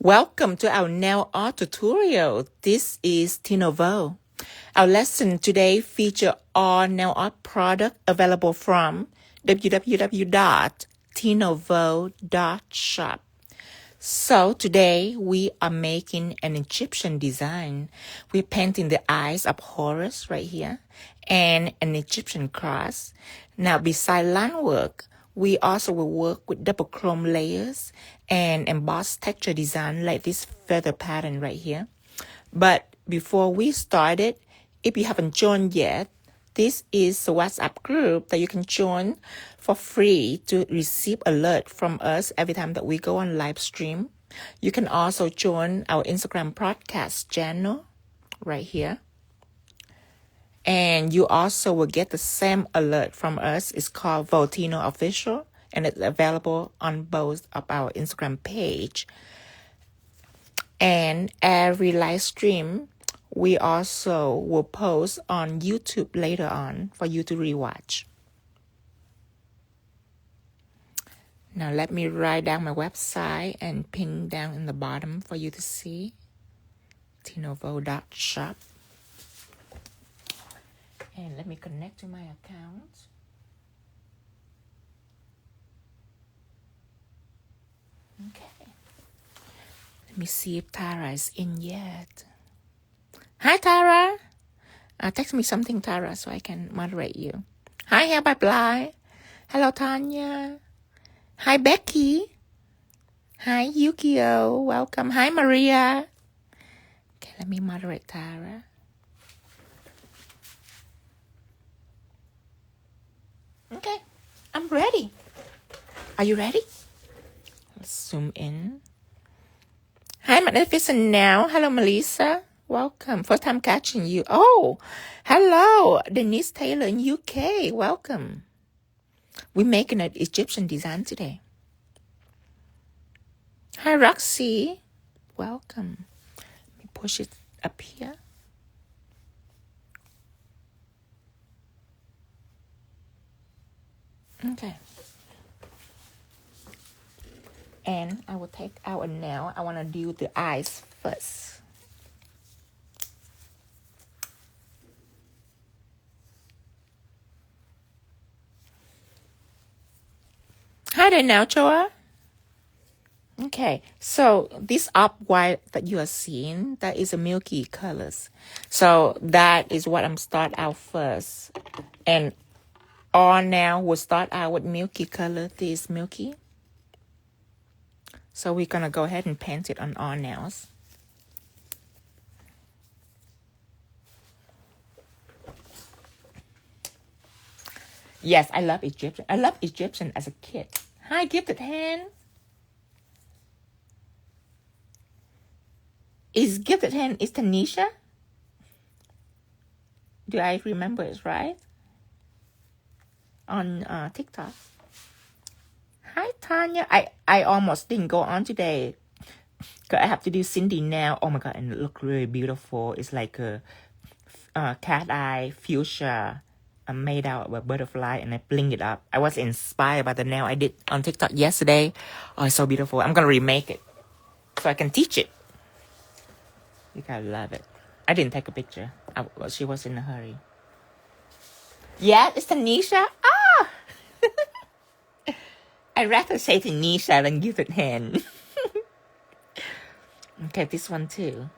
Welcome to our nail art tutorial. This is 𝙤𝙤. Our lesson today features all nail art products available from www.𝙤𝙤𝙏shop. So today we are making an Egyptian design. We're painting the eyes of Horus right here and an Egyptian cross. Now beside line work, we also will work with double chrome layers and embossed texture design like this feather pattern right here. But before we started, if you haven't joined yet, this is the WhatsApp group that you can join for free to receive alert from us every time that we go on live stream. You can also join our Instagram podcast channel right here. And you also will get the same alert from us. It's called Voltino Official, and it's available on both of our Instagram page. And every live stream, we also will post on YouTube later on for you to rewatch. Now let me write down my website and pin down in the bottom for you to see. 𝙤𝙤𝙏shop. And let me connect to my account. Okay. Let me see if Tara is in yet. Hi, Tara. Text me something, Tara, so I can moderate you. Hi, Hair by Bly. Hello, Tanya. Hi, Becky. Hi, Yukio. Welcome. Hi, Maria. Okay, let me moderate Tara. Okay, I'm ready. Are you ready? Let's zoom in. Hi, Magnificent Now. Hello, Melissa. Welcome. First time catching you. Oh, hello, Denise Taylor in UK. Welcome. We're making an Egyptian design today. Hi, Roxy. Welcome. Let me push it up here. Okay. And I will take out a nail. I want to do the eyes first. Hi there, Naochoa. Okay, so this up-white that you are seeing, that is a milky colors. So that is what I'm start out first. And all now will start out with milky color. This is milky. So we're going to go ahead and paint it on all nails. Yes, I love Egyptian. I love Egyptian as a kid. Hi, Gifted Hand. Is Gifted Hand is Tanisha? Do I remember it right? On TikTok. Hi, Tanya. I almost didn't go on today because I have to do Cindy now. Oh my God, and it looked really beautiful. It's like a cat eye fuchsia made out of a butterfly, and I bling it up. I was inspired by the nail I did on TikTok yesterday. Oh, it's so beautiful. I'm going to remake it so I can teach it. You gotta love it. I didn't take a picture. She was in a hurry. Yeah, it's Tanisha. Ah! I'd rather say Tanisha than Gifted Hand. Okay, this one too.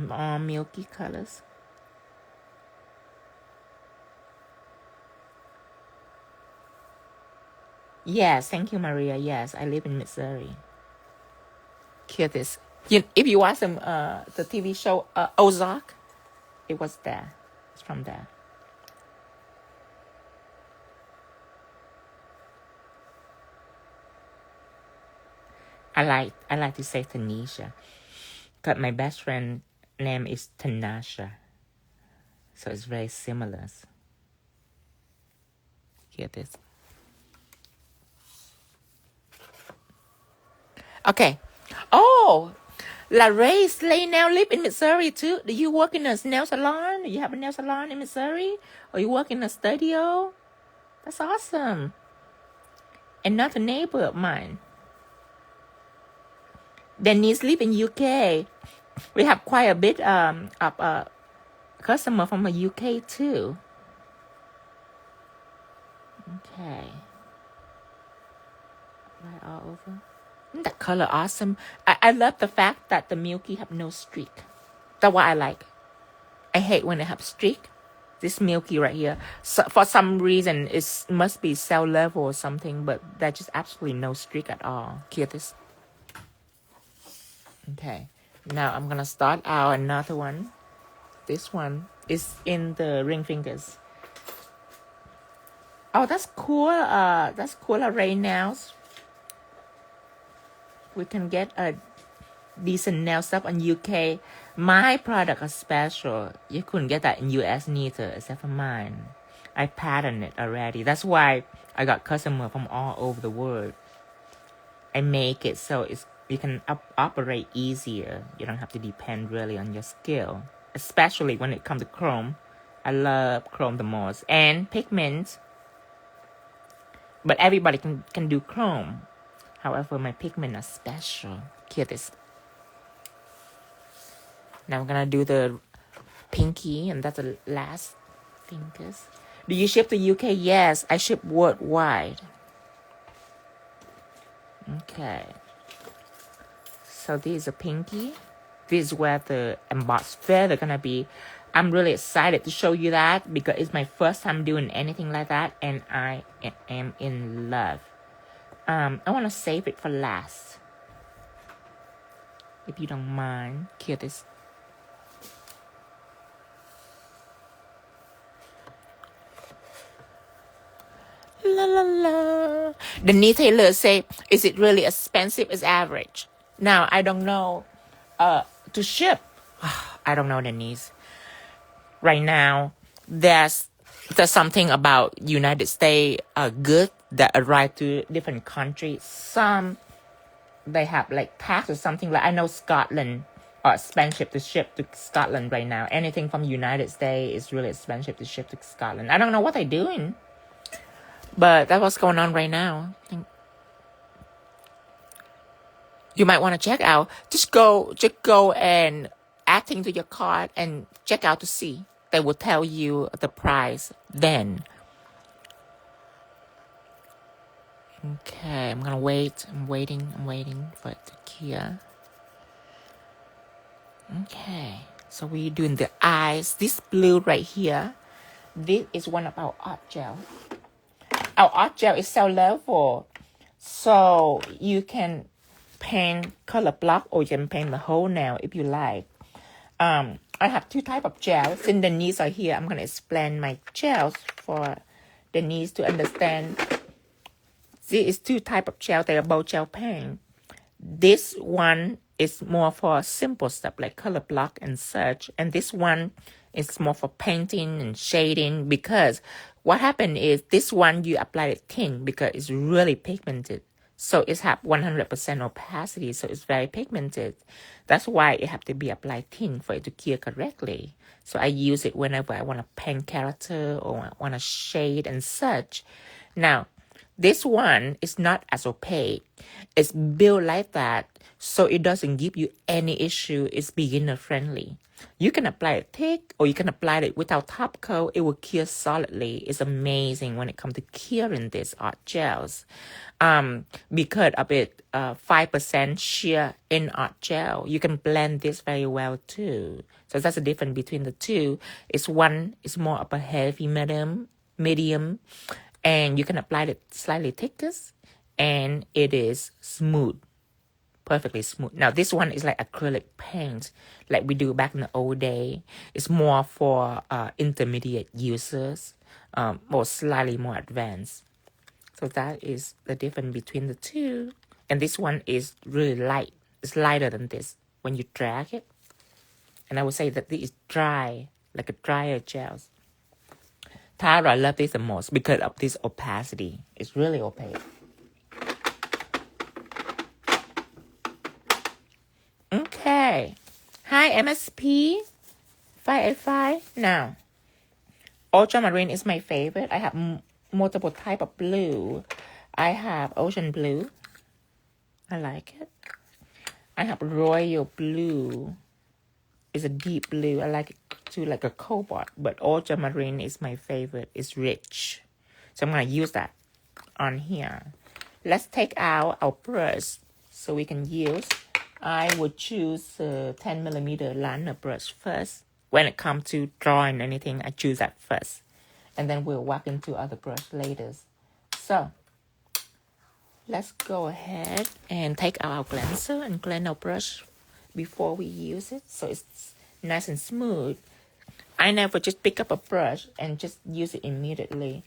All milky colors. Yes, thank you, Maria. Yes, I live in Missouri. Cutest. If you watch the TV show Ozark, it was there. It's from there. I like to say Tanisha, because my best friend name is Tanasha, so it's very similar. Hear this. Okay. Oh, Larray Slay now live in Missouri too. Do you work in a nail salon? Do you have a nail salon in Missouri? Or you work in a studio? That's awesome. And not a neighbor of mine. Denise live in UK. We have quite a bit of customer from the UK too. Okay. Right all over. Isn't that color awesome? I love the fact that the Milky have no streak. That's what I like. I hate when they have streak. This Milky right here, so for some reason, it must be cell level or something, but there's just absolutely no streak at all. Here, this. Okay, now I'm gonna start out another one. This one is in the ring fingers. Oh, that's cool. That's cool array nails. We can get a decent nail stuff on UK. My product is special. You couldn't get that in US neither, except for mine. I patterned it already. That's why I got customers from all over the world. I make it so you can operate easier. You don't have to depend really on your skill, especially when it comes to chrome. I love chrome the most, and pigments. But everybody can do chrome. However, my pigment are special. Here this. Now I'm gonna do the pinky, and that's the last fingers. Do you ship to UK? Yes, I ship worldwide. Okay. So this is a pinky. This is where the embossed feather gonna be. I'm really excited to show you that because it's my first time doing anything like that, and I am in love. I want to save it for last, if you don't mind. Here this. La la la. The retailer say, is it really expensive as average? Now, I don't know. To ship, I don't know, Denise. Right now, there's something about United States goods that arrive to different countries. Some, they have like tax or something. Like I know Scotland are expensive to ship to Scotland right now. Anything from United States is really expensive to ship to Scotland. I don't know what they're doing, but that's what's going on right now. You might want to check out. Just go and add things to your cart and check out to see. They will tell you the price then. Okay, I'm gonna wait. I'm waiting for it to cure. Okay, so we're doing the eyes. This blue right here, this is one of our art gel. Our art gel is cell level, so you can paint color block or you can paint the whole nail if you like. I have two types of gels. Since Denise are here, I'm going to explain my gels for Denise to understand. This is two types of gel. They are both gel paint. This one is more for simple stuff like color block and such. And this one is more for painting and shading, because what happened is this one you apply it thin because it's really pigmented. So it's have 100% opacity, so it's very pigmented. That's why it have to be applied thin for it to cure correctly. So I use it whenever I want to paint character or I want to shade and such. Now, this one is not as opaque. It's built like that, so it doesn't give you any issue. It's beginner friendly. You can apply it thick or you can apply it without top coat. It will cure solidly. It's amazing when it comes to curing these art gels. Because of it, 5% sheer in art gel. You can blend this very well too. So that's the difference between the two. One is more of a heavy medium, and you can apply it slightly thicker, and it is smooth. Perfectly smooth. Now this one is like acrylic paint, like we do back in the old day. It's more for intermediate users, or slightly more advanced. So that is the difference between the two. And this one is really light. It's lighter than this when you drag it. And I would say that this is dry, like a drier gel. Tara, I love this the most because of this opacity. It's really opaque. Okay. Hi, MSP 585. Now, ultramarine is my favorite. I have multiple type of blue. I have ocean blue. I like it. I have royal blue. It's a deep blue. I like it too, like a cobalt. But ultramarine is my favorite. It's rich. So I'm going to use that on here. Let's take out our brush so we can use. I would choose a 10mm liner brush first. When it comes to drawing anything, I choose that first. And then we'll walk into other brush later. So let's go ahead and take out our cleanser and clean our brush before we use it, so it's nice and smooth. I never just pick up a brush and just use it immediately.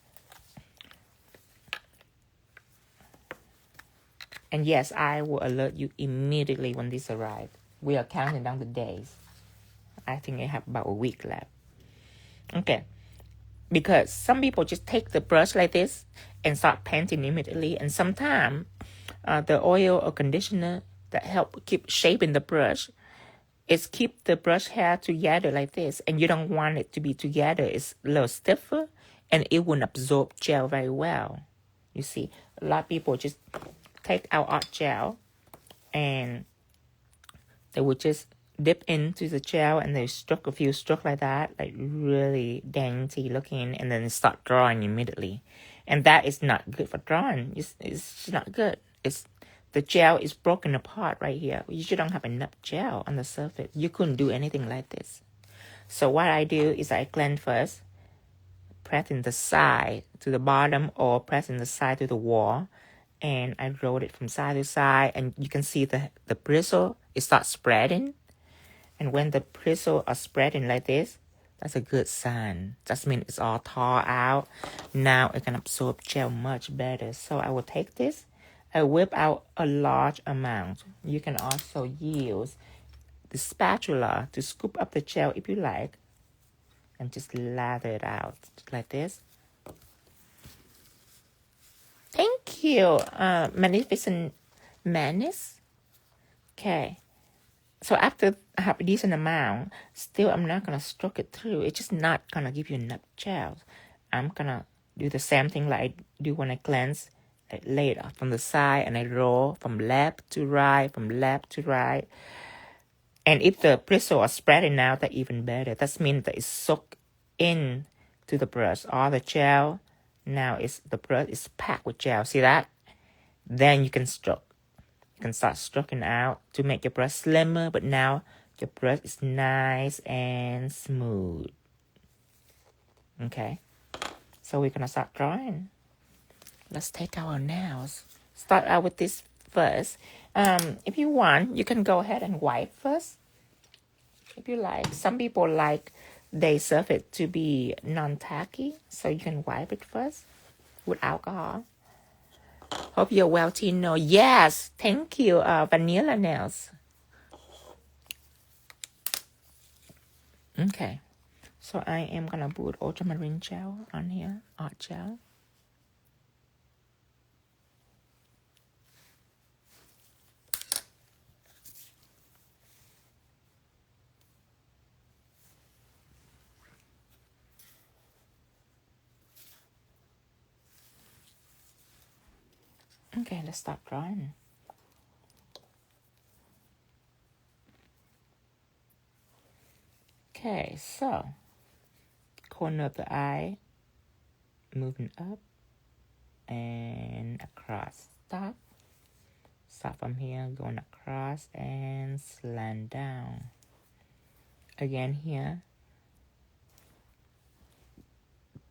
And yes, I will alert you immediately when this arrives. We are counting down the days. I think I have about a week left. Okay. Because some people just take the brush like this and start painting immediately. And sometimes the oil or conditioner that help keep shaping the brush is keep the brush hair together like this. And you don't want it to be together. It's a little stiffer and it won't absorb gel very well. You see, a lot of people just take out art gel and they would just dip into the gel and they stroke a few strokes like that, like really dainty looking, and then start drawing immediately. And that is not good for drawing. It's not good. The gel is broken apart right here. You don't have enough gel on the surface. You couldn't do anything like this. So what I do is I cleanse first, pressing the side to the bottom or pressing the side to the wall, and I roll it from side to side, and you can see the bristle, it starts spreading. And when the bristles are spreading like this, that's a good sign. That means it's all thaw out. Now it can absorb gel much better. So I will take this, I whip out a large amount. You can also use the spatula to scoop up the gel if you like, and just lather it out like this. Thank you, Magnificent Madness. Okay. So after I have a decent amount, still I'm not going to stroke it through. It's just not going to give you enough gel. I'm going to do the same thing like I do when I cleanse. I lay it off from the side and I roll from left to right, from left to right. And if the bristles are spreading out, that's even better. That means that it's soaked in to the brush. All the gel, now the brush is packed with gel. See that? Then you can stroke. You can start stroking out to make your brush slimmer, but now your brush is nice and smooth. Okay, so we're gonna start drawing. Let's take our nails. Start out with this first. If you want, you can go ahead and wipe first. If you like, some people like their surface to be non-tacky, so you can wipe it first with alcohol. Hope you're well, Tino. Yes, thank you, Vanilla Nails. Okay, so I am gonna put ultramarine gel on here, art gel. Okay, let's start drawing. Okay, so corner of the eye, moving up and across. Start from here, going across and slant down. Again here,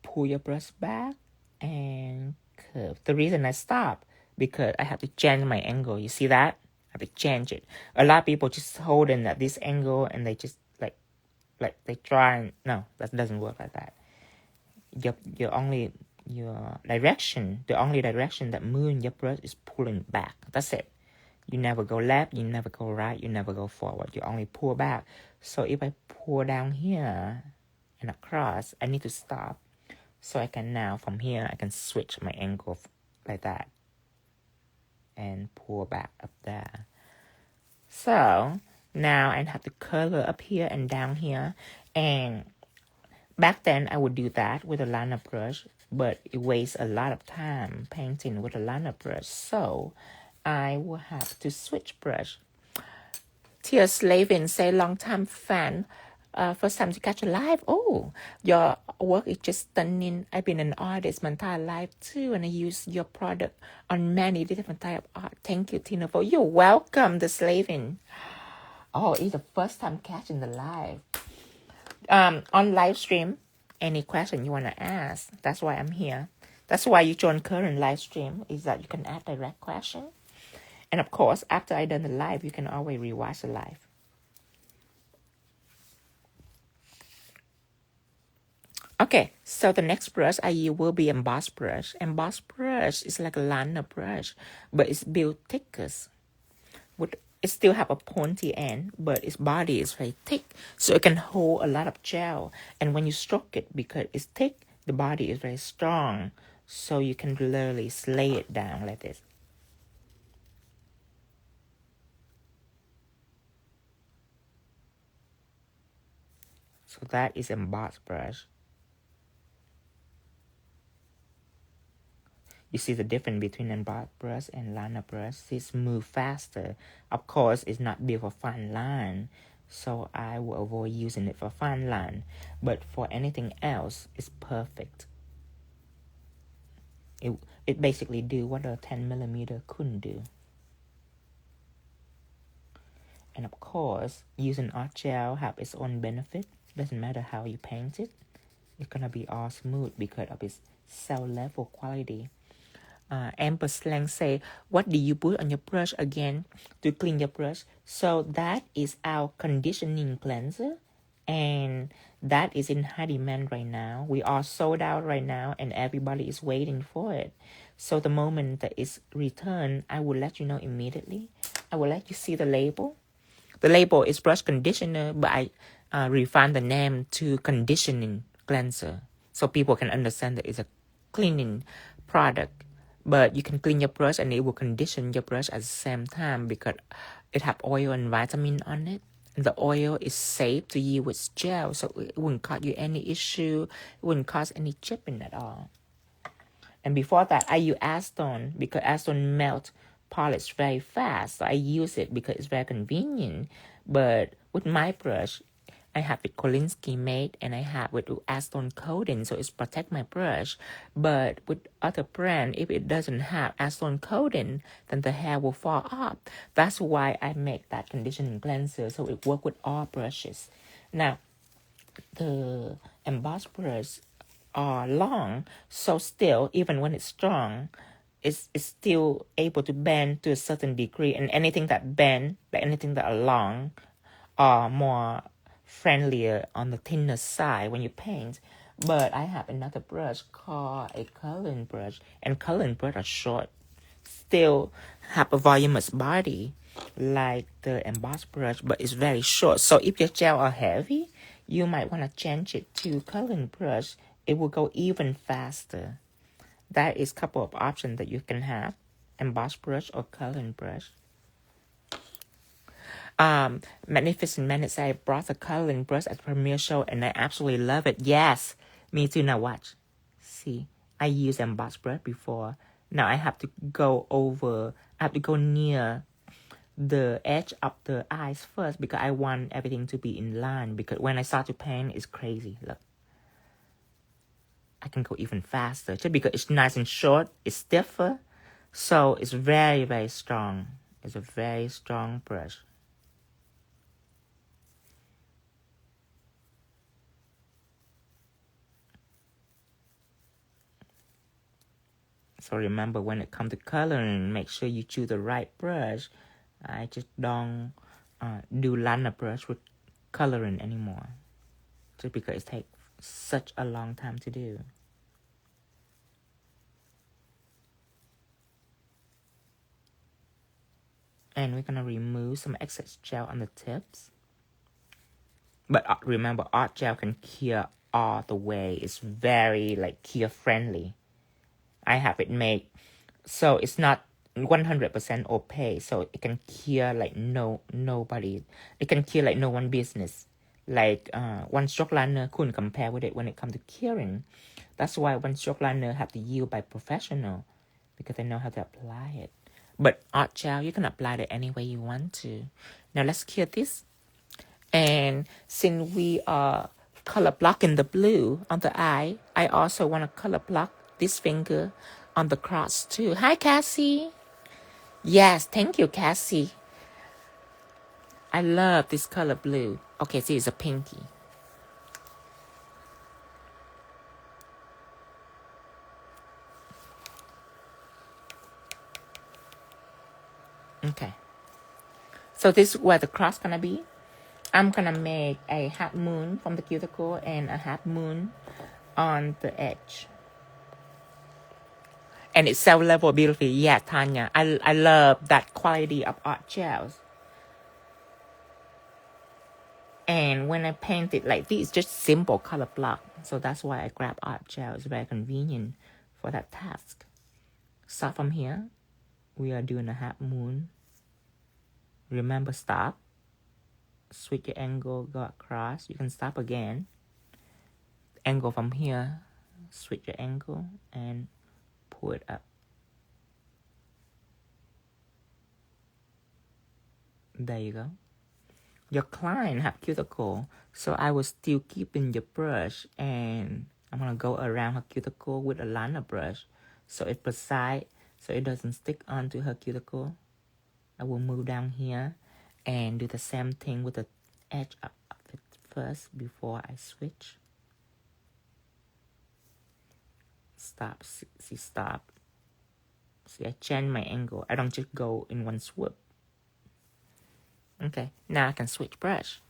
pull your brush back and curve. The reason I stop because I have to change my angle. You see that? I have to change it. A lot of people just holding at this angle and they just like they try and no, that doesn't work like that. Your only direction, the only direction that moving your brush is pulling back. That's it. You never go left, you never go right, you never go forward. You only pull back. So if I pull down here and across, I need to stop. So I can now, from here, I can switch my angle like that. And pull back up there. So now I have to color up here and down here. And back then I would do that with a liner brush, but it wastes a lot of time painting with a liner brush. So I will have to switch brush. Tear Slavin say long time fan. First time to catch a live. Oh, your work is just stunning. I've been an artist my entire life too, and I use your product on many different type of art. Thank you, Tina. For you're welcome, the Slavin. Oh, it's the first time catching the live. On live stream, any question you want to ask, that's why I'm here. That's why you join current live stream, is that you can ask direct question. And of course, after I done the live, you can always rewatch the live. Okay, so the next brush I use will be Emboss Brush. Emboss Brush is like a liner brush, but it's built thicker. It still have a pointy end, but its body is very thick, so it can hold a lot of gel. And when you stroke it, because it's thick, the body is very strong, so you can literally lay it down like this. So that is Emboss Brush. You see the difference between Emboss Brush and liner brush. It's move faster. Of course, it's not built for fine line, so I will avoid using it for fine line. But for anything else, it's perfect. It basically do what a 10mm couldn't do. And of course, using art gel have its own benefit. Doesn't matter how you paint it. It's gonna be all smooth because of its cell level quality. Amber Slang say, what do you put on your brush again to clean your brush? So that is our conditioning cleanser, and that is in high demand right now. We are sold out right now, and everybody is waiting for it. So the moment that it's returned, I will let you know immediately. I will let you see the label. The label is brush conditioner, but I refined the name to conditioning cleanser, so people can understand that it's a cleaning product. But you can clean your brush and it will condition your brush at the same time because it have oil and vitamin on it. And the oil is safe to use with gel, so it wouldn't cause you any issue. It wouldn't cause any chipping at all. And before that, I use acetone because acetone melt polish very fast. So I use it because it's very convenient. But with my brush, I have it Kolinsky made, and I have it with acetone coating, so it's protect my brush. But with other brand, if it doesn't have acetone coating, then the hair will fall off. That's why I make that conditioning cleanser, so it works with all brushes. Now, the Emboss brush are long, so still, even when it's strong, it's still able to bend to a certain degree. And anything that bend, like anything that are long, are more friendlier on the thinner side when you paint. But I have another brush called a coloring brush, and coloring brush are short, still have a voluminous body like the Emboss brush, but it's very short. So if your gel are heavy, you might want to change it to coloring brush. It will go even faster. That is a couple of options that you can have, Emboss brush or coloring brush. Magnificent Man say, I brought the coloring brush at the premiere show and I absolutely love it. Yes, me too. Now watch. See, I used Emboss brush before. Now I have to go near the edge of the eyes first because I want everything to be in line, because when I start to paint, it's crazy. Look, I can go even faster just because it's nice and short, it's stiffer, so it's very, very strong. It's a very strong brush. So remember, when it comes to coloring, make sure you choose the right brush. I just don't do liner brush with coloring anymore, just because it takes such a long time to do. And we're gonna remove some excess gel on the tips. But remember, art gel can cure all the way. It's very cure friendly. I have it made so it's not 100% opaque, so it can cure nobody. It can cure like no one business. One stroke liner couldn't compare with it when it comes to curing. That's why one stroke liner have to use by professional, because they know how to apply it. But art gel, you can apply it any way you want to. Now let's cure this. And since we are color blocking the blue on the eye, I also want to color block this finger on the cross too. Hi, Cassie. Yes, thank you, Cassie. I love this color blue. Okay, see, it's a pinky. Okay. So this is where the cross gonna be. I'm gonna make a half moon from the cuticle and a half moon on the edge. And it's cell level beautifully. Yeah, Tanya. I love that quality of art gels. And when I paint it like this, it's just simple color block. So that's why I grab art gel. It's very convenient for that task. Start from here. We are doing a half moon. Remember, stop. Switch your angle, go across. You can stop again. Angle from here. Switch your angle and pull it up. There you go. Your client have cuticle, so I will still keep in your brush, and I'm gonna go around her cuticle with a liner brush, so it's precise, so it doesn't stick onto her cuticle. I will move down here and do the same thing with the edge of it first before I switch. Stop. See, stop. See, I change my angle. I don't just go in one swoop. Okay, now I can switch brush.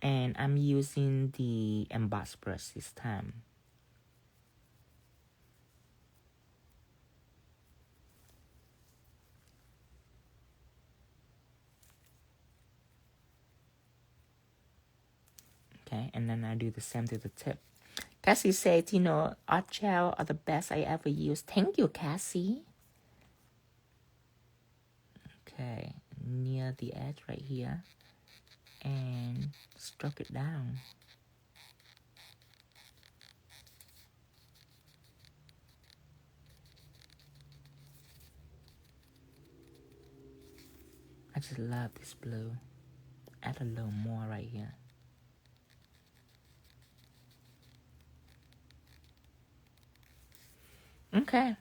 And I'm using the Emboss Brush this time. Okay, and then I do the same to the tip. Cassie said, you know, art gel are the best I ever used. Thank you, Cassie. Okay, near the edge right here. And stroke it down. I just love this blue. Add a little more right here. Okay.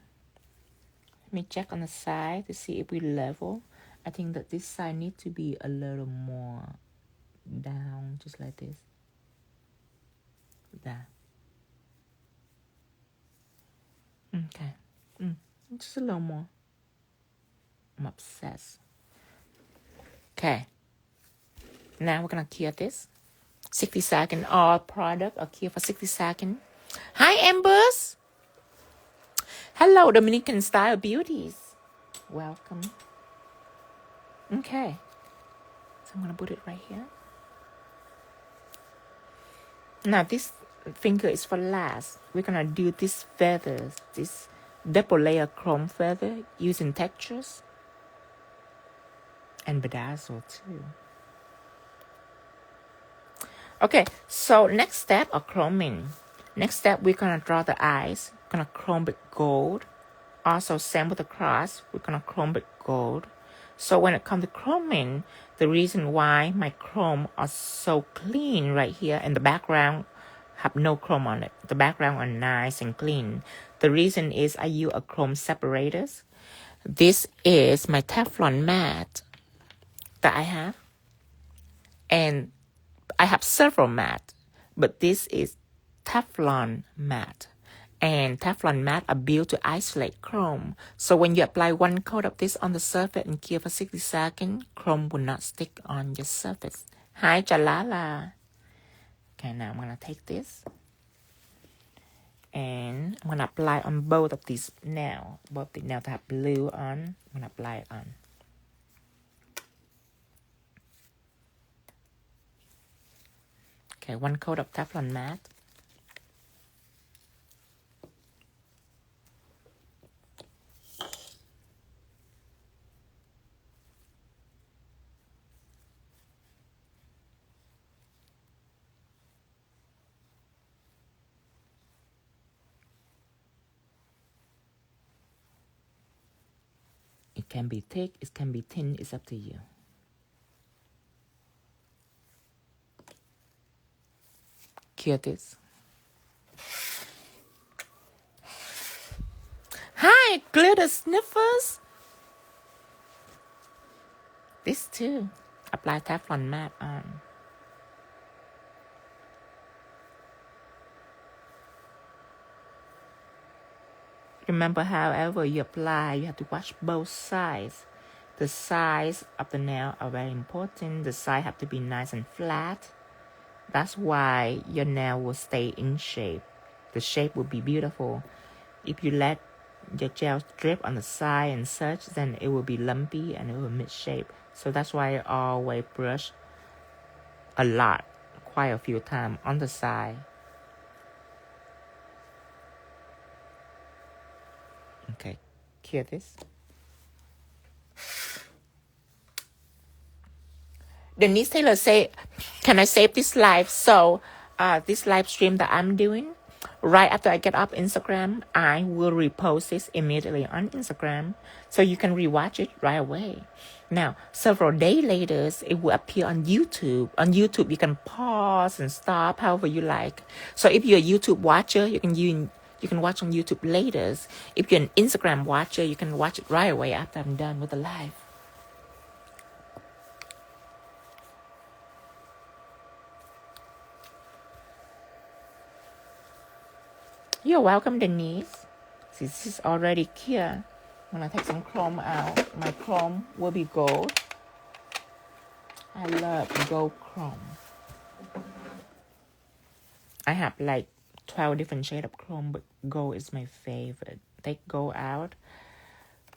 Let me check on the side to see if we level. I think that this side needs to be a little more down, just like this. There. Okay. Just a little more. I'm obsessed. Okay. Now we're gonna cure this. 60 seconds. All product are cured for 60 seconds. Hi, Emboss. Hello, Dominican style beauties. Welcome. Okay. So I'm gonna put it right here. Now this finger is for last. We're gonna do this feathers, this double layer chrome feather using textures and bedazzle too. Okay, so next step are chroming. Next step, we're gonna draw the eyes. Gonna chrome it gold. Also, same with the cross. We're gonna chrome it gold. So when it comes to chroming, the reason why my chrome are so clean right here and the background have no chrome on it. The background are nice and clean. The reason is I use a chrome separators. This is my Teflon Matte that I have. And I have several matte, but this is Teflon Matte. And Teflon Matte are built to isolate chrome. So when you apply one coat of this on the surface and cure for 60 seconds, chrome will not stick on your surface. Hi, Jalala. Okay, now I'm going to take this. And I'm going to apply on both of these nails. Both the nails that have blue on, I'm going to apply it on. Okay, one coat of Teflon Matte. It can be thick, it can be thin, it's up to you. Cure this. Hi, glitter sniffers. This too. Apply Teflon Matte on. Remember, however you apply, you have to watch both sides. The sides of the nail are very important. The side have to be nice and flat. That's why your nail will stay in shape. The shape will be beautiful. If you let your gel drip on the side and such, then it will be lumpy and it will miss shape. So that's why I always brush a lot, quite a few times on the side. Okay, cure this. Denise Taylor say, can I save this live? So this live stream that I'm doing, right after I get off Instagram, I will repost this immediately on Instagram. So you can rewatch it right away. Now, several days later, it will appear on YouTube. On YouTube, you can pause and stop however you like. So if you're a YouTube watcher, you can watch on YouTube later. If you're an Instagram watcher, you can watch it right away after I'm done with the live. You're welcome, Denise. This is already clear. When I take some chrome out, my chrome will be gold. I love gold chrome. I have like 12 different shades of chrome, but gold is my favorite. Take gold out.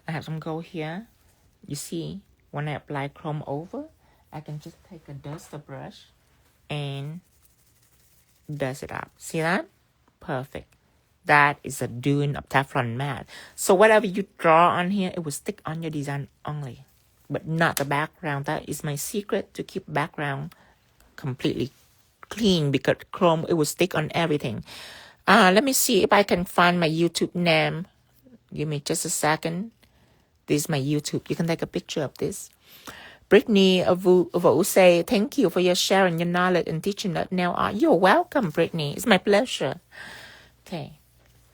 I have some gold here. You see, when I apply chrome over, I can just take a duster brush and dust it up. See that? Perfect. That is a doing of Teflon Matte. So whatever you draw on here, it will stick on your design only, but not the background. That is my secret to keep background completely clean, because chrome, it will stick on everything. Let me see if I can find my YouTube name. Give me just a second. This is my YouTube. You can take a picture of this. Brittany Vu say, thank you for your sharing your knowledge and teaching that nail art. You're welcome, Brittany. It's my pleasure. Okay.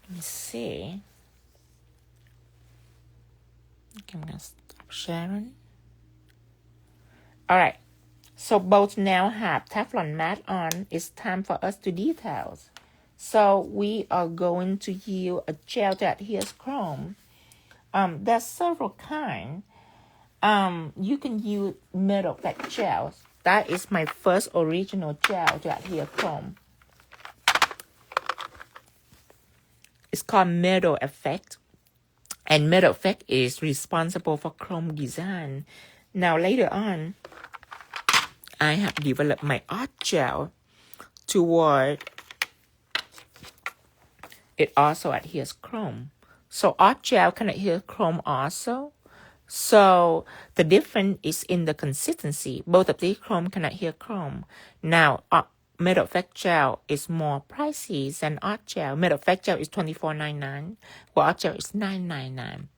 Let me see. Okay, I'm going to stop sharing. All right. So both now have Teflon Matte on. It's time for us to details. So we are going to use a gel that adheres chrome. There's several kinds. You can use metal flex gels. That is my first original gel that adhere chrome. It's called Metal Effect. And Metal Effect is responsible for chrome design. Now later on, I have developed my art gel toward it also adheres chrome. So art gel can adhere chrome also. So the difference is in the consistency. Both of these chrome can adhere chrome. Now Metal Effect gel is more pricey than art gel. Metal Effect gel is $24.99, while art gel is $9.99.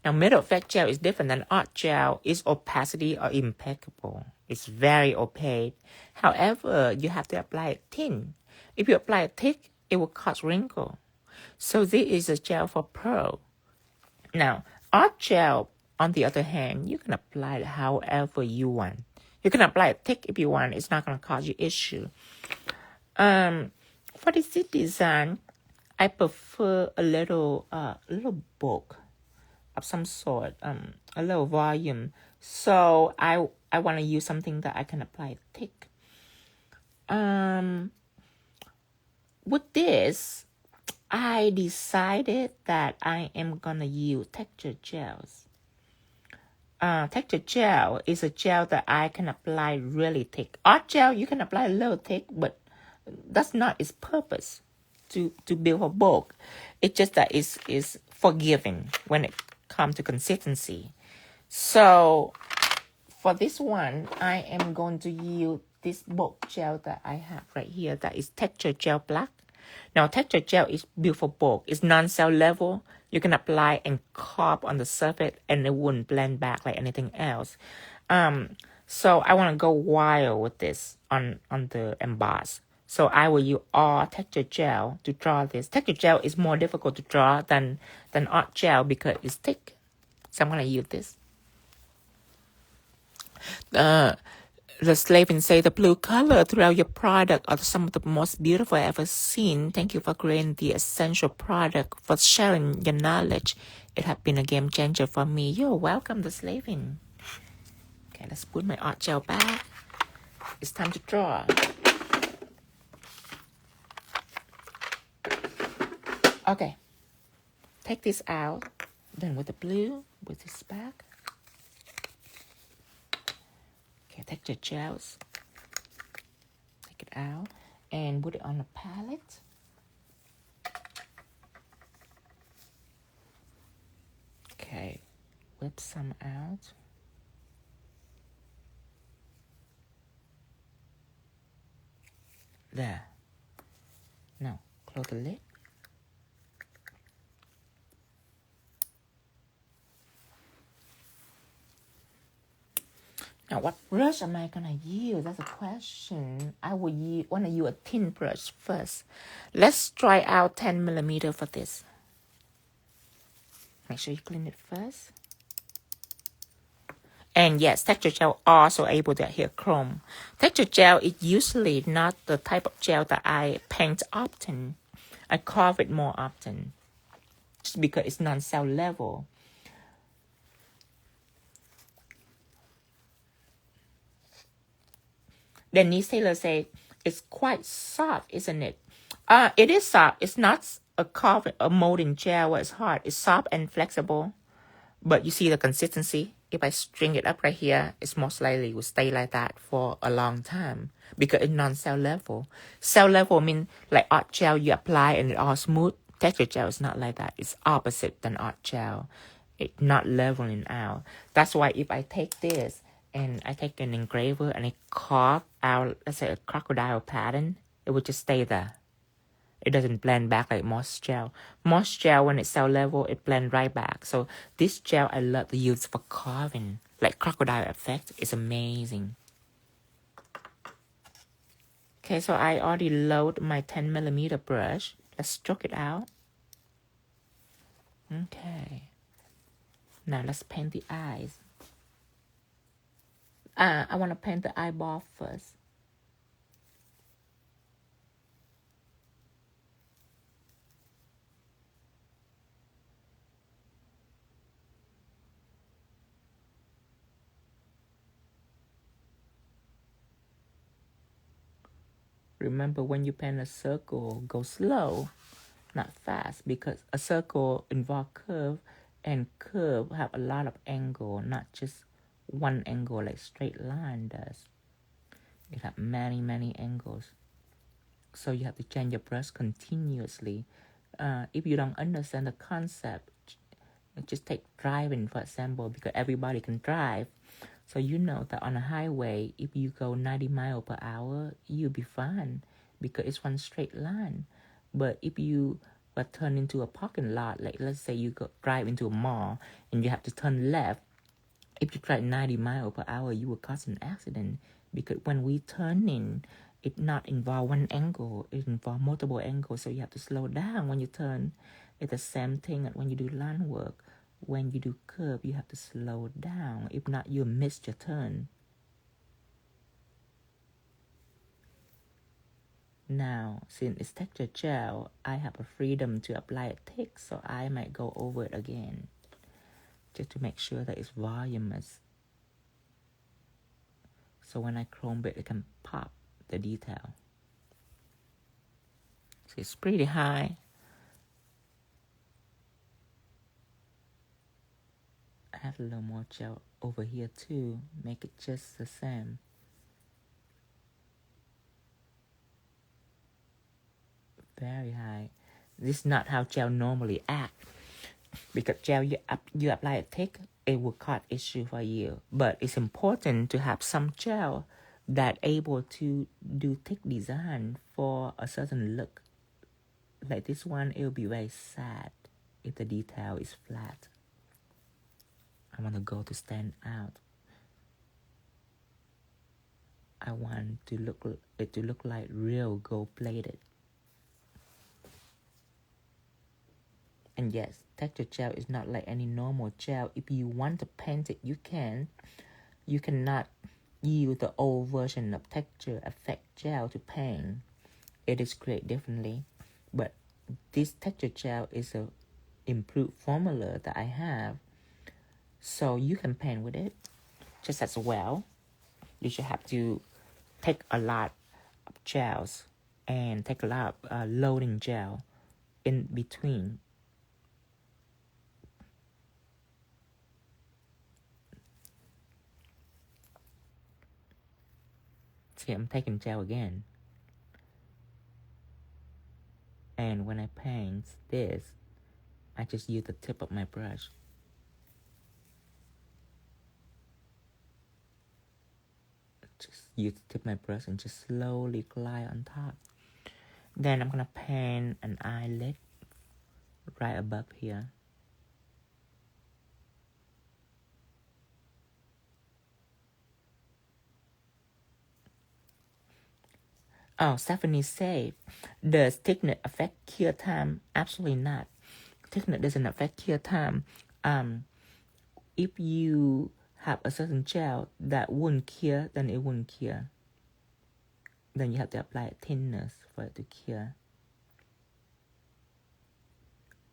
Now Metal Effect gel is different than art gel. Its opacity are impeccable. It's very opaque. However, you have to apply it thin. If you apply it thick, it will cause wrinkle. So this is a gel for pro. Now, art gel, on the other hand, you can apply it however you want. You can apply it thick if you want. It's not going to cause you issue. For this design, I prefer a little bulk of some sort, a little volume. So I want to use something that I can apply thick. With this, I decided that I am going to use texture gels. Texture gel is a gel that I can apply really thick. Art gel, you can apply a little thick, but that's not its purpose to build a bulk. It's just that it's forgiving when it comes to consistency. So for this one, I am going to use this bulk gel that I have right here. That is texture gel black. Now, texture gel is built for bulk. It's non-cell level. You can apply and carve on the surface and it wouldn't blend back like anything else. So I want to go wild with this on the emboss. So I will use all texture gel to draw this. Texture gel is more difficult to draw than art gel because it's thick. So I'm going to use this. The slaving say the blue color throughout your product are some of the most beautiful I've ever seen. Thank you for creating the essential product, for sharing your knowledge. It has been a game changer for me. You're welcome, the slaving. Okay, let's put my art gel back. It's time to draw. Okay, take this out. Then with the blue, with this back. Okay, take your gels. Take it out and put it on the palette. Okay, whip some out. There. Now, close the lid. Now, what brush am I going to use? That's a question. I will want to use a thin brush first. Let's try out 10 millimeter for this. Make sure you clean it first. And yes, texture gel also able to adhere chrome. Texture gel is usually not the type of gel that I paint often. I carve it more often. Just because it's non-cell level. Then Denise Taylor said, it's quite soft, isn't it? It is soft. It's not a molding gel where it's hard. It's soft and flexible. But you see the consistency? If I string it up right here, it's most likely will stay like that for a long time. Because it's non-cell level. Cell level means like art gel, you apply and it all smooth. Texture gel is not like that. It's opposite than art gel. It's not leveling out. That's why if I take this, and I take an engraver and I carve out, let's say, a crocodile pattern, it would just stay there. It doesn't blend back like moss gel. Moss gel, when it's cell level, it blends right back. So this gel I love to use for carving. Like crocodile effect is amazing. Okay, so I already load my 10 millimeter brush. Let's stroke it out. Okay. Now let's paint the eyes. I want to paint the eyeball first. Remember, when you paint a circle, go slow, not fast, because a circle involves curve, and curve have a lot of angle, not just one angle like straight line does. It have many, many angles. So you have to change your brush continuously. If you don't understand the concept, just take driving, for example, because everybody can drive. So you know that on a highway, if you go 90 miles per hour, you'll be fine because it's one straight line. But if you turn into a parking lot, like let's say you drive into a mall and you have to turn left, if you drive 90 miles per hour, you will cause an accident because when we turn in, it not involve one angle, it involve multiple angles. So you have to slow down when you turn. It's the same thing when you do line work. When you do curve, you have to slow down. If not, you'll miss your turn. Now, since it's texture gel, I have a freedom to apply it thick, so I might go over it again, just to make sure that it's voluminous. So when I chrome it, it can pop the detail. So it's pretty high. I have a little more gel over here too, make it just the same. Very high. This is not how gel normally act. Because gel, you apply it thick, it will cause issue for you. But it's important to have some gel that able to do thick design for a certain look. like this one, it will be very sad if the detail is flat. I want the gold to stand out. I want it to look like real gold plated. And yes, texture gel is not like any normal gel. If you want to paint it, you can. You cannot use the old version of texture effect gel to paint. It is created differently. But this texture gel is a improved formula that I have. So you can paint with it just as well. You should have to take a lot of gels and take a lot of loading gel in between. See, I'm taking gel again. And when I paint this, I just use the tip of my brush. Just use the tip of my brush and just slowly glide on top. Then I'm gonna paint an eyelid right above here. Oh, Stephanie said, does thickness affect cure time? Absolutely not. Thickness doesn't affect cure time. If you have a certain gel that wouldn't cure, then it wouldn't cure. Then you have to apply thinness for it to cure.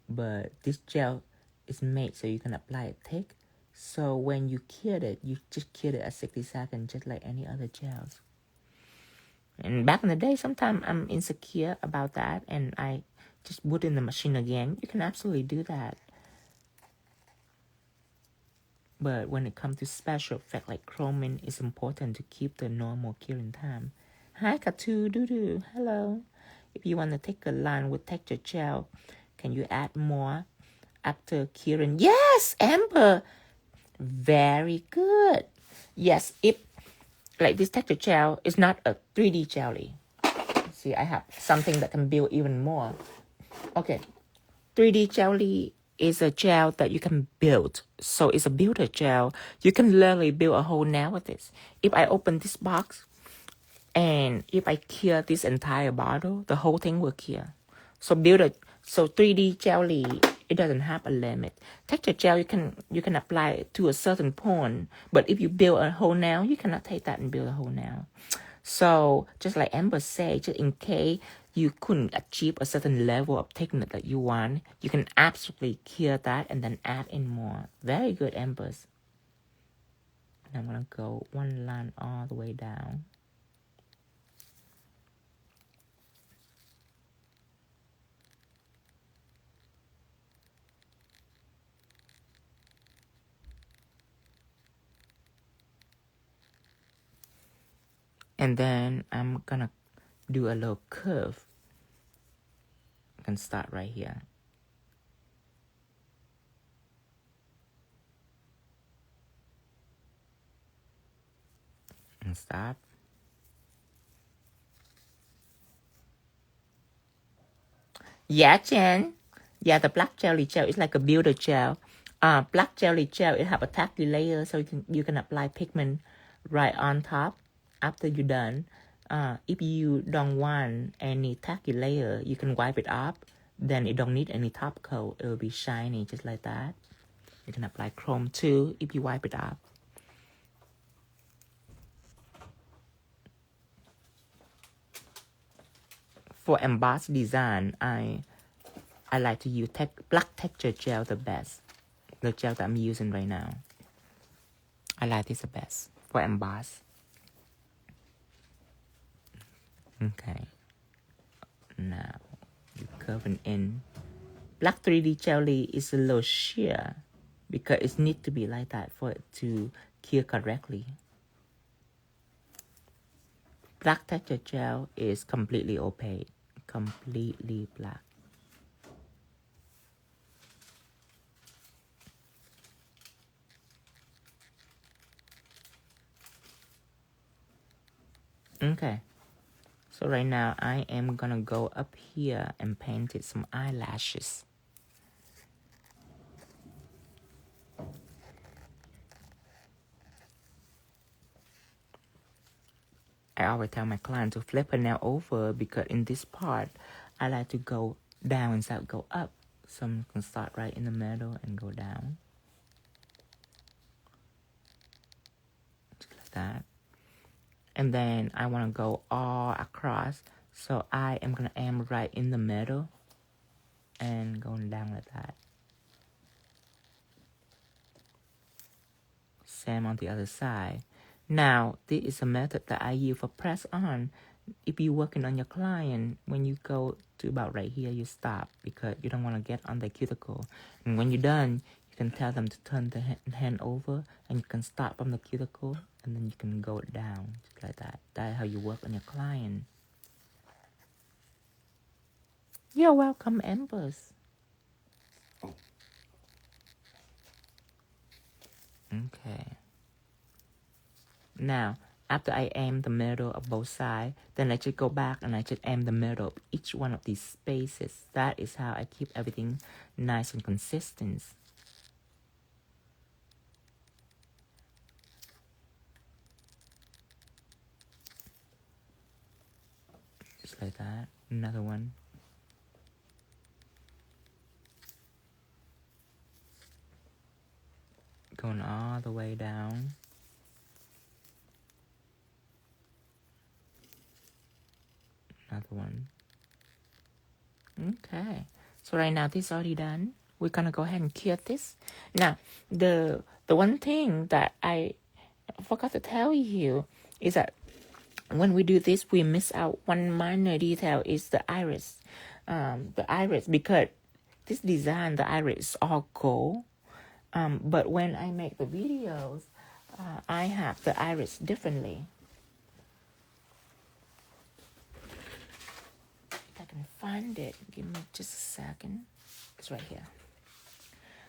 But this gel is made so you can apply it thick. So when you cure it, you just cure it at 60 seconds, just like any other gels. And back in the day, sometimes I'm insecure about that, and I just put in the machine again. You can absolutely do that. But when it comes to special effect like chroming, it's important to keep the normal curing time. Hi, Katu Doo. Hello. If you want to take a line with texture gel, can you add more after curing? Yes, Amber. Very good. Yes, if like this texture gel is not a 3D jelly. See, I have something that can build even more. Okay, 3D jelly is a gel that you can build. So it's a builder gel. You can literally build a whole nail with this. If I open this box and if I cure this entire bottle, the whole thing will cure. So 3D jelly, it doesn't have a limit. Texture gel, you can apply it to a certain point, but if you build a whole nail, you cannot take that and build a whole nail. So just like Amber said, just in case you couldn't achieve a certain level of thickness that you want, you can absolutely cure that and then add in more. Very good, Amber. And I'm gonna go one line all the way down. And then I'm gonna do a little curve. I can start right here. And stop. Yeah, Jen. Yeah, the black jelly gel is like a builder gel. Black jelly gel, it have a tacky layer, so you can apply pigment right on top after you're done. If you don't want any tacky layer, you can wipe it off. Then it don't need any top coat. It will be shiny just like that. You can apply chrome too if you wipe it off. For embossed design, I like to use black texture gel the best. The gel that I'm using right now. I like this the best for emboss. Okay. Now, you curving in. Black 3D jelly is a little sheer because it needs to be like that for it to cure correctly. Black texture gel is completely opaque, completely black. Okay, So right now I am gonna go up here and paint it some eyelashes. I always tell my client to flip her nail over because in this part, I like to go down instead of go up. So I'm going to start right in the middle and go down. Just like that. And then I want to go all across. So I am going to aim right in the middle and going down like that. Same on the other side. Now, this is a method that I use for press on. If you're working on your client, when you go to about right here, you stop because you don't want to get on the cuticle. And when you're done, you can tell them to turn the hand over and you can start from the cuticle and then you can go down just like that. That's how you work on your client. You're welcome, Emboss. Okay. Now, after I aim the middle of both sides, then I just go back and I just aim the middle of each one of these spaces. That is how I keep everything nice and consistent. Just like that. Another one. Going all the way down. Another one. Okay. So right now this is already done. We're gonna go ahead and cure this. Now, the one thing that I forgot to tell you is that when we do this, we miss out one minor detail is the iris. The iris, because this design, the iris is all gold. But when I make the videos, I have the iris differently. If I can find it, give me just a second. It's right here.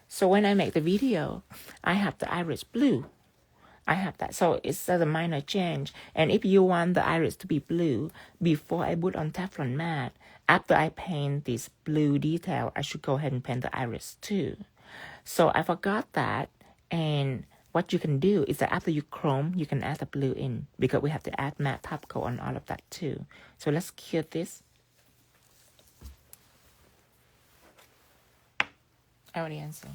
So when I make the video, I have the iris blue. I have that. So it's a minor change. And if you want the iris to be blue, before I put on Teflon Matte, after I paint this blue detail, I should go ahead and paint the iris too. So I forgot that. And what you can do is that after you chrome, you can add the blue in because we have to add matte top coat on all of that too. So let's cure this. I already answered.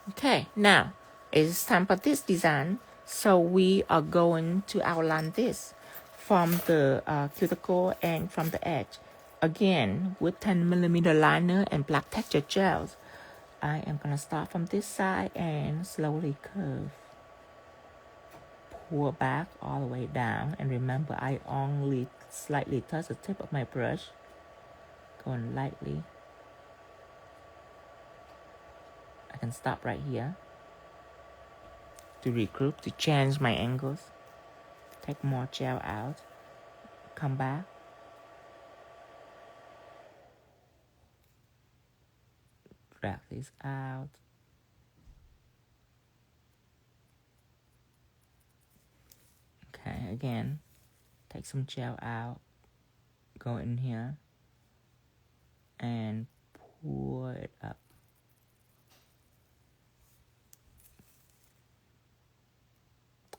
Okay, now it's time for this design. So we are going to outline this from the cuticle and from the edge. Again, with 10mm liner and black texture gels. I am going to start from this side and slowly curve. Pull back all the way down. And remember, I only slightly touch the tip of my brush. Going lightly. I can stop right here to regroup, to change my angles. Take more gel out. Come back. Drag this out. Okay, again, take some gel out. Go in here and pour it up.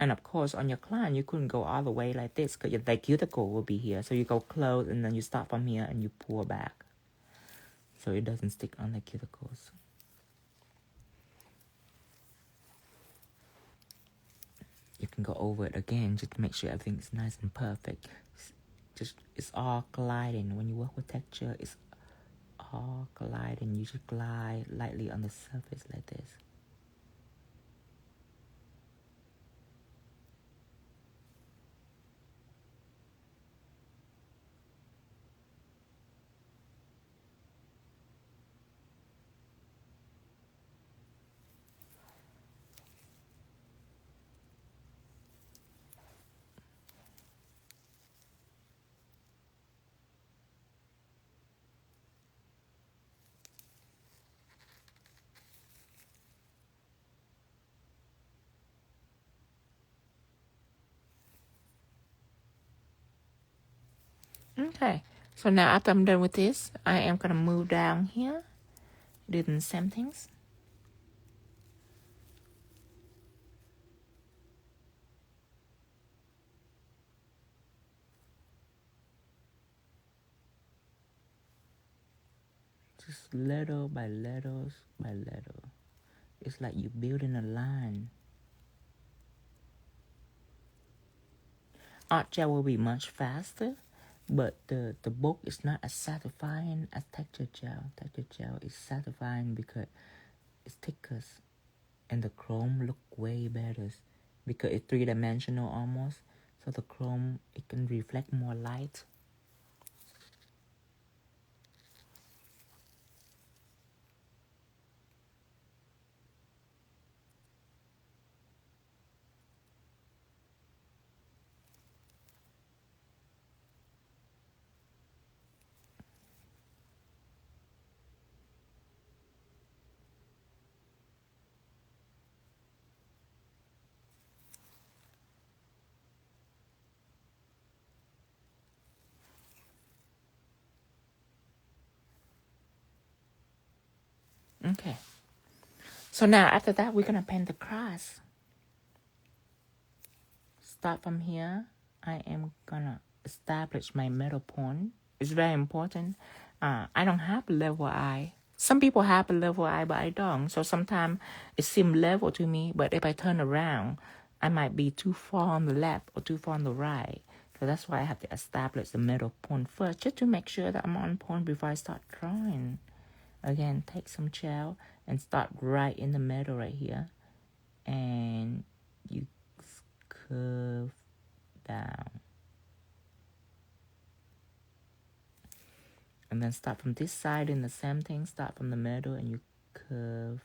And of course, on your client, you couldn't go all the way like this because the cuticle will be here. So you go close and then you start from here and you pour back. So it doesn't stick on the cuticles. You can go over it again just to make sure everything's nice and perfect. It's all gliding. When you work with texture, it's all gliding. You just glide lightly on the surface like this. Okay, so now after I'm done with this, I am going to move down here, do the same things. Just little by little by little. It's like you're building a line. Art gel will be much faster, but the book is not as satisfying as texture gel. Texture gel is satisfying because it's thicker and the chrome look way better because it's three-dimensional almost. So the chrome, it can reflect more light. Okay. So now after that, we're gonna paint the cross. Start from here. I am gonna establish my middle point. It's very important. I don't have a level eye. Some people have a level eye, but I don't. So sometimes it seems level to me, but if I turn around, I might be too far on the left or too far on the right. So that's why I have to establish the middle point first, just to make sure that I'm on point before I start drawing. Again, take some gel and start right in the middle right here. And you curve down. And then start from this side in the same thing. Start from the middle and you curve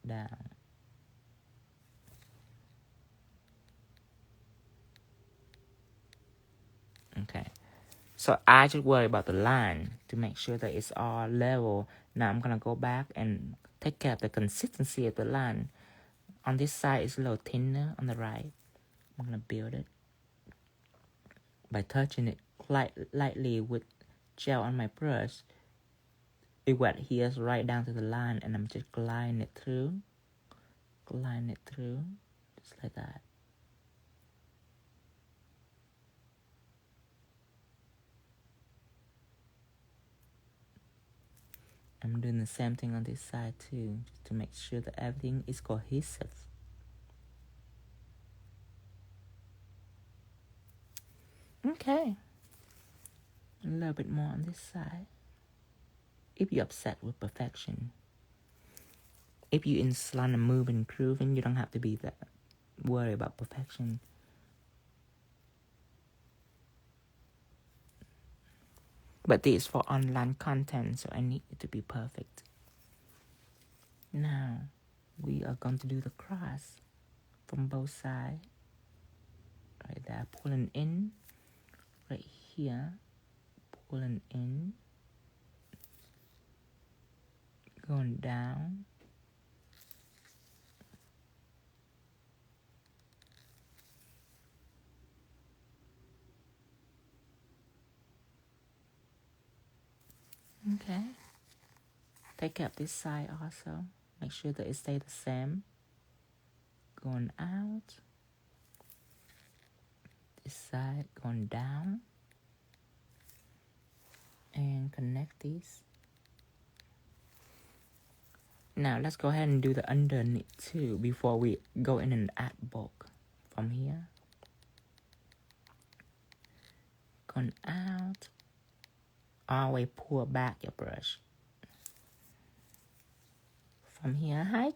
down. Okay. So I just worry about the line to make sure that it's all level. Now I'm going to go back and take care of the consistency of the line. On this side, it's a little thinner on the right. I'm going to build it by touching it lightly with gel on my brush. It wet here right down to the line, and I'm just gliding it through, just like that. I'm doing the same thing on this side too, just to make sure that everything is cohesive. Okay. A little bit more on this side. If you're upset with perfection, if you're in salon and moving and grooving, you don't have to be that worried about perfection. But this is for online content, so I need it to be perfect. Now, we are going to do the cross from both sides. Right there, pulling in. Right here, pulling in. Going down. Okay. Take up this side also. Make sure that it stays the same. Going out. This side going down. And connect these. Now let's go ahead and do the underneath too before we go in and add bulk. From here. Going out. Always pull back your brush. From here, hi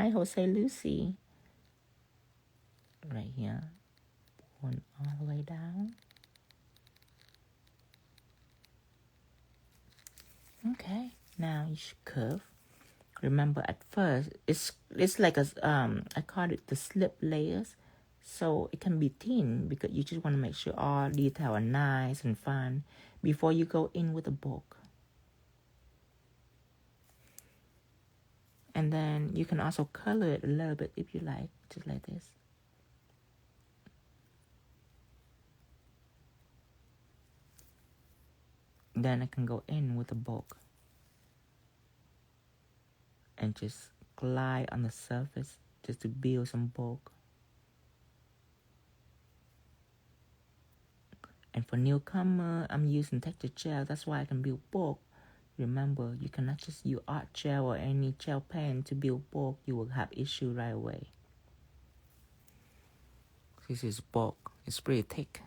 Jose Lucy. Right here, pulling all the way down. Okay, now you should curve. Remember, at first it's like a I call it the slip layers, so it can be thin because you just want to make sure all detail are nice and fine before you go in with the bulk. And then you can also color it a little bit if you like, just like this. Then I can go in with the bulk and just glide on the surface just to build some bulk. And for newcomer, I'm using texture gel. That's why I can build bulk. Remember, you cannot just use art gel or any gel pen to build bulk. You will have issue right away. This is bulk. It's pretty thick.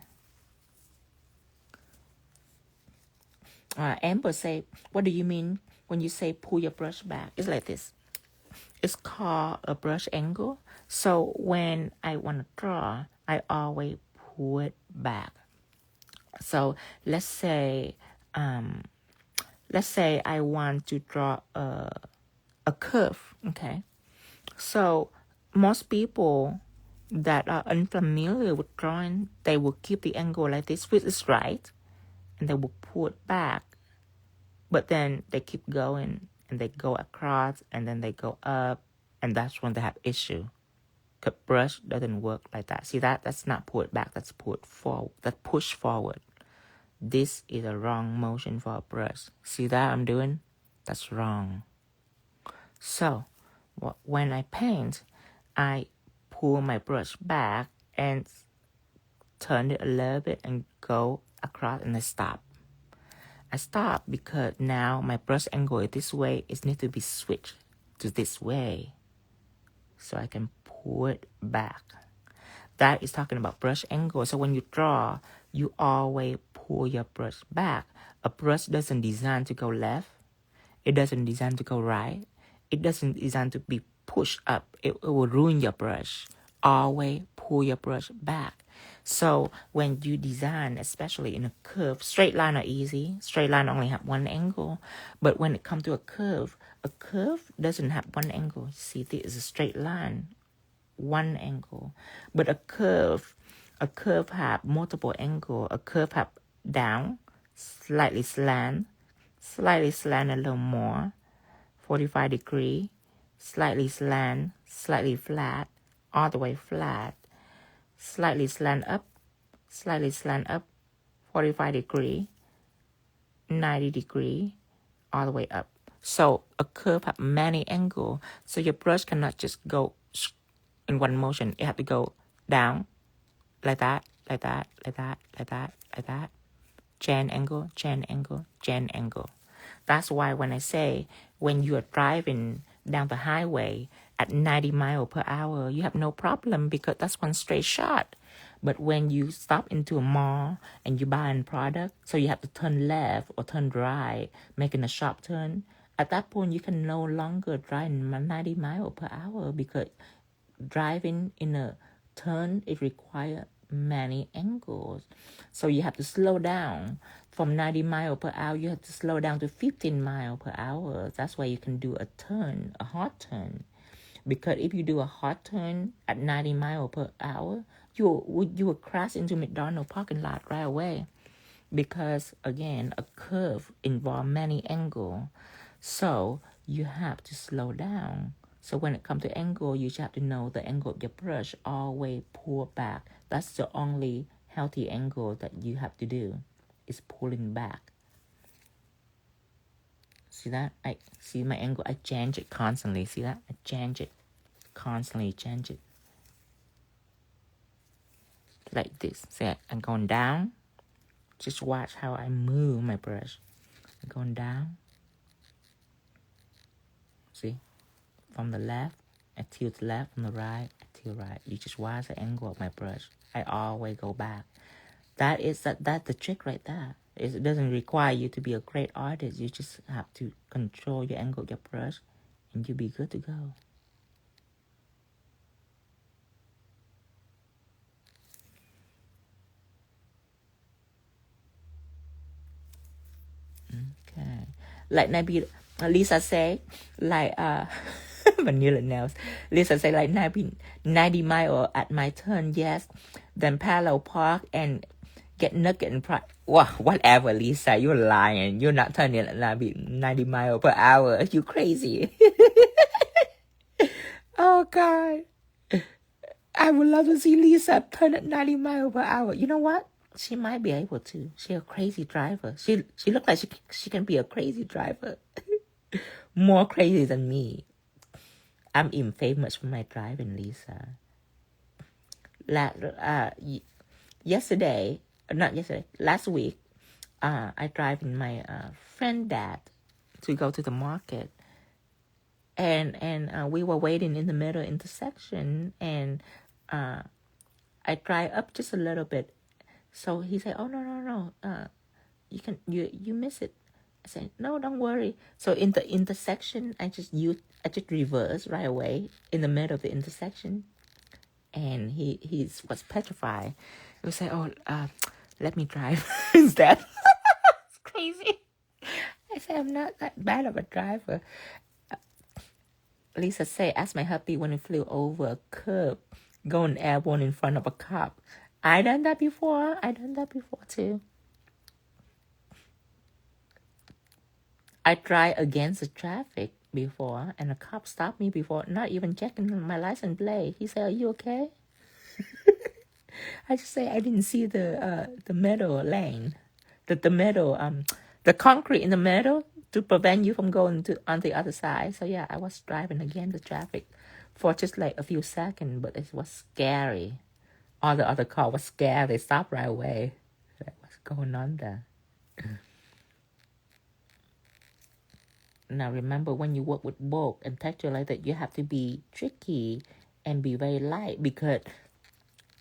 Amber say, what do you mean when you say pull your brush back? It's like this. It's called a brush angle. So when I want to draw, I always pull it back. So let's say I want to draw a curve, okay? So most people that are unfamiliar with drawing, they will keep the angle like this, which is right, and they will pull it back. But then they keep going, and they go across, and then they go up, and that's when they have issue. The brush doesn't work like that. See that? That's not pull it back. That's pull it forward. That's push forward. This is a wrong motion for a brush. See that I'm doing? That's wrong. So when I paint, I pull my brush back and turn it a little bit and go across, and I stop. I stop because now my brush angle is this way. It needs to be switched to this way, so I can pull it back. That is talking about brush angle. So when you draw, you always pull your brush back. A brush doesn't design to go left. It doesn't design to go right. It doesn't design to be pushed up. It will ruin your brush. Always pull your brush back. So when you design, especially in a curve, straight line are easy. Straight line only have one angle. But when it comes to a curve doesn't have one angle. See, this is a straight line, one angle. But a curve have multiple angle. A curve have down, slightly slant a little more, 45 degree, slightly slant, slightly flat, all the way flat, slightly slant up, 45 degree, 90 degree, all the way up. So a curve have many angles. So your brush cannot just go in one motion. It have to go down, like that, like that, like that, like that, like that. Chain angle, chain angle, chain angle. That's why when I say, when you are driving down the highway at 90 miles per hour, you have no problem because that's one straight shot. But when you stop into a mall and you buy a product, so you have to turn left or turn right, making a sharp turn, at that point you can no longer drive 90 miles per hour because driving in a turn, it requires many angles. So you have to slow down. From 90 miles per hour, you have to slow down to 15 miles per hour. That's why you can do a turn, a hard turn. Because if you do a hard turn at 90 miles per hour, you will crash into McDonald's parking lot right away. Because, again, a curve involves many angles. So you have to slow down. So when it comes to angle, you just have to know the angle of your brush always pull back. That's the only healthy angle that you have to do, is pulling back. See that? I see my angle. I change it constantly. See that? I change it constantly. Change it like this. See, I'm going down. Just watch how I move my brush. I'm going down. See? From the left, I tilt left. From the right, I tilt right. You just watch the angle of my brush. I always go back. That's the trick right there. It doesn't require you to be a great artist. You just have to control your angle of your brush, and you'll be good to go. Okay. Like maybe Lisa say, like vanilla nails. Lisa say like 90 miles at my turn, yes. Then parallel park and get nugget and pride. Well, whatever, Lisa, you're lying. You're not turning at 90 miles per hour. You crazy. Oh, God. I would love to see Lisa turn at 90 miles per hour. You know what? She might be able to. She's a crazy driver. She looks like she can be a crazy driver. More crazy than me. I'm infamous for my driving, Lisa. Last week, I drive in my friend dad to go to the market. And we were waiting in the middle intersection, and I drive up just a little bit. So he said, "Oh no, you miss it." I said, "No, don't worry." So in the intersection, I just reversed right away in the middle of the intersection, and he was petrified. He was like, "Oh, let me drive instead." It's crazy. I said, "I'm not that bad of a driver." Lisa said, "Ask my hubby when he flew over a curb, going airborne in front of a cop." I done that before too. I drive against the traffic before, and a cop stopped me before, not even checking my license plate. He said, "Are you okay?" I just say I didn't see the middle lane, the middle the concrete in the middle to prevent you from going on the other side. So yeah, I was driving against the traffic for just like a few seconds, but it was scary. All the other car was scared. They stopped right away. Like, what's going on there? Now remember, when you work with bulk and texture like that, you have to be tricky and be very light, because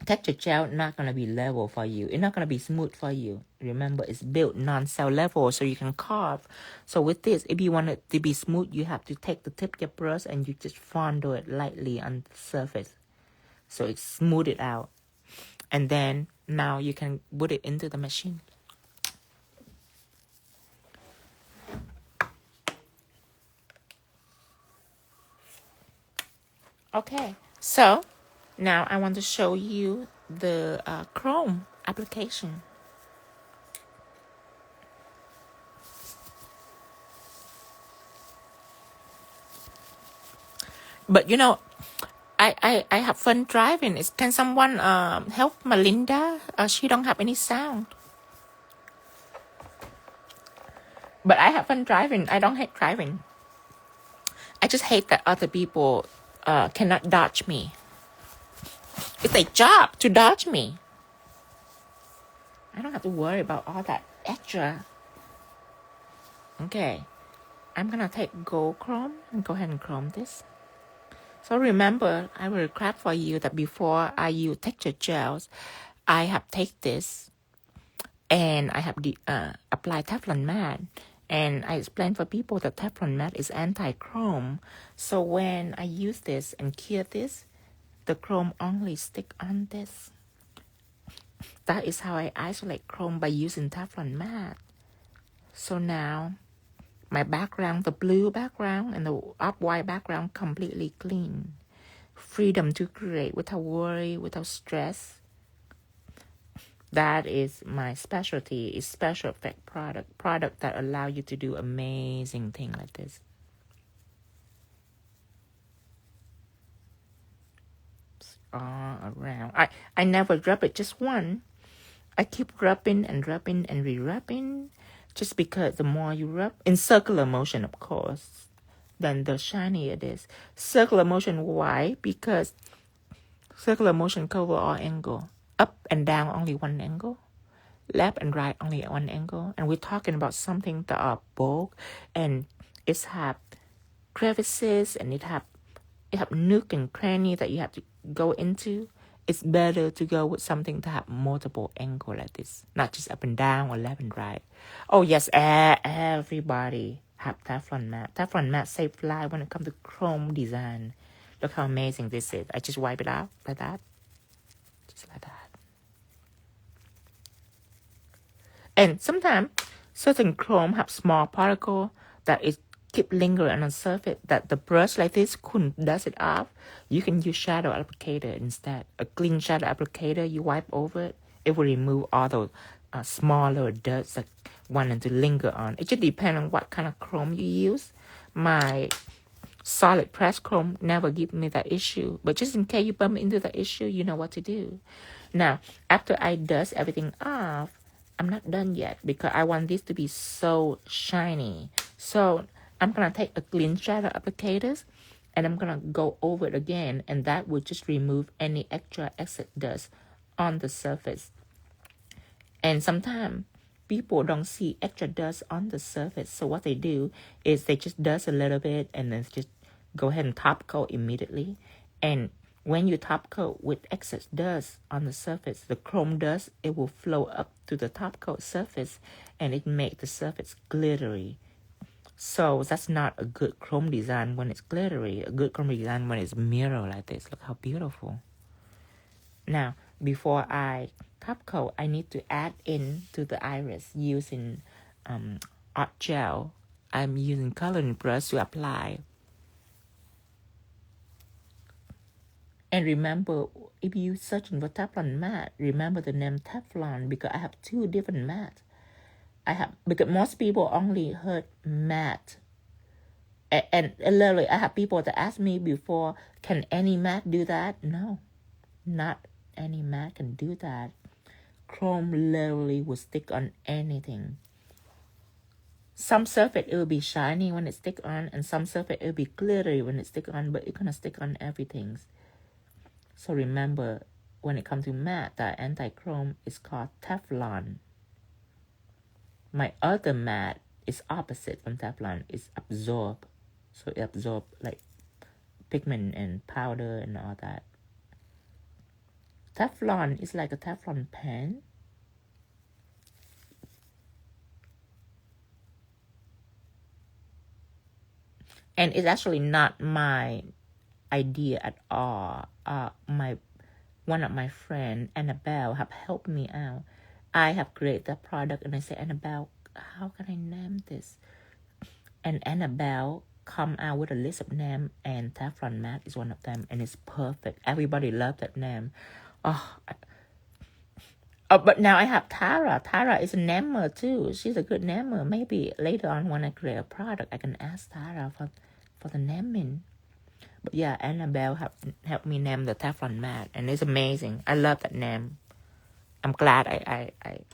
texture gel not going to be level for you. It's not going to be smooth for you. Remember, it's built non-cell level, so you can carve. So with this, if you want it to be smooth, you have to take the tip of your brush and you just fondle it lightly on the surface, so it smooth it out. And then now you can put it into the machine. Okay, so now I want to show you the chrome application. But you know, I have fun driving. Can someone help Melinda? She don't have any sound. But I have fun driving. I don't hate driving. I just hate that other people cannot dodge me. It's their job to dodge me. I don't have to worry about all that extra. Okay, I'm gonna take gold chrome and go ahead and chrome this. So remember, I will recap for you that before I use texture gels, I have take this and I have applied Teflon Matte. And I explained for people that Teflon Matte is anti-chrome. So when I use this and cure this, the chrome only stick on this. That is how I isolate chrome, by using Teflon Matte. So now my background, the blue background and the off-white background, completely clean. Freedom to create without worry, without stress. That is my specialty, is special effect product that allow you to do amazing thing like this. All around. I never rub it just one. I keep rubbing and rubbing and re-rubbing, just because the more you rub, in circular motion, of course, then the shinier it is. Circular motion, why? Because circular motion cover all angle. Up and down, only one angle. Left and right, only one angle. And we're talking about something that are bulk, and it's have crevices, and it have nook and cranny that you have to go into. It's better to go with something that have multiple angle like this, not just up and down or left and right. Oh yes, everybody have Teflon Matte. Teflon Matte save life when it comes to chrome design. Look how amazing this is. I just wipe it out like that. Just like that. And sometimes certain chrome have small particle that is keep lingering on the surface, that the brush like this couldn't dust it off. You can use shadow applicator instead. A clean shadow applicator, you wipe over it, it will remove all those smaller dirt that wanted to linger on. It just depends on what kind of chrome you use. My solid press chrome never give me that issue, but just in case you bump into the issue, you know what to do. Now, after I dust everything off, I'm not done yet because I want this to be so shiny. So I'm going to take a clean shadow applicators and I'm going to go over it again, and that will just remove any extra excess dust on the surface. And sometimes people don't see extra dust on the surface. So what they do is they just dust a little bit and then just go ahead and top coat immediately. And when you top coat with excess dust on the surface, the chrome dust, it will flow up to the top coat surface and it makes the surface glittery. So that's not a good chrome design when it's glittery. A good chrome design when it's mirror like this. Look how beautiful. Now, before I top coat, I need to add in to the iris using art gel. I'm using coloring brush to apply. And remember, if you searching for Teflon Matte, remember the name Teflon because I have two different matte. Because most people only heard matte. And literally, I have people that ask me before, can any matte do that? No, not any matte can do that. Chrome literally will stick on anything. Some surface it will be shiny when it stick on, and some surface it will be glittery when it stick on, but it's gonna stick on everything. So remember, when it comes to matte, the anti-chrome is called Teflon. My other matte is opposite from Teflon. It's absorb. So it absorbs like pigment and powder and all that. Teflon is like a Teflon pen. And it's actually not my idea at all. One of my friends, Annabelle, have helped me out. I have created the product and I said, Annabelle, how can I name this? And Annabelle come out with a list of names, and Teflon Matte is one of them, and it's perfect. Everybody loves that name. But now I have Tara. Tara is a namer too. She's a good namer. Maybe later on when I create a product, I can ask Tara for the naming. But yeah, Annabelle helped me name the Teflon Matte, and it's amazing. I love that name. I'm glad I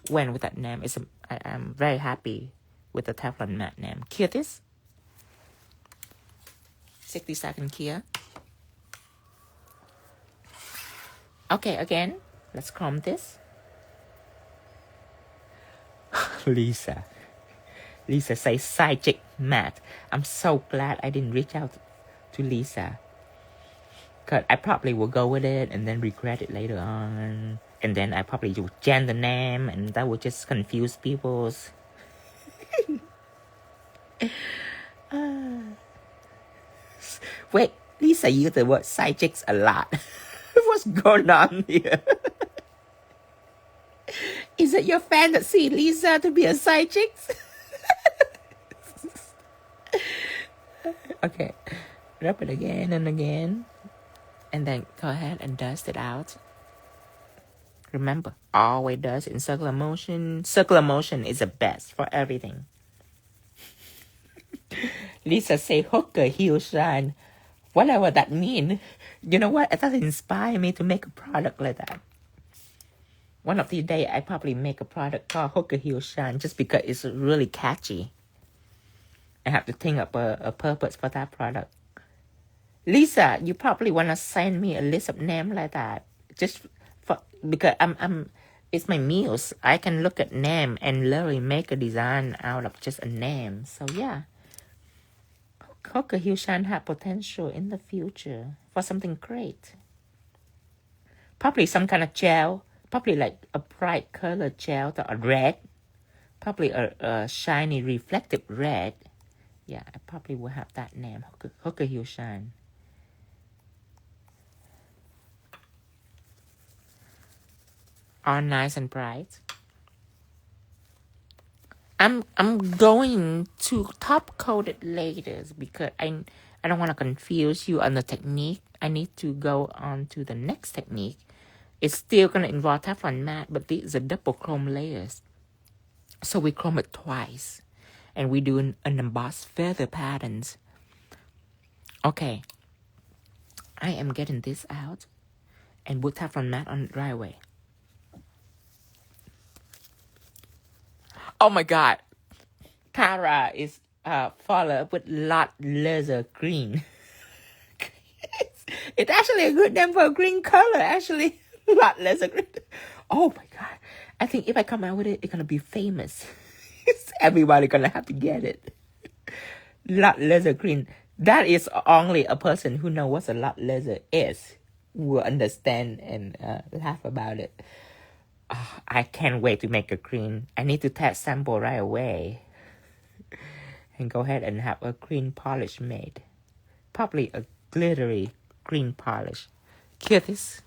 went with that name. I'm very happy with the Teflon Matte name. Cure this. 60 seconds here. Okay, again, let's chrome this. Lisa says 𝙬𝙧 matte. I'm so glad I didn't reach out to Lisa, because I probably will go with it and then regret it later on. And then I probably will change the name, and that will just confuse people. Wait, Lisa used the word 𝙬𝙧 a lot. What's going on here? Is it your fantasy, Lisa, to be a 𝙬𝙧? Okay, rub it again and again, and then go ahead and dust it out. Remember, always dust in circular motion. Circular motion is the best for everything. Lisa say 𝙑𝙬𝙧𝙖𝙬 whatever that means. You know what? That inspired me to make a product like that. One of these days, I probably make a product called 𝙑𝙬𝙧𝙖𝙬 just because it's really catchy. I have to think up a purpose for that product. Lisa, you probably want to send me a list of names like that. Just because it's my meals. I can look at name and literally make a design out of just a name. So yeah. 𝙑𝙬𝙧𝙖𝙬 have potential in the future for something great. Probably some kind of gel. Probably like a bright color gel or red. Probably a shiny reflective red. Yeah, I probably will have that name. 𝙑𝙬𝙧𝙖𝙬. All nice and bright. I'm going to top coat it later because I don't want to confuse you on the technique. I need to go on to the next technique. It's still going to involve Teflon Matte, but these are double chrome layers. So we chrome it twice. And we do an embossed feather patterns. Okay. I am getting this out and put Teflon Matte on the dry way. Oh my God. Tara is followed with 𝙑𝙤𝙧𝙖𝙬 green. It's actually a good name for a green color, actually. 𝙑𝙤𝙧𝙖𝙬 green. Oh my God. I think if I come out with it, it's going to be famous. Everybody going to have to get it. 𝙑𝙤𝙧𝙖𝙬 green. That is only a person who knows what a 𝙑𝙤𝙧𝙖 is will understand and laugh about it. Oh, I can't wait to make a green. I need to test sample right away. And go ahead and have a green polish made. Probably a glittery green polish. Cute this.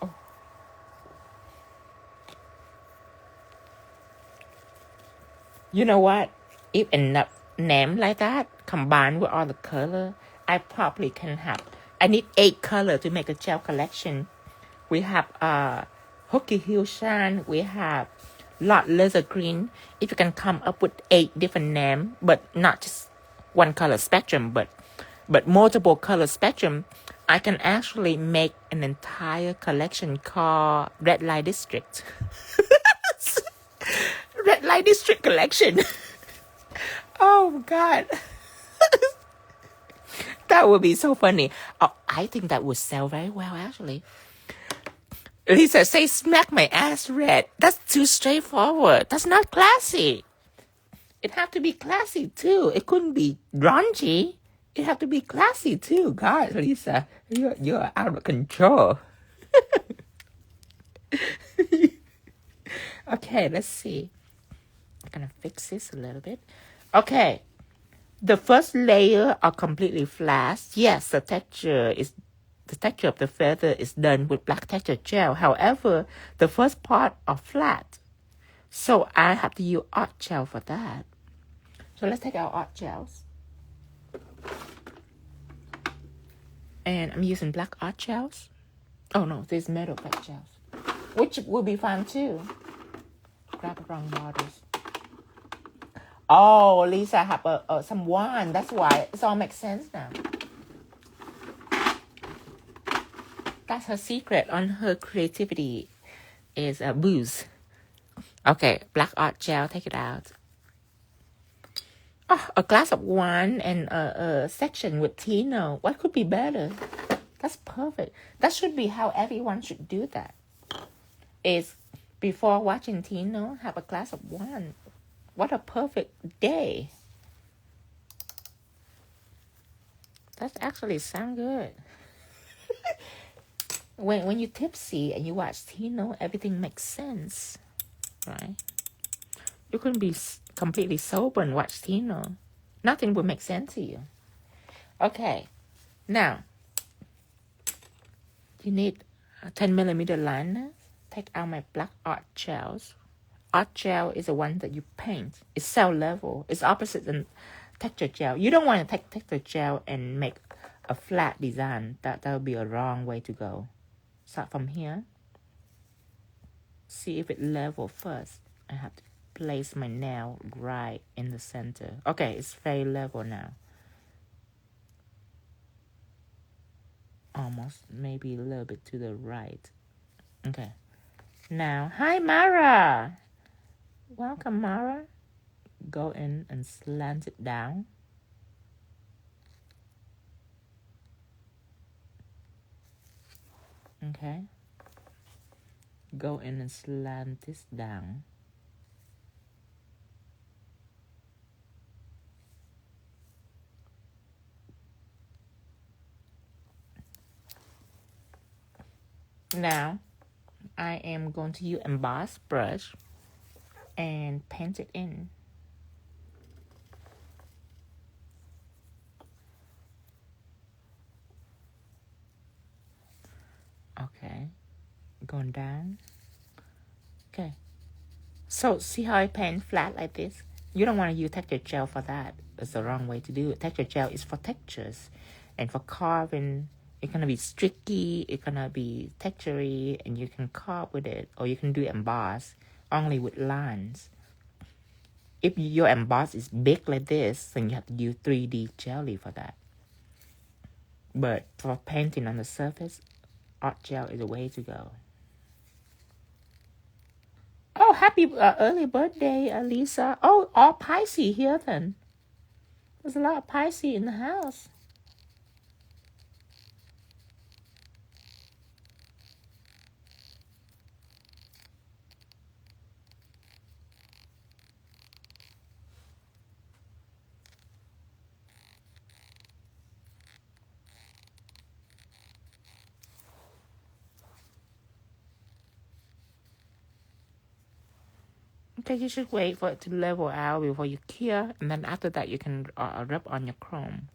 Oh. You know what? If enough name like that combined with all the color, I probably can have. I need 8 colors to make a gel collection. We have 𝙭𝙬𝙧𝙗, we have 𝙑𝙤𝙧𝙖 green. If you can come up with 8 different names, but not just one color spectrum, but multiple color spectrum, I can actually make an entire collection called Red Light District. Red Light District collection. Oh God. That would be so funny. Oh, I think that would sell very well, actually. Lisa, say smack my ass red. That's too straightforward. That's not classy. It have to be classy too. It couldn't be raunchy. It have to be classy too. God, Lisa, you're out of control. Okay, let's see. I'm gonna fix this a little bit. Okay, the first layer are completely flat. Yes, the texture of the feather is done with black texture gel. However, the first part are flat. So I have to use art gel for that. So let's take our art gels. And I'm using black art gels. Oh no, there's metal black gels, which will be fun too. Grab wrong bottles. Oh, Lisa have some wine. That's why it all makes sense now. That's her secret on her creativity is booze. Okay, black art gel, take it out. Oh, a glass of wine and a section with Tino. What could be better? That's perfect. That should be how everyone should do that. Is before watching Tino, have a glass of wine. What a perfect day. That actually sounds good. When you're tipsy and you watch Tino, everything makes sense, right? You couldn't be completely sober and watch Tino. Nothing would make sense to you. Okay, now you need a 10mm liner. Take out my black art gels. Art gel is the one that you paint. It's cell level. It's opposite than texture gel. You don't want to take texture gel and make a flat design. That would be a wrong way to go. Start from here. See if it level first. I have to place my nail right in the center. Okay, it's very level now. Almost, maybe a little bit to the right. Okay. Now, hi Mara. Welcome, Mara. Go in and slant it down. Okay. Go in and slant this down. Now, I am going to use Emboss Brush and paint it in. Okay, going down. Okay, so see how I paint flat like this? You don't want to use texture gel for that. It's the wrong way to do it. Texture gel is for textures, and for carving, it's gonna be streaky, it's gonna be textury, and you can carve with it, or you can do emboss only with lines. If your emboss is big like this, then you have to use 3D jelly for that. But for painting on the surface, art gel is the way to go. Oh, happy early birthday, Lisa. Oh, all Pisces here then. There's a lot of Pisces in the house. Okay, you should wait for it to level out before you cure. And then after that, you can rub on your chrome.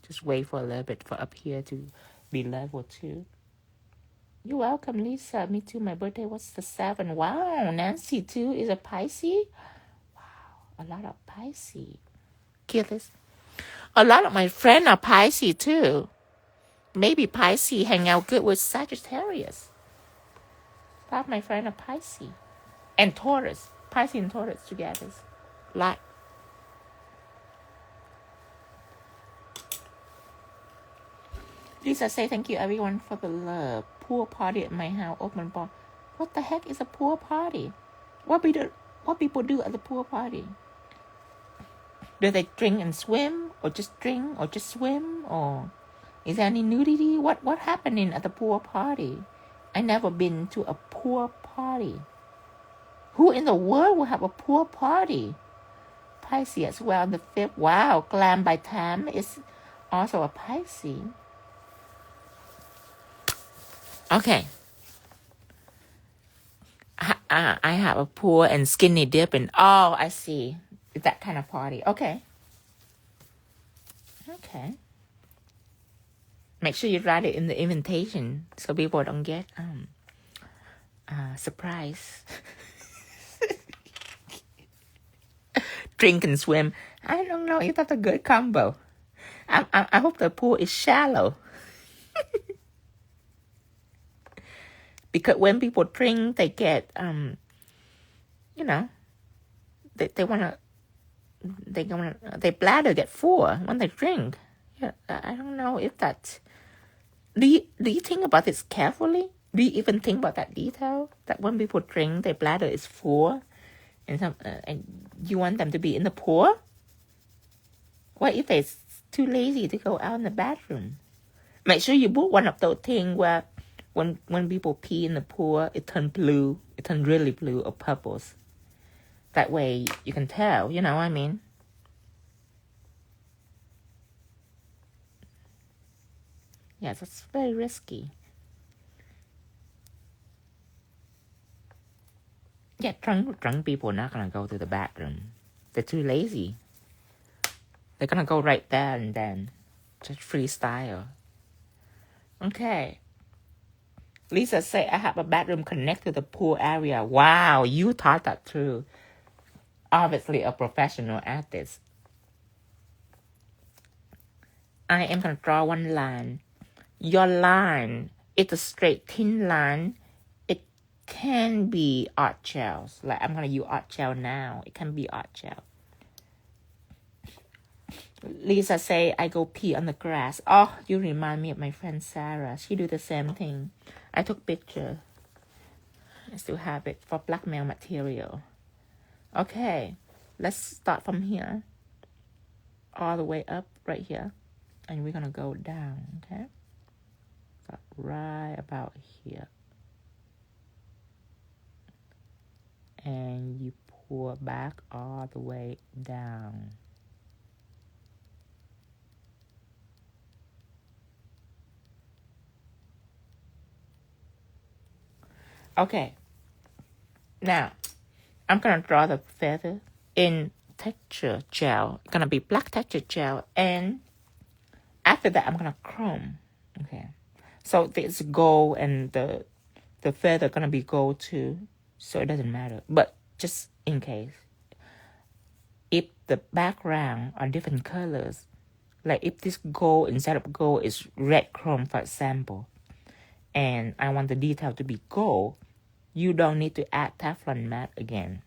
Just wait for a little bit for up here to be level too. You're welcome, Lisa. Me too. My birthday was the 7th. Wow, Nancy too is a Pisces. Wow, a lot of Pisces. Killers. A lot of my friends are Pisces too. Maybe Pisces hang out good with Sagittarius. A lot of my friends are Pisces. And Taurus. Pisces and Taurus together. Like. Lisa say thank you everyone for the love. Pool party at my house. Open bar. What the heck is a pool party? What people do at the pool party? Do they drink and swim? Or just drink? Or just swim? Or is there any nudity? What happening at the pool party? I never been to a pool party. Who in the world will have a pool party? Pisces as well, the 5th. Wow, Glam by Tam is also a Pisces. Okay. I have a pool and skinny dipping. Oh, I see. That kind of party. Okay. Okay. Make sure you write it in the invitation so people don't get surprised. Drink and swim. I don't know if that's a good combo. I hope the pool is shallow. Because when people drink, they get, their bladder get full when they drink. Yeah, I don't know if that's, do you think about this carefully? Do you even think about that detail? That when people drink, their bladder is full, and you want them to be in the pool? What if they're too lazy to go out in the bathroom? Make sure you book one of those things where when people pee in the pool, it turns blue. It turns really blue or purples. That way you can tell, you know what I mean? Yes, it's very risky. Yeah, drunk people are not going to go to the bathroom. They're too lazy. They're going to go right there and then. Just freestyle. Okay. Lisa say, I have a bathroom connected to the pool area. Wow, you thought that through. Obviously a professional artist. I am going to draw one line. Your line is a straight thin line. It can be art gels. Like I'm going to use art gel now. It can be art gel. Lisa say, I go pee on the grass. Oh, you remind me of my friend Sarah. She do the same thing. I took picture. I still have it for blackmail material. Okay, let's start from here. All the way up right here. And we're going to go down, okay? So right about here. And you pull back all the way down. Okay, now I'm going to draw the feather in texture gel. It's going to be black texture gel. And after that, I'm going to chrome. Okay, so this gold and the feather going to be gold too. So it doesn't matter. But just in case, if the background are different colors, like if this gold instead of gold is red chrome, for example, and I want the detail to be gold, you don't need to add Teflon Matte again.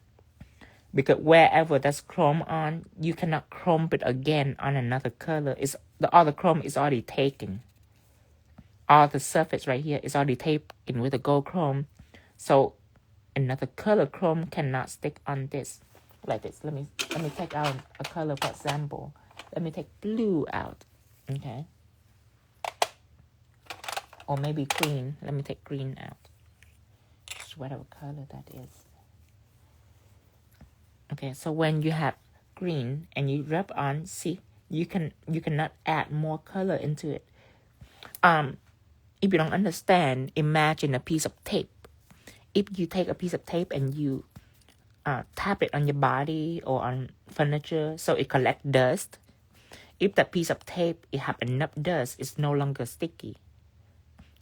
Because wherever that's chrome on, you cannot chrome it again on another color. The other chrome is already taken. all the surface right here is already taped in with the gold chrome. So another color chrome cannot stick on this like this. Let me take out a color, for example. Let me take blue out. Okay. Or maybe green. Let me take green out. Just whatever color that is. Okay, so when you have green and you rub on, see, you cannot add more color into it. If you don't understand, imagine a piece of tape. If you take a piece of tape and you tap it on your body or on furniture so it collects dust, if that piece of tape it have enough dust, it's no longer sticky.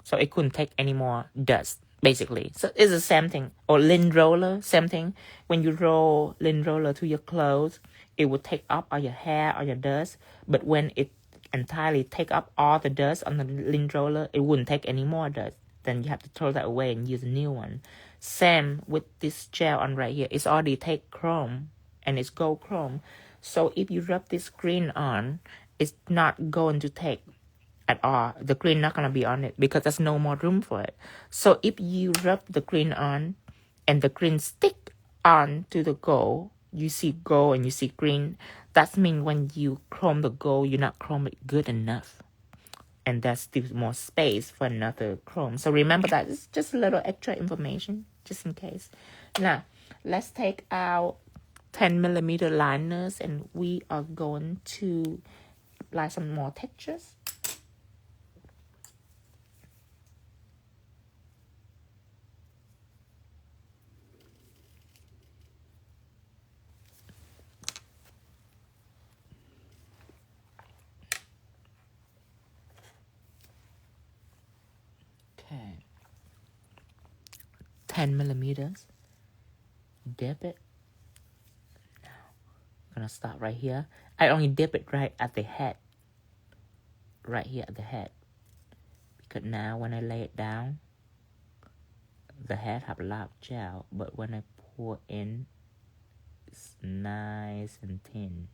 So it couldn't take any more dust, basically. So it's the same thing. Or lint roller, same thing. When you roll lint roller to your clothes, it will take up all your hair or your dust. But when it entirely take up all the dust on the lint roller, it wouldn't take any more dust. Then you have to throw that away and use a new one. Same with this gel on right here. It's already take chrome and it's gold chrome. So if you rub this green on, it's not going to take at all. The green not going to be on it because there's no more room for it. So if you rub the green on and the green stick on to the gold, you see gold and you see green. That means when you chrome the gold, you're not chrome it good enough. And there's still more space for another chrome. So remember that. It's just a little extra information, just in case. Now, let's take our 10mm liners and we are going to apply some more textures. Okay. 10mm. Dip it. Now, I'm going to start right here. I only dip it right at the head. Right here at the head. Because now when I lay it down, the head have a lot of gel. But when I pour in, it's nice and thin.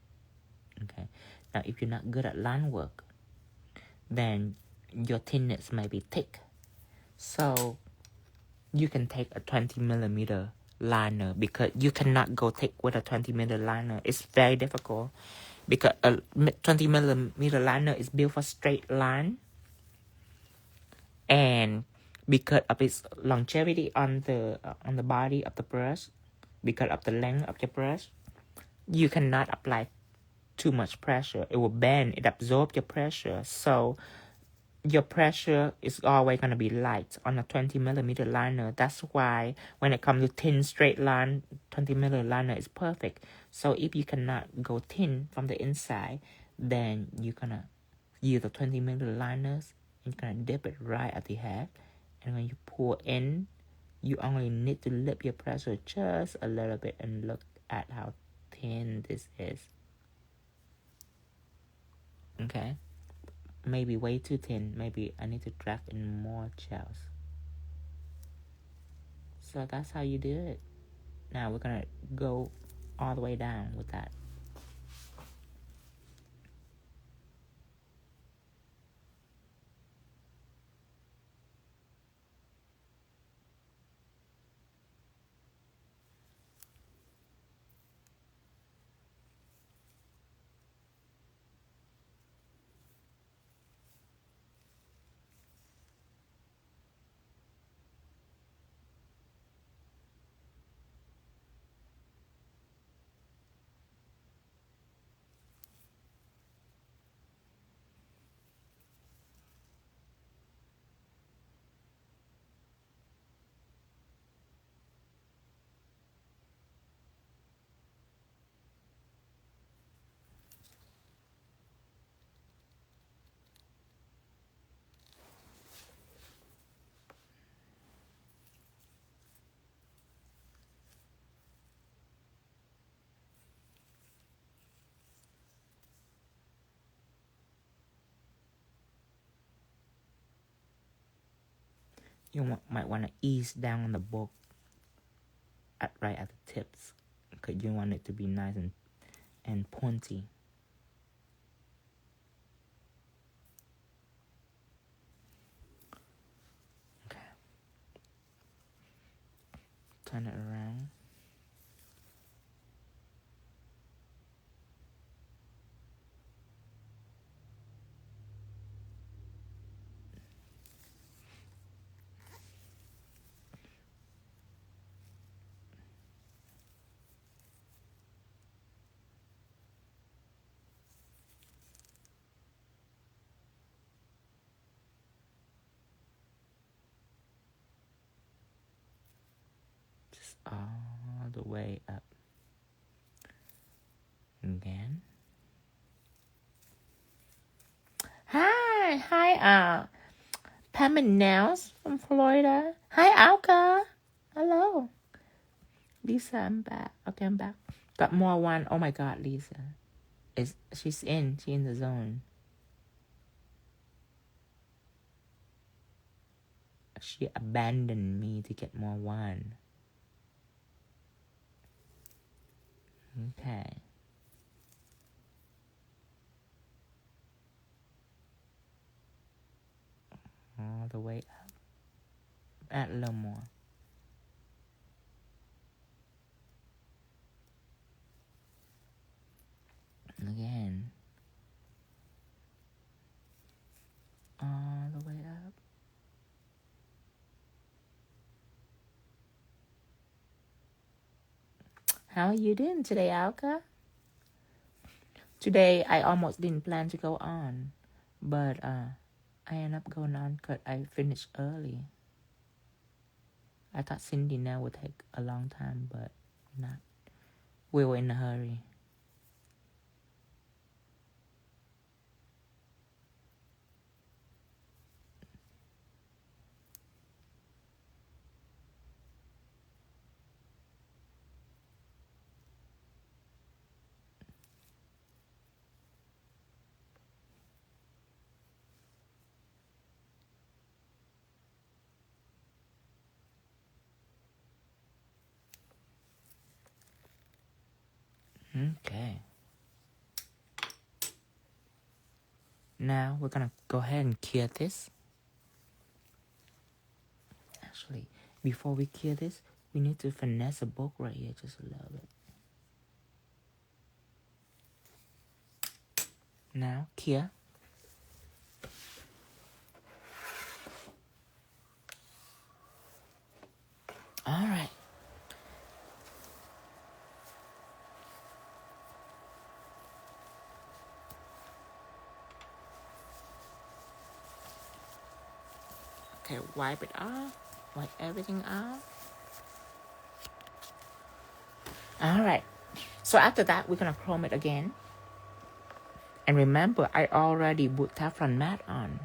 Okay. Now, if you're not good at line work, then your thinness may be thick. So, you can take a 20mm liner because you cannot go thick with a 20mm liner. It's very difficult because a 20mm liner is built for straight line. And because of its longevity on the body of the brush, because of the length of your brush, you cannot apply too much pressure. It will bend. It absorbs your pressure. So your pressure is always going to be light on a 20mm liner. That's why when it comes to thin straight line, 20mm liner is perfect. So if you cannot go thin from the inside, then you're going to use the 20mm liners and you're going to dip it right at the head. And when you pour in, you only need to lift your pressure just a little bit and look at how thin this is. Okay? Maybe way too thin. Maybe I need to drag in more gels. So that's how you do it. Now we're going to go all the way down with that. You might want to ease down on the bulk right at the tips, because you want it to be nice and pointy. turn it around. Just all the way up. Again. Hi, Pam and Nels from Florida. Hi, Alka. Hello. Lisa, I'm back. Okay, I'm back. Got more one. Oh my God, Lisa. She's in the zone. She abandoned me to get more one. Okay. All the way up. Add a little more. Again. All the way up. How are you doing today, Alka? Today, I almost didn't plan to go on, but I ended up going on because I finished early. I thought Cindy now would take a long time, but not. We were in a hurry. Okay. Now we're gonna go ahead and cure this. Actually, before we cure this, we need to finesse a book right here just a little bit. Now, cure. All right. Okay, wipe it off. Wipe everything off. All right. So after that, we're going to chrome it again. And remember, I already put Teflon Matte on.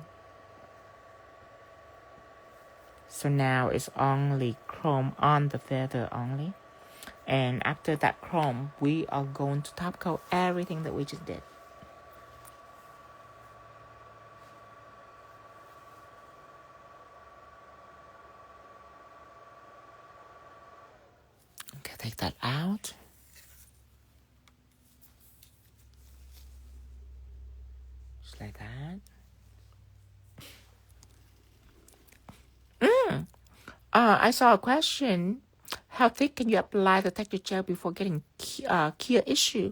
So now it's only chrome on the feather only. And after that chrome, we are going to top coat everything that we just did. Okay, take that out. Just like that. I saw a question. How thick can you apply the texture gel before getting cure issue?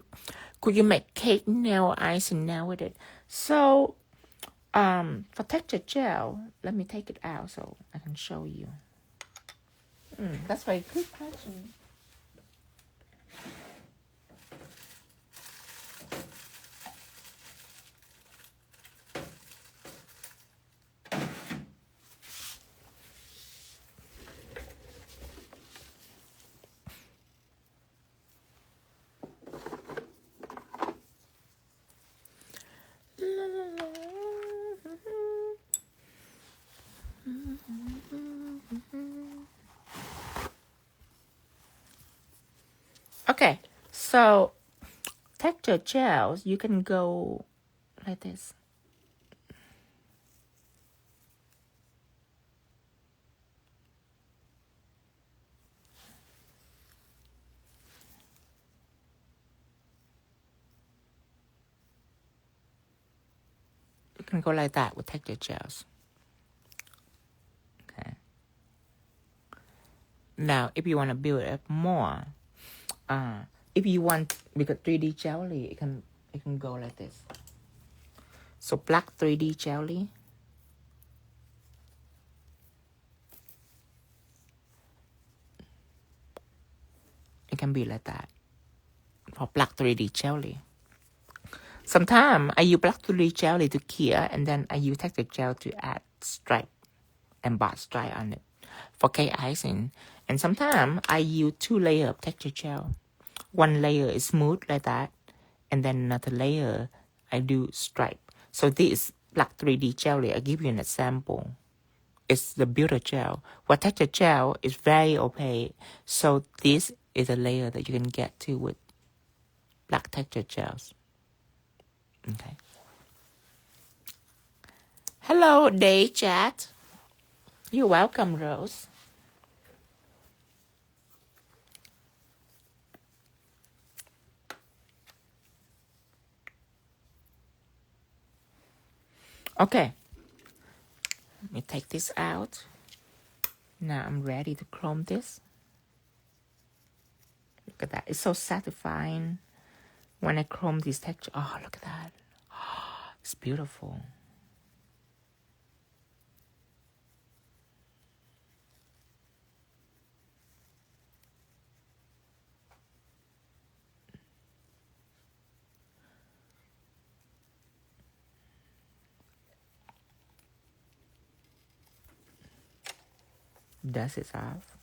Could you make cake nail icing now with it? So, for texture gel, let me take it out so I can show you. That's a very good question. Okay, so texture gels, you can go like this. You can go like that with texture gels. Okay. Now, if you want to build up more, if you want, because 3D jelly, it can go like this. So black 3D jelly. It can be like that for black 3D jelly. Sometimes I use black 3D jelly to cure, and then I use texture gel to add stripe, emboss stripe on it for icing. And sometimes I use 2 layers of texture gel. One layer is smooth like that, and then another layer I do stripe. So this black 3D jelly, I give you an example. It's the builder gel. What texture gel is very opaque, so this is a layer that you can get to with black texture gels. Okay. Hello, day chat. You're welcome, Rose. Okay. Let me take this out. Now I'm ready to chrome this. Look at that. It's so satisfying when I chrome this texture. Oh, look at that. Oh, it's beautiful. Dust it off.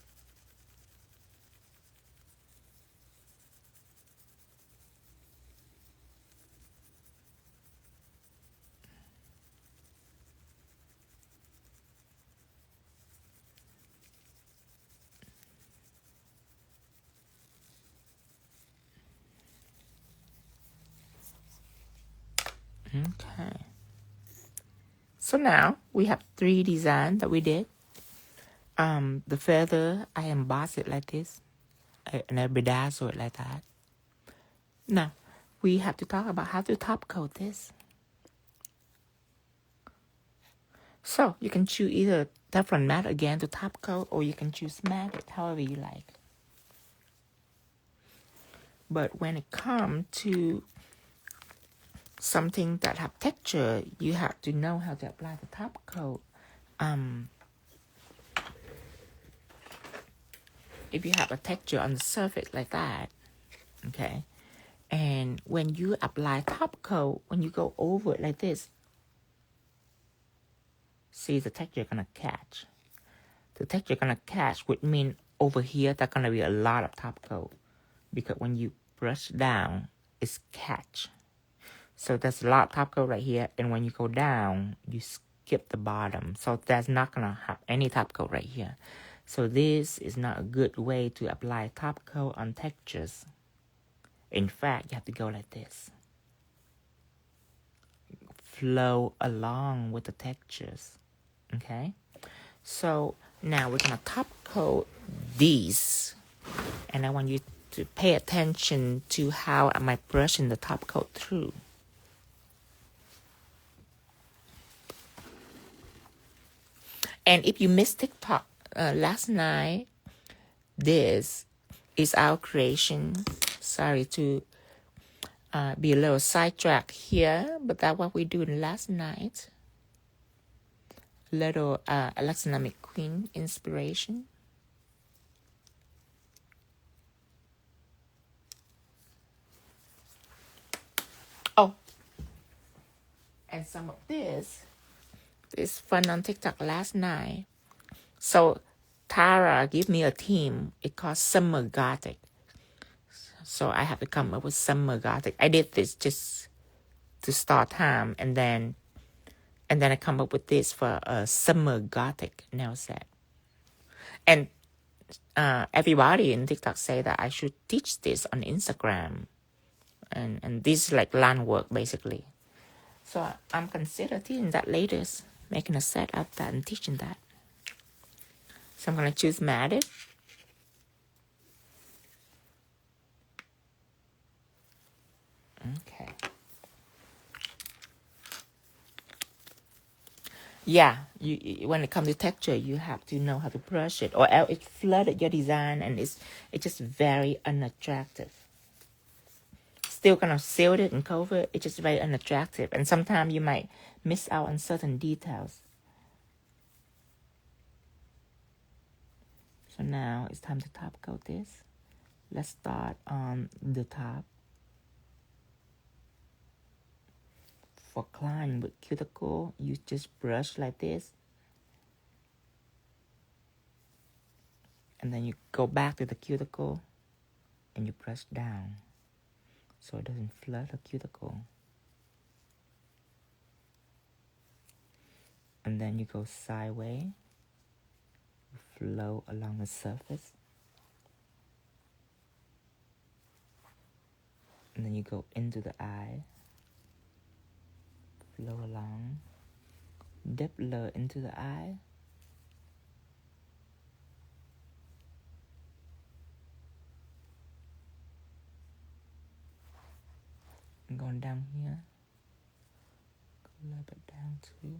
Okay. So now we have 3 designs that we did. The feather, I emboss it like this, and I bedazzle it like that. Now, we have to talk about how to top coat this. So, you can choose either Teflon Matte again to top coat, or you can choose matte it, however you like. But when it comes to something that have texture, you have to know how to apply the top coat. If you have a texture on the surface like that, okay, and when you apply top coat, when you go over it like this, see the texture gonna catch. The texture gonna catch, which means over here there's gonna be a lot of top coat, because when you brush down, it's catch. So there's a lot of top coat right here, and when you go down, you skip the bottom. So that's not gonna have any top coat right here. So this is not a good way to apply top coat on textures. In fact, you have to go like this. Flow along with the textures, okay? So now we're gonna top coat these. And I want you to pay attention to how am I brushing the top coat through. And if you missed TikTok last night, this is our creation. Sorry to be a little sidetracked here, but that's what we did last night. Little Alexander McQueen inspiration. Oh, and some of this is fun on TikTok last night. So Tara gave me a theme. It called Summer Gothic. So I have to come up with Summer Gothic. I did this just to start time, and then I come up with this for a Summer Gothic nail set. And everybody in TikTok say that I should teach this on Instagram. And this is like land work, basically. So I'm considering teaching that later, making a set of that and teaching that. So I'm going to choose Matte. Okay. Yeah, when it comes to texture, you have to know how to brush it, or else it flooded your design and it's just very unattractive. Still kind of sealed it and covered, it's just very unattractive, and sometimes you might miss out on certain details. So now it's time to top coat this. Let's start on the top. For client with cuticle, you just brush like this. And then you go back to the cuticle and you press down so it doesn't flood the cuticle. And then you go sideways, flow along the surface. And then you go into the eye, flow along, dip low into the eye. And going down here, go a little bit down too.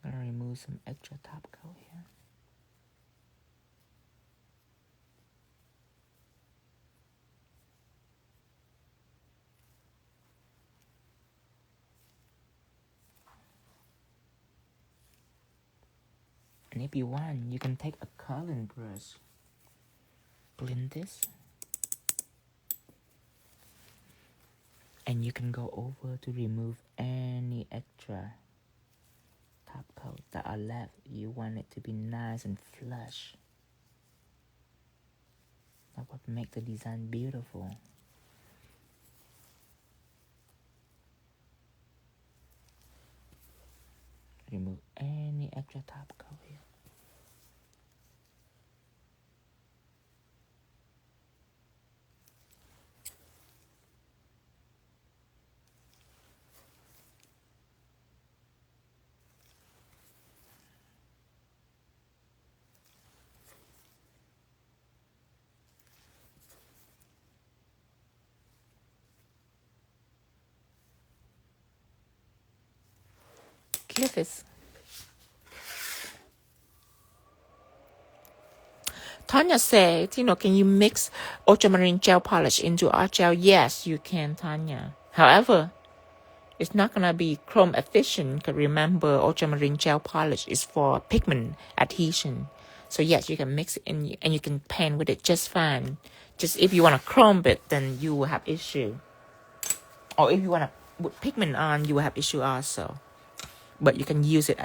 I'm gonna remove some extra top coat here. And if you want, you can take a coloring brush, blend this, and you can go over to remove any extra top coat that are left. You want it to be nice and flush. That would make the design beautiful. Remove any extra top coat here. Cliffus. Tanya said, can you mix ultramarine gel polish into art gel? Yes, you can, Tanya. However, it's not going to be chrome efficient, because remember, ultramarine gel polish is for pigment adhesion. So yes, you can mix it in, and you can paint with it just fine. Just if you want to chrome it, then you will have issue. Or if you want to put pigment on, you will have issue also. But you can use it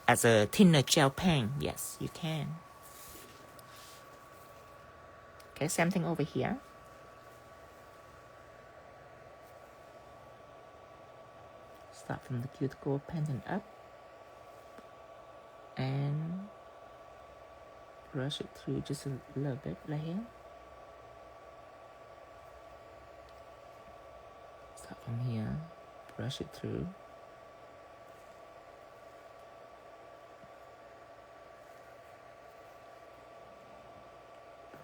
as a thinner gel paint. Yes, you can. Okay, same thing over here. Start from the cuticle, painting up. And brush it through just a little bit right here. Start from here, brush it through.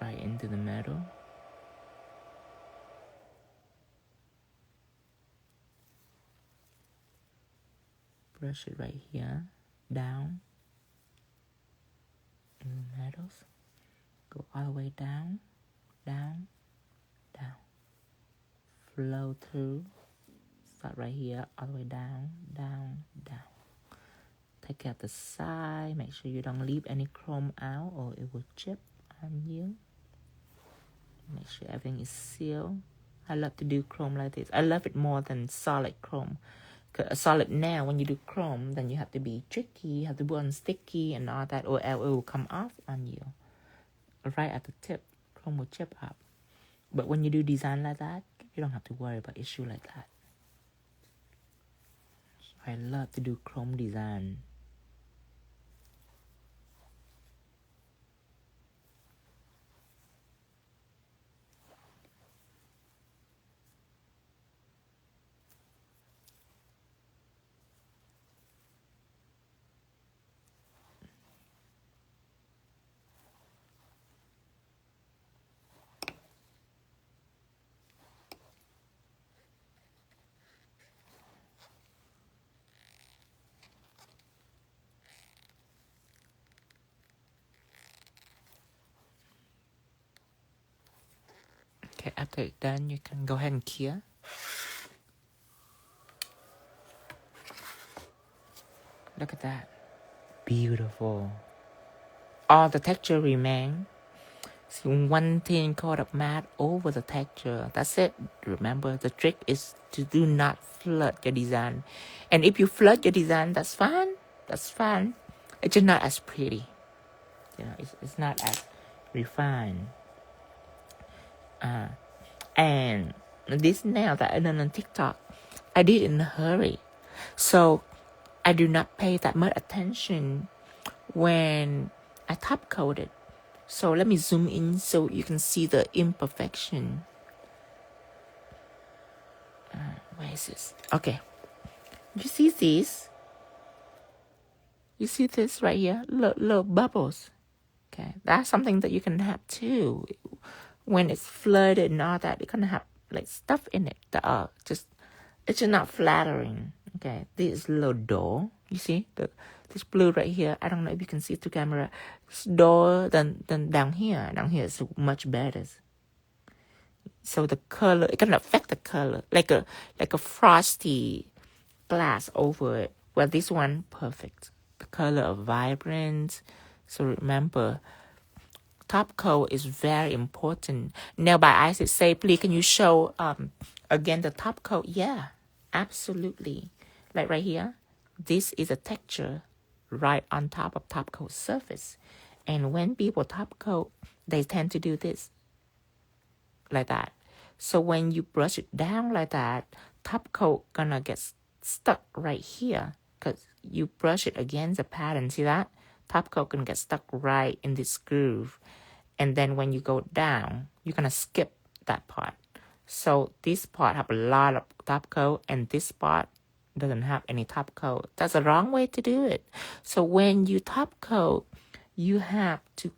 Right into the middle. Brush it right here, down. In the metals. Go all the way down, down, down. Flow through. Start right here, all the way down, down, down. Take care of the side. Make sure you don't leave any chrome out or it will chip on you. Make sure everything is sealed. I love to do chrome like this. I love it more than solid chrome. Cause a solid nail, when you do chrome, then you have to be tricky. You have to put on sticky and all that, or it will come off on you. Right at the tip, chrome will chip up. But when you do design like that, you don't have to worry about issue like that. So I love to do chrome design. after it's done, you can go ahead and cure. Look at that. Beautiful. All the texture remain. See, one thin coat of matte over the texture. That's it. Remember, the trick is to do not flood your design. And if you flood your design, that's fine. That's fine. It's just not as pretty. You know, it's not as refined. And this nail that I done on TikTok, I did in a hurry. So I do not pay that much attention when I top coat it. So let me zoom in so you can see the imperfection. Where is this? Okay. You see this? You see this right here? Little bubbles. Okay. That's something that you can have too. When it's flooded and all that, you're gonna have like stuff in it that are just, it's just not flattering. Okay. This is little door. You see this blue right here? I don't know if you can see through camera. It's duller than down here. Down here is much better. So the color, it can affect the color, like a frosty glass over it. Well, this one perfect. The color of vibrant. So remember, top coat is very important. Nail by Isis say, please, can you show again the top coat? Yeah, absolutely. Like right here, this is a texture right on top of top coat surface. And when people top coat, they tend to do this, like that. So when you brush it down like that, top coat gonna get stuck right here because you brush it against the pattern. See that? Top coat gonna get stuck right in this groove. And then when you go down, you're gonna skip that part. So this part have a lot of top coat and this part doesn't have any top coat. That's the wrong way to do it. So when you top coat, you have to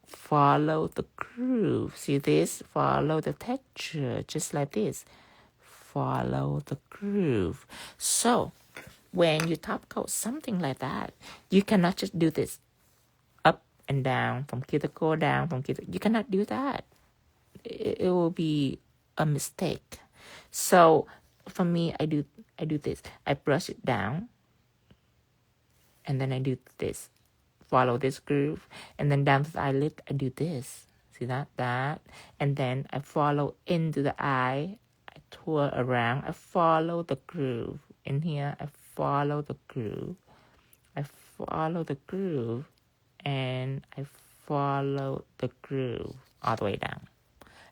follow the groove. See this? Follow the texture, just like this. Follow the groove. So when you top coat something like that, you cannot just do this up and down, from cuticle down, from cuticle. You cannot do that. It will be a mistake. So for me, I do this. I brush it down, and then I do this. Follow this groove, and then down to the eyelid, I do this. See that? And then I follow into the eye. I twirl around. I follow the groove. In here, I follow the groove. I follow the groove, and I follow the groove all the way down.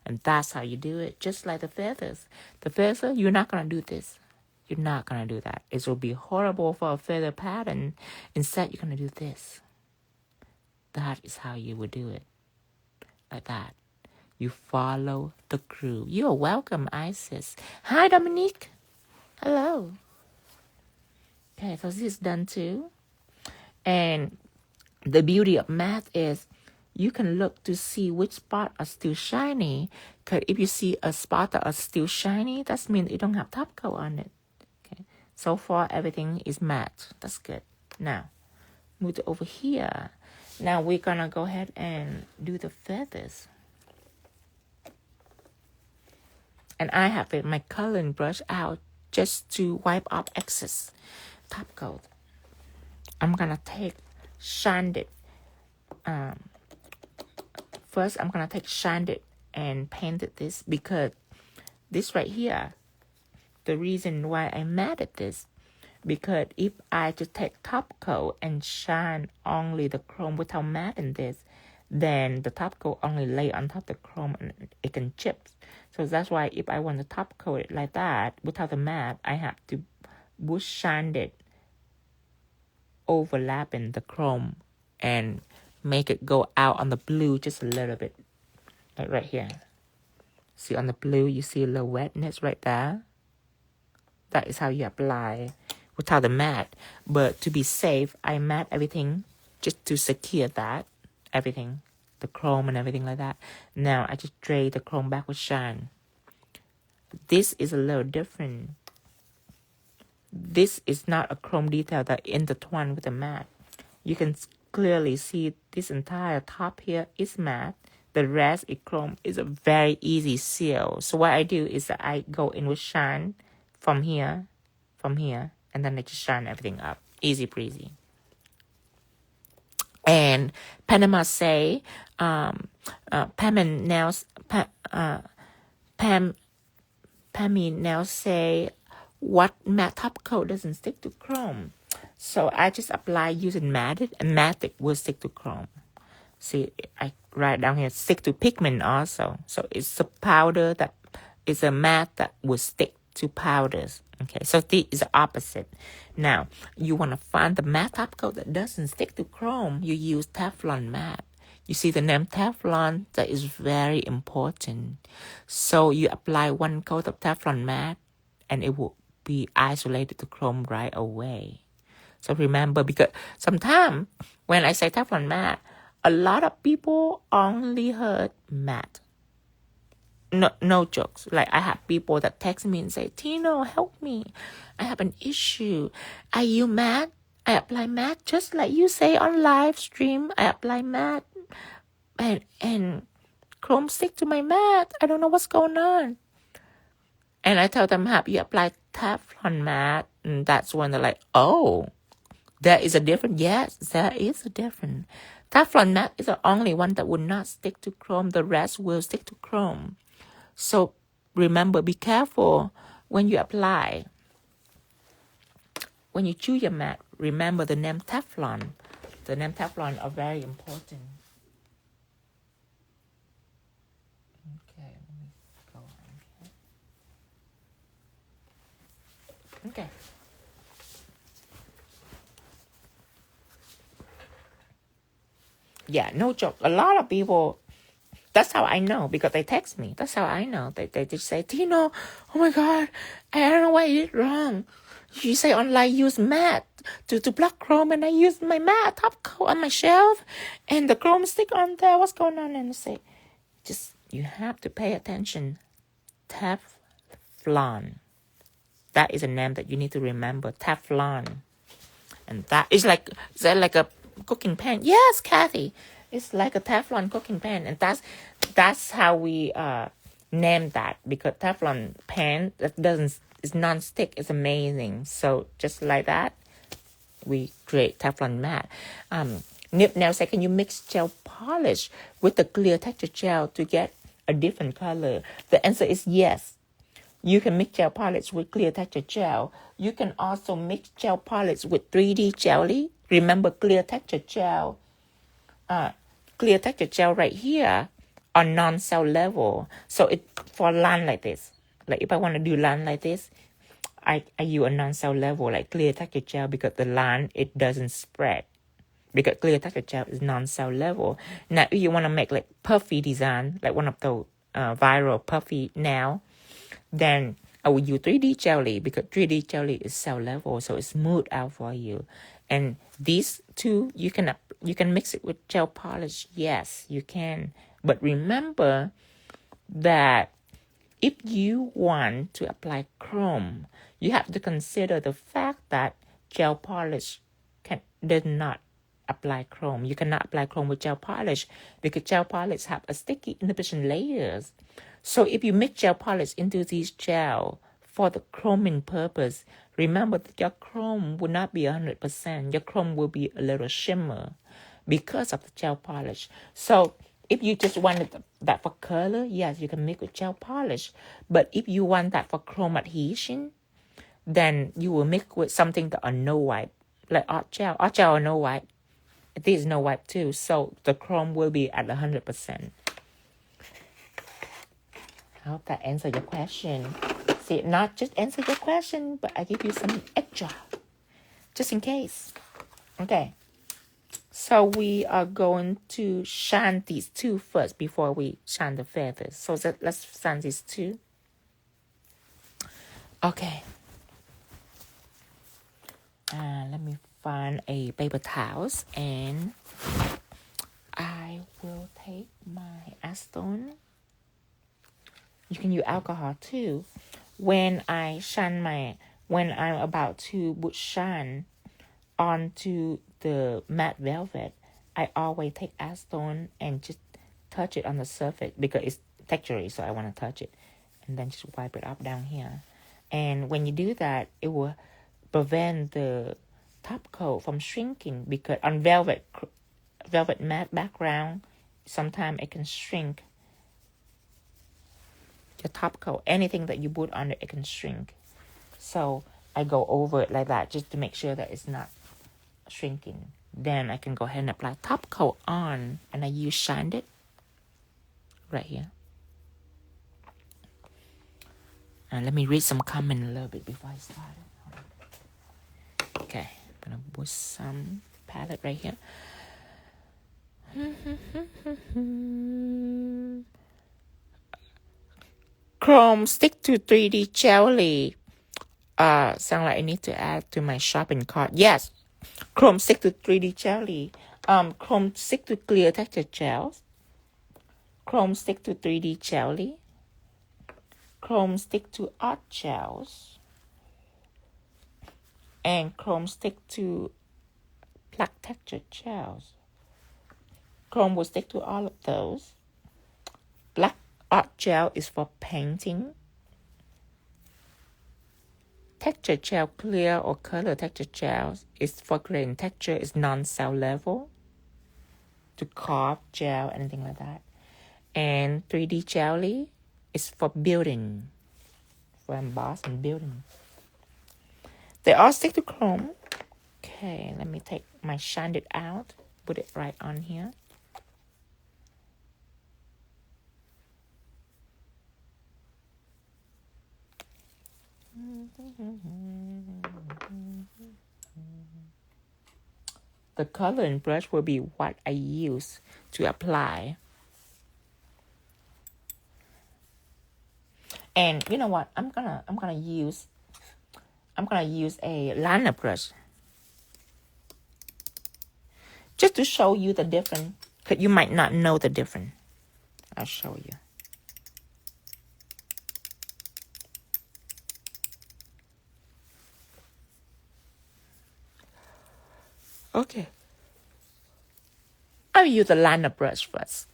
And that's how you do it, just like the feathers. The feather, you're not going to do this. You're not going to do that. It will be horrible for a feather pattern. Instead, you're going to do this. That is how you would do it. Like that. You follow the groove. You're welcome, Isis. Hi, Dominique. Hello. Okay, so this is done too. And the beauty of math is you can look to see which spots are still shiny. Because if you see a spot that are still shiny, that means you don't have top coat on it. Okay. So far, everything is matte. That's good. Now, move it over here. Now we're gonna go ahead and do the feathers. And I have my coloring brush out just to wipe off excess top coat. I'm gonna take shined it. First, I'm gonna take shined it and painted this because this right here, the reason why I matted this, because if I just take top coat and shine only the chrome without matting this, then the top coat only lay on top of the chrome and it can chip. So that's why if I want to top coat it like that without the matte, I have to bush shine it overlapping the chrome and make it go out on the blue just a little bit, like right here. See on the blue, you see a little wetness right there. That is how you apply without the matte. But to be safe, I matte everything just to secure that. Everything. The chrome and everything like that. Now I just drape the chrome back with shine. This is a little different. This is not a chrome detail that intertwined with the matte. You can clearly see this entire top here is matte. The rest is chrome. It's a very easy seal. So what I do is that I go in with shine from here, and then I just shine everything up. Easy breezy. And Panama say, Pam now say, what matte top coat doesn't stick to chrome? So I just apply using Matte, and Matte will stick to chrome. See, I write down here, stick to pigment also. So it's a powder that is a matte that will stick to powders. Okay, so this is the opposite. Now, you want to find the matte top coat that doesn't stick to chrome. You use Teflon Matte. You see the name Teflon, that is very important. So you apply one coat of Teflon Matte and it will be isolated to chrome right away. So remember, because sometimes when I say Teflon Matte, a lot of people only heard matte. No jokes. Like I have people that text me and say, Tino, help me. I have an issue. I use matte. I apply matte just like you say on live stream. I apply matte and chrome stick to my matte. I don't know what's going on. And I tell them, have you applied Teflon Matte? And that's when they're like, oh, there is a difference. Yes, there is a difference. Teflon Matte is the only one that will not stick to chrome. The rest will stick to chrome. So remember, be careful when you apply. When you choose your matte, remember the name Teflon. The name Teflon are very important. Okay, let me go on here. Okay. Yeah, no joke. A lot of people, that's how I know, because they text me. That's how I know. They just say, Tino, oh my God, I don't know why you did wrong. You say online use matte to block chrome, and I use my matte top coat on my shelf, and the chrome stick on there. What's going on? And I say, just, you have to pay attention. Teflon. That is a name that you need to remember. Teflon. And that is like a cooking pan. Yes, Kathy. It's like a Teflon cooking pan. And that's how we name that, because Teflon pan that is non-stick is amazing. So just like that, we create Teflon Matte. Nip now say, can you mix gel polish with the clear texture gel to get a different color? The answer is yes. You can mix gel polish with clear texture gel. You can also mix gel polish with 3D jelly. Remember, clear texture gel right here on non-cell level. So it for line like this. Like if I want to do line like this, I use a non-cell level like clear texture gel, because the line, it doesn't spread. Because clear texture gel is non-cell level. Now, if you want to make like puffy design, like one of the viral puffy nail, then I will use 3D jelly, because 3D jelly is cell level, so it's smooth out for you. And these two, you can mix it with gel polish. Yes, you can. But remember that if you want to apply chrome, you have to consider the fact that gel polish does not apply chrome. You cannot apply chrome with gel polish, because gel polish have a sticky inhibition layers. So if you mix gel polish into these gel for the chroming purpose, remember that your chrome will not be 100%. Your chrome will be a little shimmer because of the gel polish. So if you just wanted that for color, yes, you can mix with gel polish. But if you want that for chrome adhesion, then you will mix with something that are no wipe, like art gel. Art gel are no wipe. This is no wipe too. So the chrome will be at 100%. I hope that answered your question. See, not just answer your question, but I give you some extra, just in case. Okay. So we are going to shine these two first before we shine the feathers. So let's shine these two. Okay. Let me find a paper towels, and I will take my acetone. You can use alcohol too. When I'm about to put shine onto the matte velvet, I always take acetone and just touch it on the surface because it's textury, so I want to touch it. And then just wipe it up down here. And when you do that, it will prevent the top coat from shrinking, because on velvet matte background, sometimes it can shrink. The top coat, anything that you put on it, it can shrink. So I go over it like that just to make sure that it's not shrinking. Then I can go ahead and apply top coat on, and I use Shine It right here. And let me read some comment a little bit before I start it. Okay, I'm gonna put some palette right here. Chrome stick to 3D jelly. Sound like I need to add to my shopping cart. Yes, Chrome stick to 3D jelly. Chrome stick to clear texture gels. Chrome stick to 3D jelly. Chrome stick to art gels. And Chrome stick to black texture gels. Chrome will stick to all of those. Black art gel is for painting. Texture gel, clear or color texture gels is for grain texture, is non-cell level. To carve gel, anything like that. And 3D jelly is for building, for emboss and building. They all stick to Chrome. Okay, let me take my Shine It out, put it right on here. The coloring brush will be what I use to apply. And you know what? I'm gonna use a liner brush just to show you the difference, because you might not know the difference. I'll show you. Okay. I'll use the liner brush first.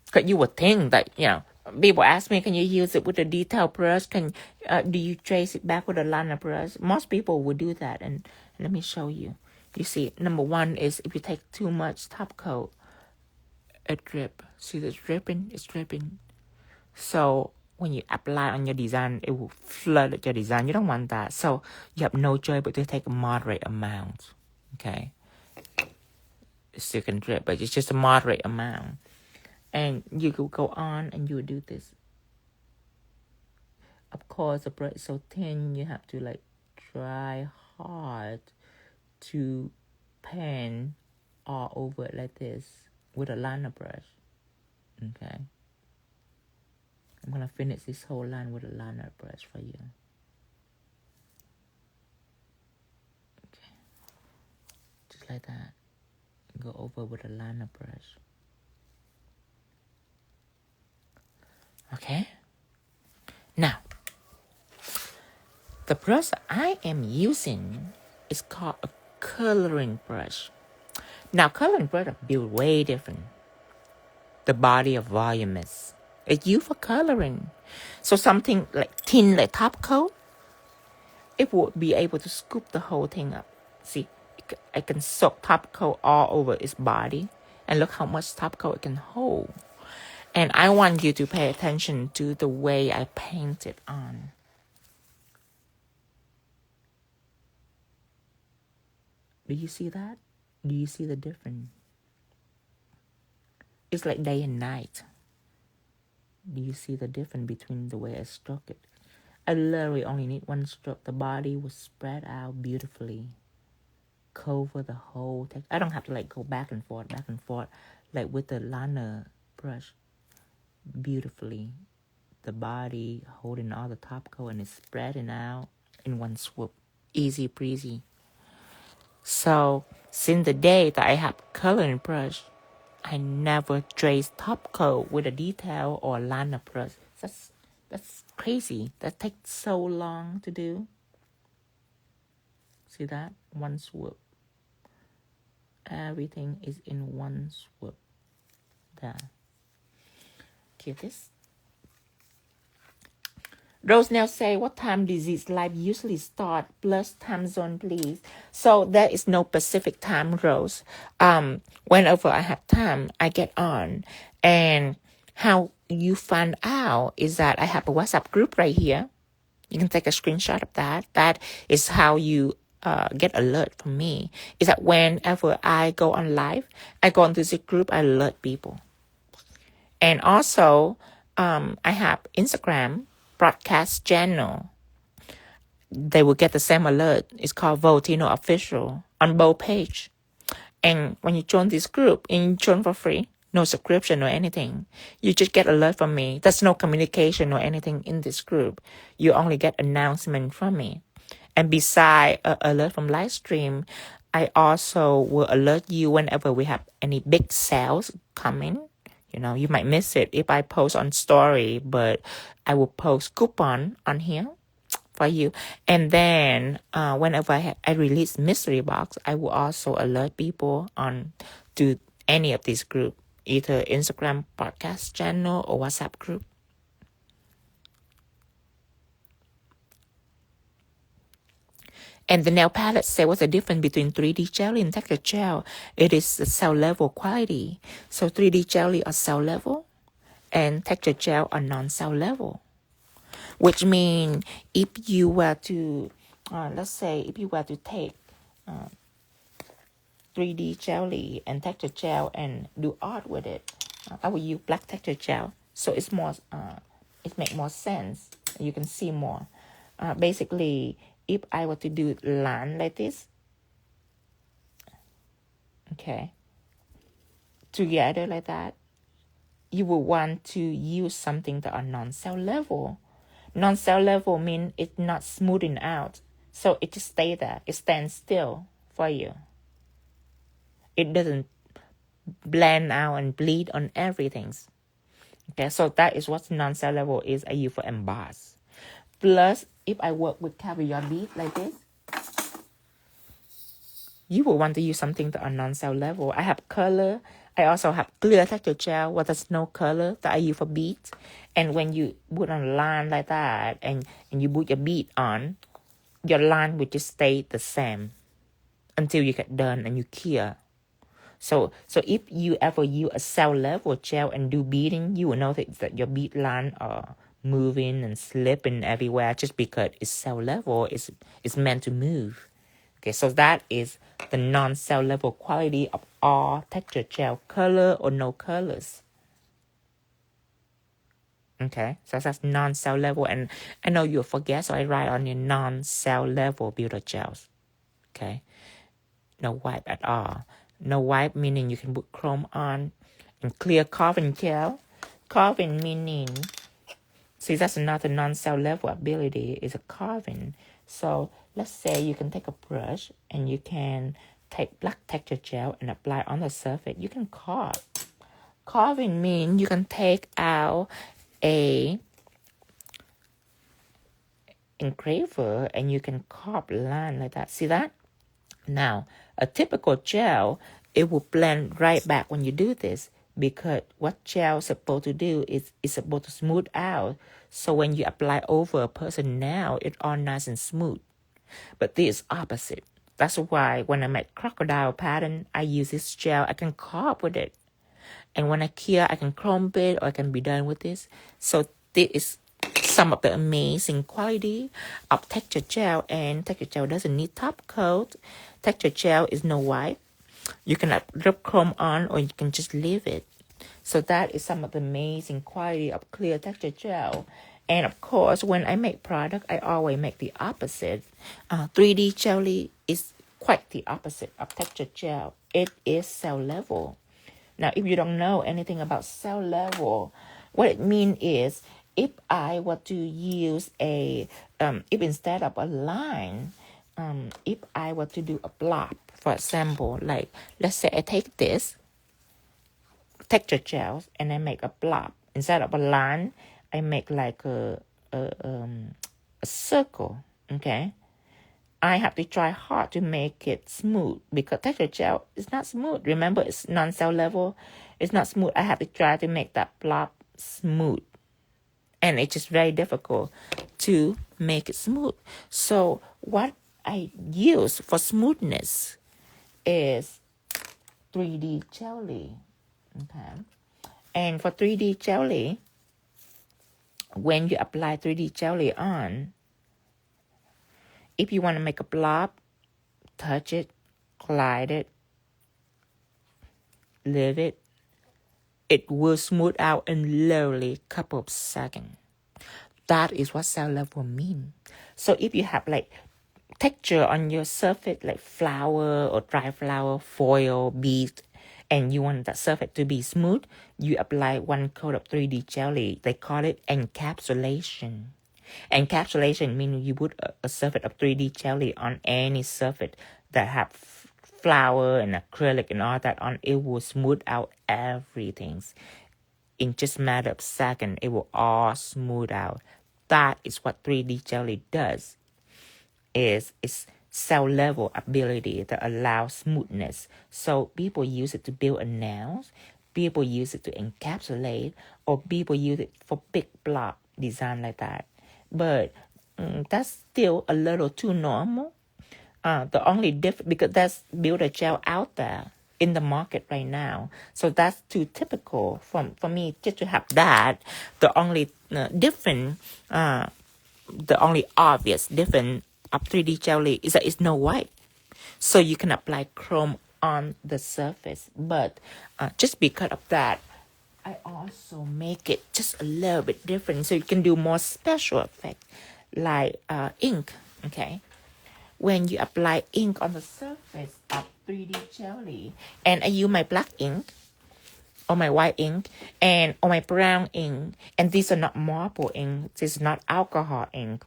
Because you would think that, people ask me, can you use it with a detail brush? Do you trace it back with a liner brush? Most people would do that. And let me show you. You see, number one is if you take too much top coat, it drip. See, it's dripping? It's dripping. So when you apply on your design, it will flood your design. You don't want that. So you have no choice but to take a moderate amount. Okay? It still can drip, but it's just a moderate amount. And you could go on and you would do this. Of course, the brush is so thin, you have to try hard to pan all over it like this with a liner brush. Okay. I'm going to finish this whole line with a liner brush for you. Okay. Just like that. Go over with a liner brush. Okay. Now, the brush I am using is called a coloring brush. Now, coloring brush are built way different. The body of volume is. It's used for coloring. So something thin like top coat, it would be able to scoop the whole thing up. See, I can soak top coat all over its body. And look how much top coat it can hold. And I want you to pay attention to the way I paint it on. Do you see that? Do you see the difference? It's like day and night. Do you see the difference between the way I stroke it? I literally only need one stroke. The body will spread out beautifully. Cover the whole text. I don't have to go back and forth, like with the liner brush. Beautifully. The body holding all the top coat and it's spreading out in one swoop. Easy breezy. So, since the day that I have coloring brush, I never trace top coat with a detail or liner brush. That's crazy. That takes so long to do. See that? One swoop. Everything is in one swoop. There. cutest. Rose now say, what time disease life usually start? Plus time zone, please. So there is no specific time, Rose. Whenever I have time, I get on. And how you find out is that I have a WhatsApp group right here. You can take a screenshot of that. That is how you get alert from me. Is that whenever I go on live, I go into the group, I alert people. And also, I have Instagram broadcast channel. They will get the same alert. It's called Voltino Official on both page. And when you join this group, and you join for free, no subscription or anything, you just get alert from me. There's no communication or anything in this group. You only get announcement from me. And beside alert from live stream, I also will alert you whenever we have any big sales coming. You know, you might miss it if I post on story, but I will post coupon on here for you. And then whenever I release mystery box, I will also alert people on to any of these group, either Instagram podcast channel or WhatsApp group. And the nail palette say what's the difference between 3D jelly and texture gel? It is the cell level quality. So 3D jelly are cell level and texture gel are non-cell level. Which means if you were to, let's say if you were to take 3D jelly and texture gel and do art with it, I will use black texture gel. So it's more, it makes more sense. You can see more. Basically, if I were to do line like this, okay, together like that, you will want to use something that are non-cell level. Non-cell level means it's not smoothing out. So it just stays there. It stands still for you. It doesn't blend out and bleed on everything. Okay, so that is what non-cell level is. I use for emboss. Plus, if I work with caviar bead like this, you will want to use something that are non-cell level. I have color. I also have clear texture gel where there's no color that I use for beads. And when you put on a line like that and you put your bead on, your line will just stay the same until you get done and you clear. So if you ever use a cell level gel and do beading, you will notice that your bead line are moving and slipping everywhere just because it's cell level. It's meant to move. Okay, so that is the non-cell level quality of all texture gel, color or no colors. Okay, so that's non-cell level. And I know you'll forget, so I write on your non-cell level builder gels. Okay, no wipe at all. No wipe meaning you can put chrome on. And clear carving gel. Carving meaning, see, that's another non-cell level ability, is a carving. So let's say you can take a brush and you can take black texture gel and apply on the surface. You can carve. Carving means you can take out a engraver and you can carve line like that. See that? Now, a typical gel, it will blend right back when you do this, because what gel is supposed to do is it's supposed to smooth out. So when you apply over a person now, it's all nice and smooth. But this is opposite. That's why when I make crocodile pattern, I use this gel. I can carve with it. And when I cure, I can chrome it or I can be done with this. So this is some of the amazing quality of texture gel. And texture gel doesn't need top coat. Texture gel is no wipe. You can rub chrome on or you can just leave it. So that is some of the amazing quality of clear texture gel. And of course, when I make product, I always make the opposite. 3D jelly is quite the opposite of texture gel. It is cell level. Now, if you don't know anything about cell level, what it means is if I were to use if instead of a line, if I were to do a blob, for example, like let's say I take this texture gel and I make a blob. Instead of a line, I make like a circle, okay? I have to try hard to make it smooth because texture gel is not smooth. Remember, it's non-cell level. It's not smooth. I have to try to make that blob smooth. And it's just very difficult to make it smooth. So what I use for smoothness is 3D jelly. Okay. And for 3D jelly, when you apply 3D jelly on, if you want to make a blob, touch it, glide it, leave it. It will smooth out in literally a couple of seconds. That is what cell level means. So if you have like texture on your surface, like flour or dry flour, foil, bead, and you want that surface to be smooth, you apply one coat of 3D jelly. They call it encapsulation. Encapsulation means you put a surface of 3D jelly on any surface that have flour and acrylic and all that on. It will smooth out everything. In just a matter of seconds, it will all smooth out. That is what 3D jelly does. It's cell level ability that allows smoothness. So people use it to build a nails. People use it to encapsulate, or people use it for big block design like that. But that's still a little too normal. The only difference, because that's builder gel out there in the market right now. So that's too typical for me just to have that. The only different, the only obvious difference of 3D jelly is that it's no white. So you can apply chrome on the surface. But just because of that, I also make it just a little bit different so you can do more special effect like ink, okay? When you apply ink on the surface of 3D jelly, and I use my black ink or my white ink or my brown ink, and these are not marble ink, this is not alcohol ink.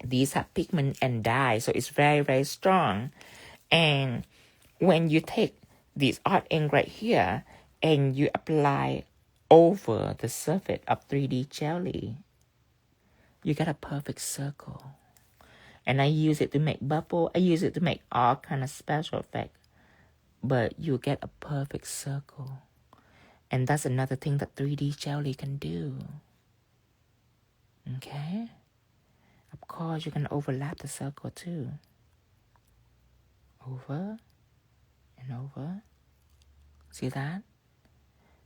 These have pigment and dye, so it's very, very strong. And when you take this art ink right here and you apply over the surface of 3D jelly, you get a perfect circle. And I use it to make bubble. I use it to make all kind of special effect. But you get a perfect circle. And that's another thing that 3D jelly can do. Okay? Of course, you can overlap the circle too. Over and over. See that?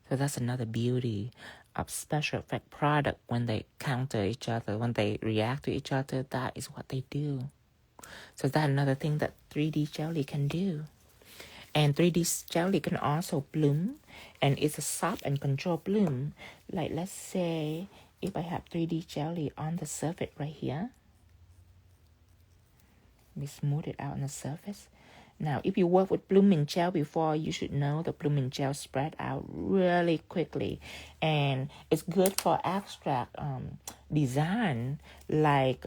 So that's another beauty of special effect product. When they counter each other, when they react to each other, that is what they do. So that's another thing that 3D jelly can do. And 3D jelly can also bloom, and it's a soft and controlled bloom. Like let's say if I have 3D jelly on the surface right here, we smooth it out on the surface. Now, if you work with blooming gel before, you should know the blooming gel spread out really quickly. And it's good for abstract design like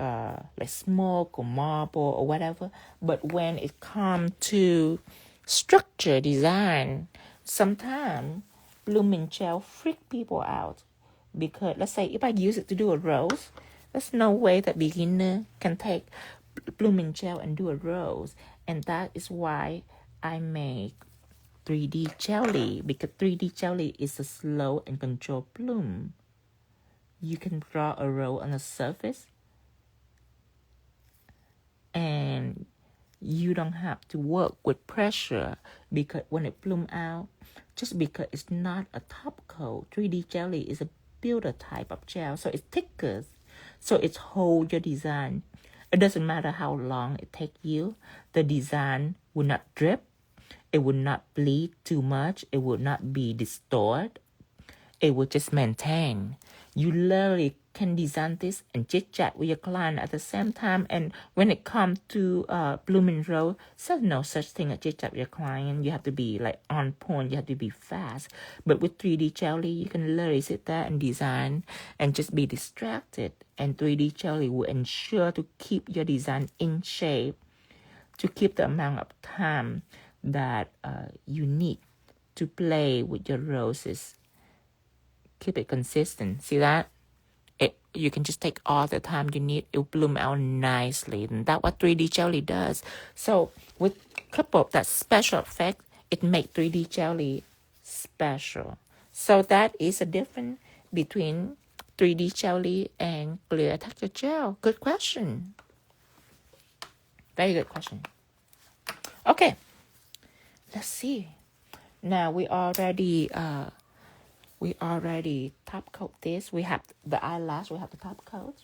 smoke or marble or whatever. But when it comes to structure design, sometimes blooming gel freak people out. Because let's say if I use it to do a rose, there's no way that beginner can take blooming gel and do a rose. And that is why I make 3D jelly, because 3D jelly is a slow and controlled bloom. You can draw a rose on the surface and you don't have to work with pressure, because when it bloom out, just because it's not a top coat, 3D jelly is a builder type of gel, so it's thicker, so it holds your design. It doesn't matter how long it takes you, the design will not drip, it will not bleed too much, it will not be distorted, it will just maintain. You literally can design this and chit-chat with your client at the same time. And when it comes to blooming rose, there's no such thing as chit-chat with your client. You have to be like on point, you have to be fast. But with 3D jelly, you can literally sit there and design and just be distracted. And 3D jelly will ensure to keep your design in shape, to keep the amount of time that you need to play with your roses. Keep it consistent. See that? You can just take all the time you need. It will bloom out nicely. And that's what 3D jelly does. So with a couple of that special effect, it makes 3D jelly special. So that is a difference between 3D jelly and clear texture gel? Good question. Very good question. Okay, let's see. Now we already top coat this. We have the eyelash. We have the top coat.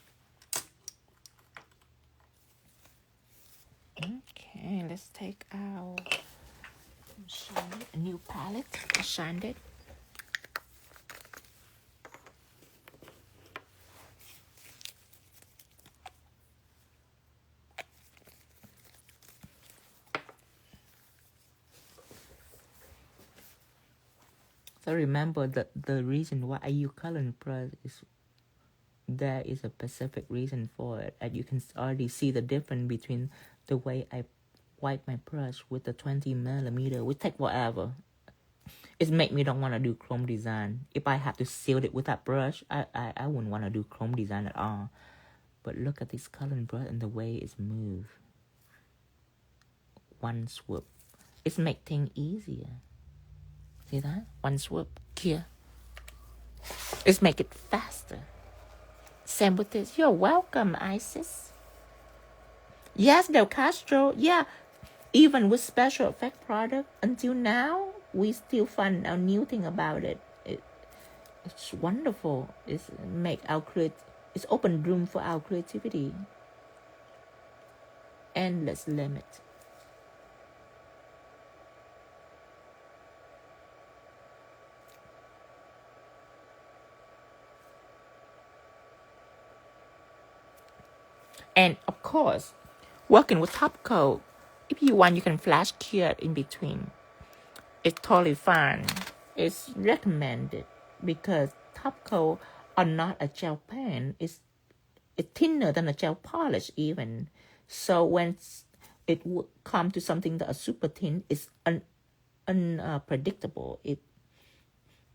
Okay, let's take our a new palette. Shine it. So remember that the reason why I use coloring brush is there is a specific reason for it, and you can already see the difference between the way I wipe my brush with the 20mm. We take whatever. It make me don't want to do chrome design. If I have to seal it with that brush, I wouldn't want to do chrome design at all. But look at this coloring brush and the way it's moved. One swoop. It's make things easier. See that? One swoop. Here. It's make it faster. Same with this. You're welcome, Isis. Yes, Del Castro. Yeah. Even with special effect product, until now, we still find a new thing about it. It's wonderful. It's open room for our creativity. Endless limit. And of course, working with Topcoat, if you want, you can flash cure in between. It's totally fine. It's recommended because Topcoat are not a gel pen. It's thinner than a gel polish even. So when it would come to something that is super thin, it's unpredictable.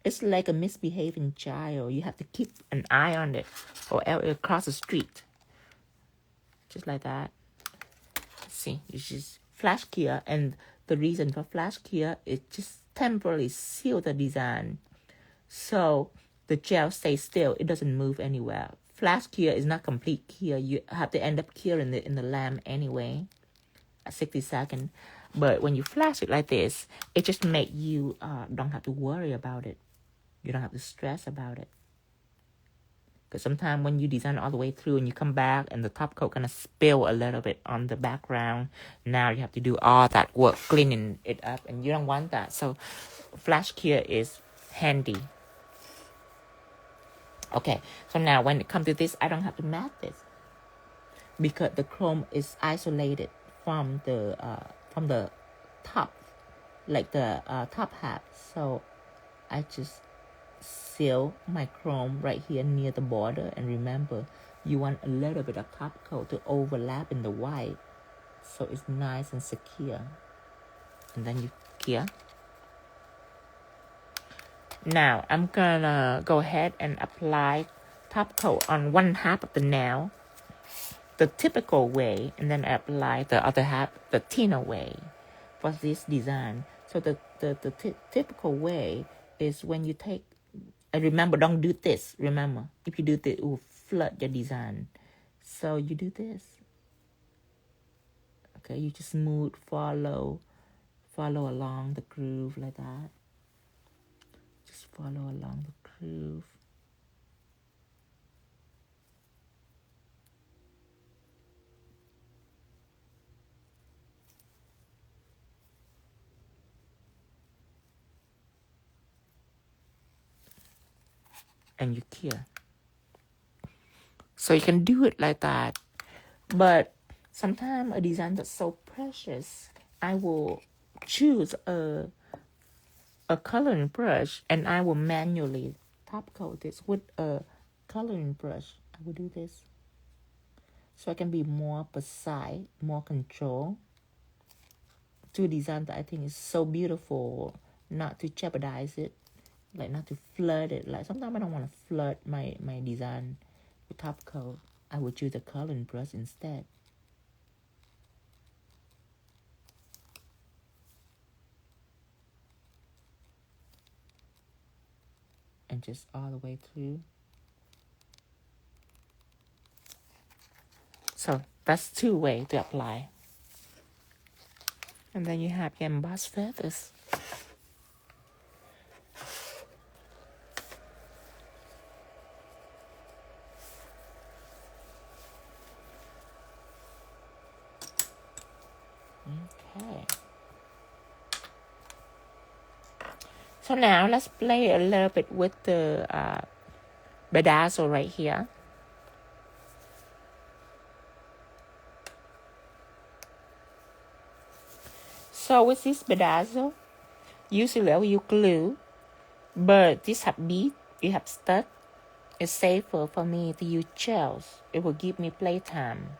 It's like a misbehaving child. You have to keep an eye on it, or else it'll cross the street. Just like that. See, it's just flash cure, and the reason for flash cure is just temporarily seal the design, so the gel stays still. It doesn't move anywhere. Flash cure is not complete cure. You have to end up curing in the lamp anyway, at 60 seconds. But when you flash it like this, it just make you don't have to worry about it. You don't have to stress about it. Because sometimes when you design all the way through and you come back and the top coat kind of spill a little bit on the background, now you have to do all that work cleaning it up, and you don't want that. So flash cure is handy. Okay, so now when it comes to this, I don't have to matte this because the chrome is isolated from the top, like the top hat. So I just seal my chrome right here near the border, and remember, you want a little bit of top coat to overlap in the white so it's nice and secure. And then you cure. Now I'm gonna go ahead and apply top coat on one half of the nail the typical way, and then apply the other half the thinner way for this design. So the typical way is when you take, and remember, don't do this. Remember, if you do this, it will flood your design. So you do this. Okay, you just smooth, follow along the groove like that. Just follow along the groove. And you cure. So you can do it like that. But sometimes a design that's so precious, I will choose a coloring brush, and I will manually top coat this with a coloring brush. I will do this so I can be more precise, more control to a design that I think is so beautiful, not to jeopardize it, like not to flood it. Like sometimes I don't want to flood my design with top coat. I would choose a coloring brush instead. and just all the way through. So that's 2 ways to apply. And then you have your embossed feathers. Okay. So now let's play a little bit with the bedazzle right here. So with this bedazzle, usually you glue, but this have bead, it have stud. It's safer for me to use gels. It will give me playtime.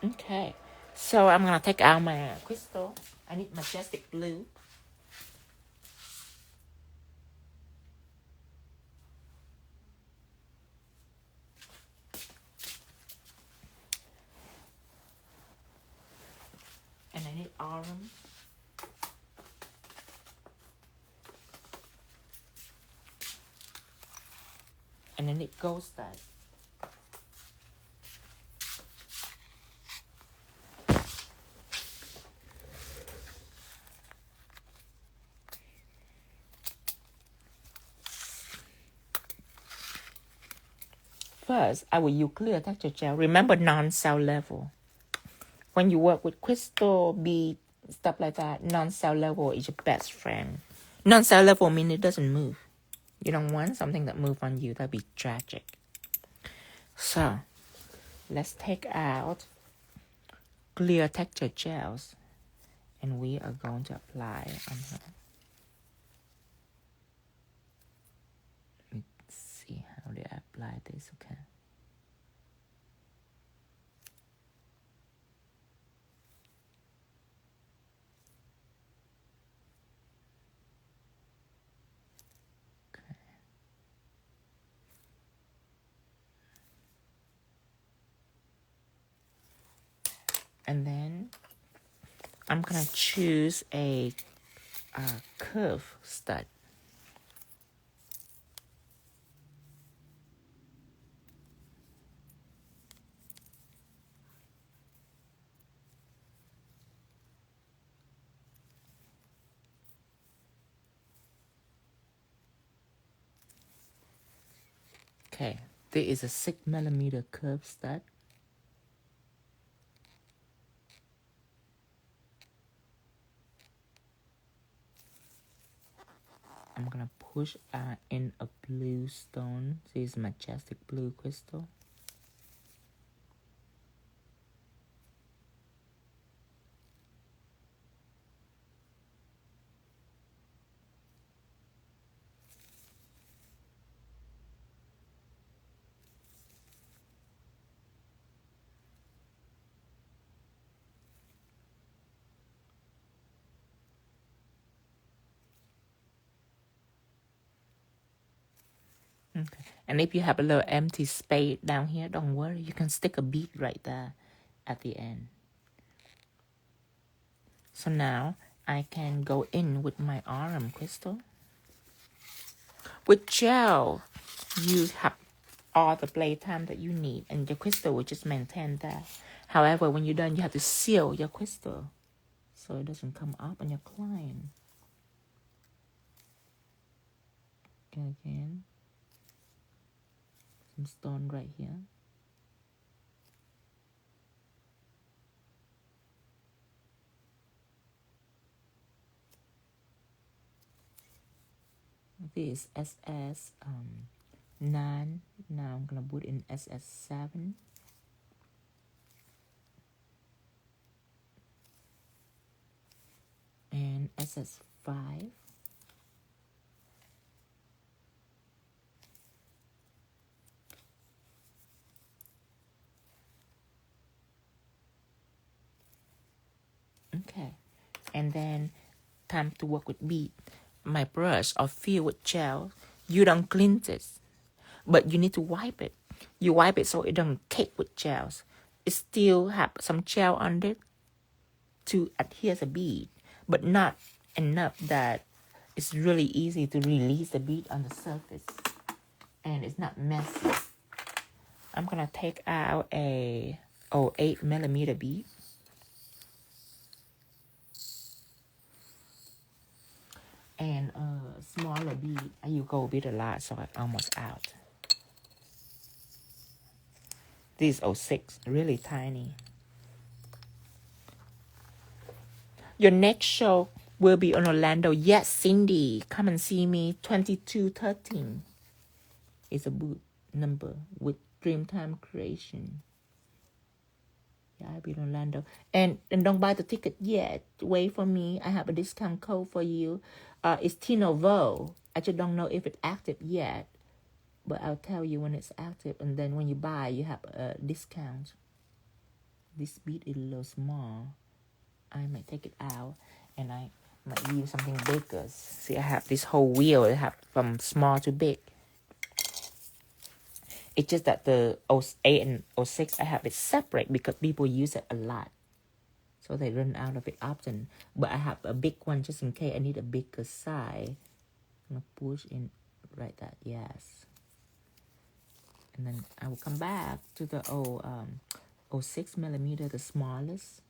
Okay, so I'm gonna take out my crystal. I need Magestic blue. And I need orange. And I need gold stud. First, I will use clear texture gel. Remember non-cell level. When you work with crystal, bead, stuff like that, non-cell level is your best friend. Non-cell level means it doesn't move. You don't want something that moves on you. That'd be tragic. So, let's take out clear texture gels. And we are going to apply on her. Let's see how do I apply this, okay? And then I'm gonna choose a curve stud. Okay, there is a 6mm curve stud. I'm gonna push in a blue stone. This is Magestic blue crystal. Okay. And if you have a little empty space down here, don't worry. You can stick a bead right there at the end. So now I can go in with my RM crystal. With gel, you have all the playtime that you need, and your crystal will just maintain that. However, when you're done, you have to seal your crystal so it doesn't come up on your client. Okay, again. Some stone right here. This is SS9. Now I'm gonna put in SS7. And SS5. Okay, and then time to work with bead. My brush are filled with gel. You don't cleanse it, but you need to wipe it. You wipe it so it don't cake with gels. It still have some gel on it, to adhere the bead, but not enough that it's really easy to release the bead on the surface and it's not messy. I'm gonna take out a 8mm bead. And a smaller bead. You go a bit a lot, so I'm almost out. This is 06, really tiny. Your next show will be in Orlando. Yes, Cindy, come and see me. 2213 is a booth number with Dreamtime Creation. Yeah, I'll be in Orlando. And don't buy the ticket yet. Wait for me. I have a discount code for you. It's Tinovo. I just don't know if it's active yet. But I'll tell you when it's active. And then when you buy, you have a discount. This bead is a little small. I might take it out. And I might use something bigger. See, I have this whole wheel. I have from small to big. It's just that the 08 and 06, I have it separate because people use it a lot. So they run out of it often. But I have a big one just in case I need a bigger size. I'm going to push in like that. Yes. And then I will come back to the 06mm, the smallest.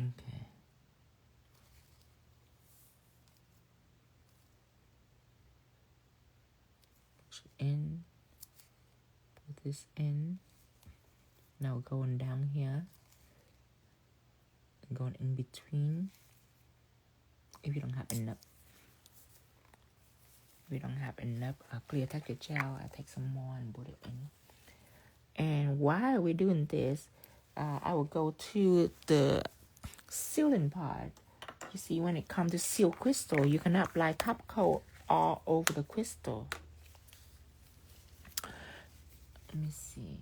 Okay. Push in. Put this in. Now going down here. Going in between. If you don't have enough. If you don't have enough clear texture gel, I'll take some more and put it in. And while we're doing this, I will go to the sealing part. You see, when it comes to seal crystal, you can apply top coat all over the crystal. Let me see.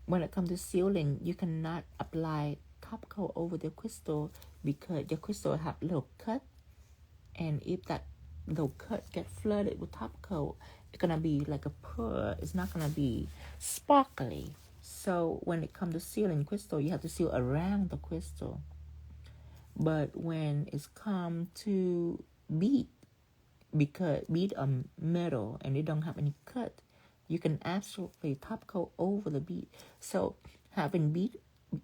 When it comes to sealing, you cannot apply top coat over the crystal because your crystal have little cut. And if that little cut get flooded with top coat, it's gonna be like a pearl. It's not gonna be sparkly. So when it comes to sealing crystal, you have to seal around the crystal. But when it's come to bead, because bead are metal and they don't have any cut, you can absolutely top coat over the bead. So having bead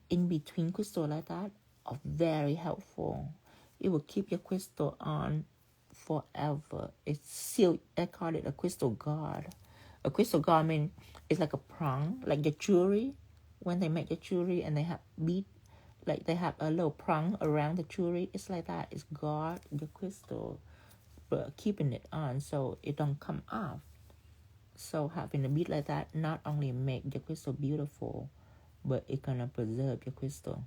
in between crystal like that are very helpful. It will keep your crystal on forever. It's sealed. I call it a crystal guard. A crystal guard means it's like a prong, like your jewelry. When they make your jewelry and they have bead, like they have a little prong around the jewelry. It's like that. It's guard your crystal, but keeping it on so it don't come off. So having a bead like that not only make your crystal beautiful, but it gonna preserve your crystal.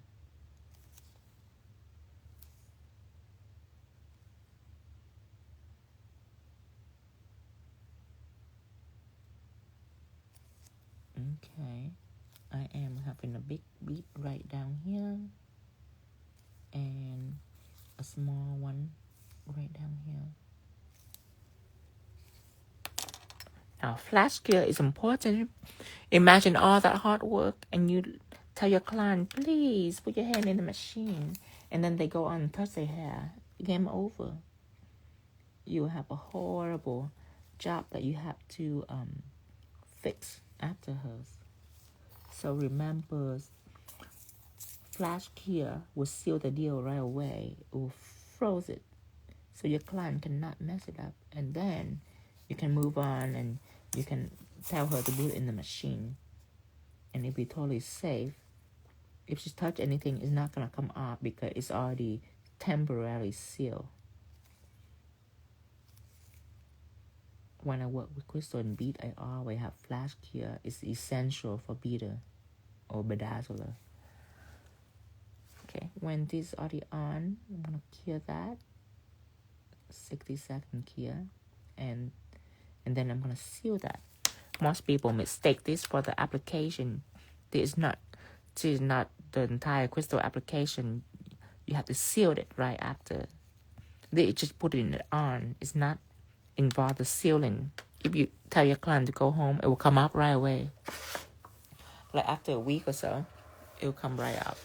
Okay, I am having a big bead right down here and a small one right down here. Now, flash cure is important. Imagine all that hard work and you tell your client, please put your hand in the machine, and then they go on and touch their hair. Game over. You have a horrible job that you have to fix after hers. So remember, flash cure will seal the deal right away. It will froze it so your client cannot mess it up, and then you can move on and you can tell her to put it in the machine and it'll be totally safe. If she touch anything, it's not gonna come off because it's already temporarily sealed. When I work with crystal and bead, I always have flash cure. It's essential for beader or bedazzler. Okay, when this is already on, I'm gonna cure that. 60 seconds here, and then I'm gonna seal that. Most people mistake this for the application. This is not the entire crystal application. You have to seal it right after. They just put it on. It's not involved the sealing. If you tell your client to go home, it will come out right away. Like after a week or so, it will come right out.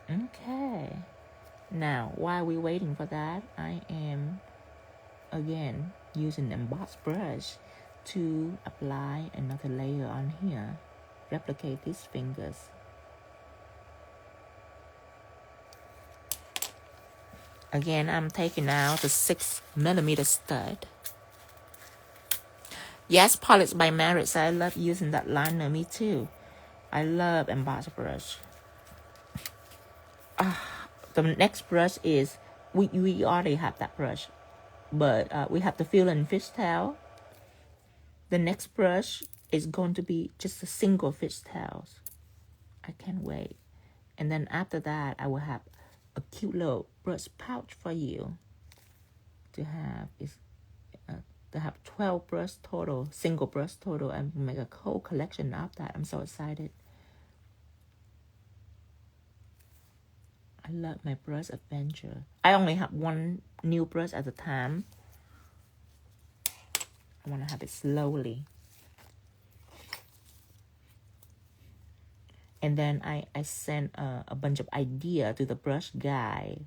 Okay. Now, while we're waiting for that, I am, again, using the Emboss Brush to apply another layer on here. Replicate these fingers. Again, I'm taking out the 6mm stud. Yes, Polish by Merit. I love using that liner. Me too. I love Emboss Brush. The next brush is, we already have that brush, but we have the fill and fishtail. The next brush is going to be just a single fishtails. I can't wait. And then after that, I will have a cute little brush pouch for you to have. To have 12 brush total, single brush total, and make a whole collection of that. I'm so excited. I love my brush adventure. I only have one new brush at a time. I want to have it slowly. And then I send a bunch of ideas to the brush guy.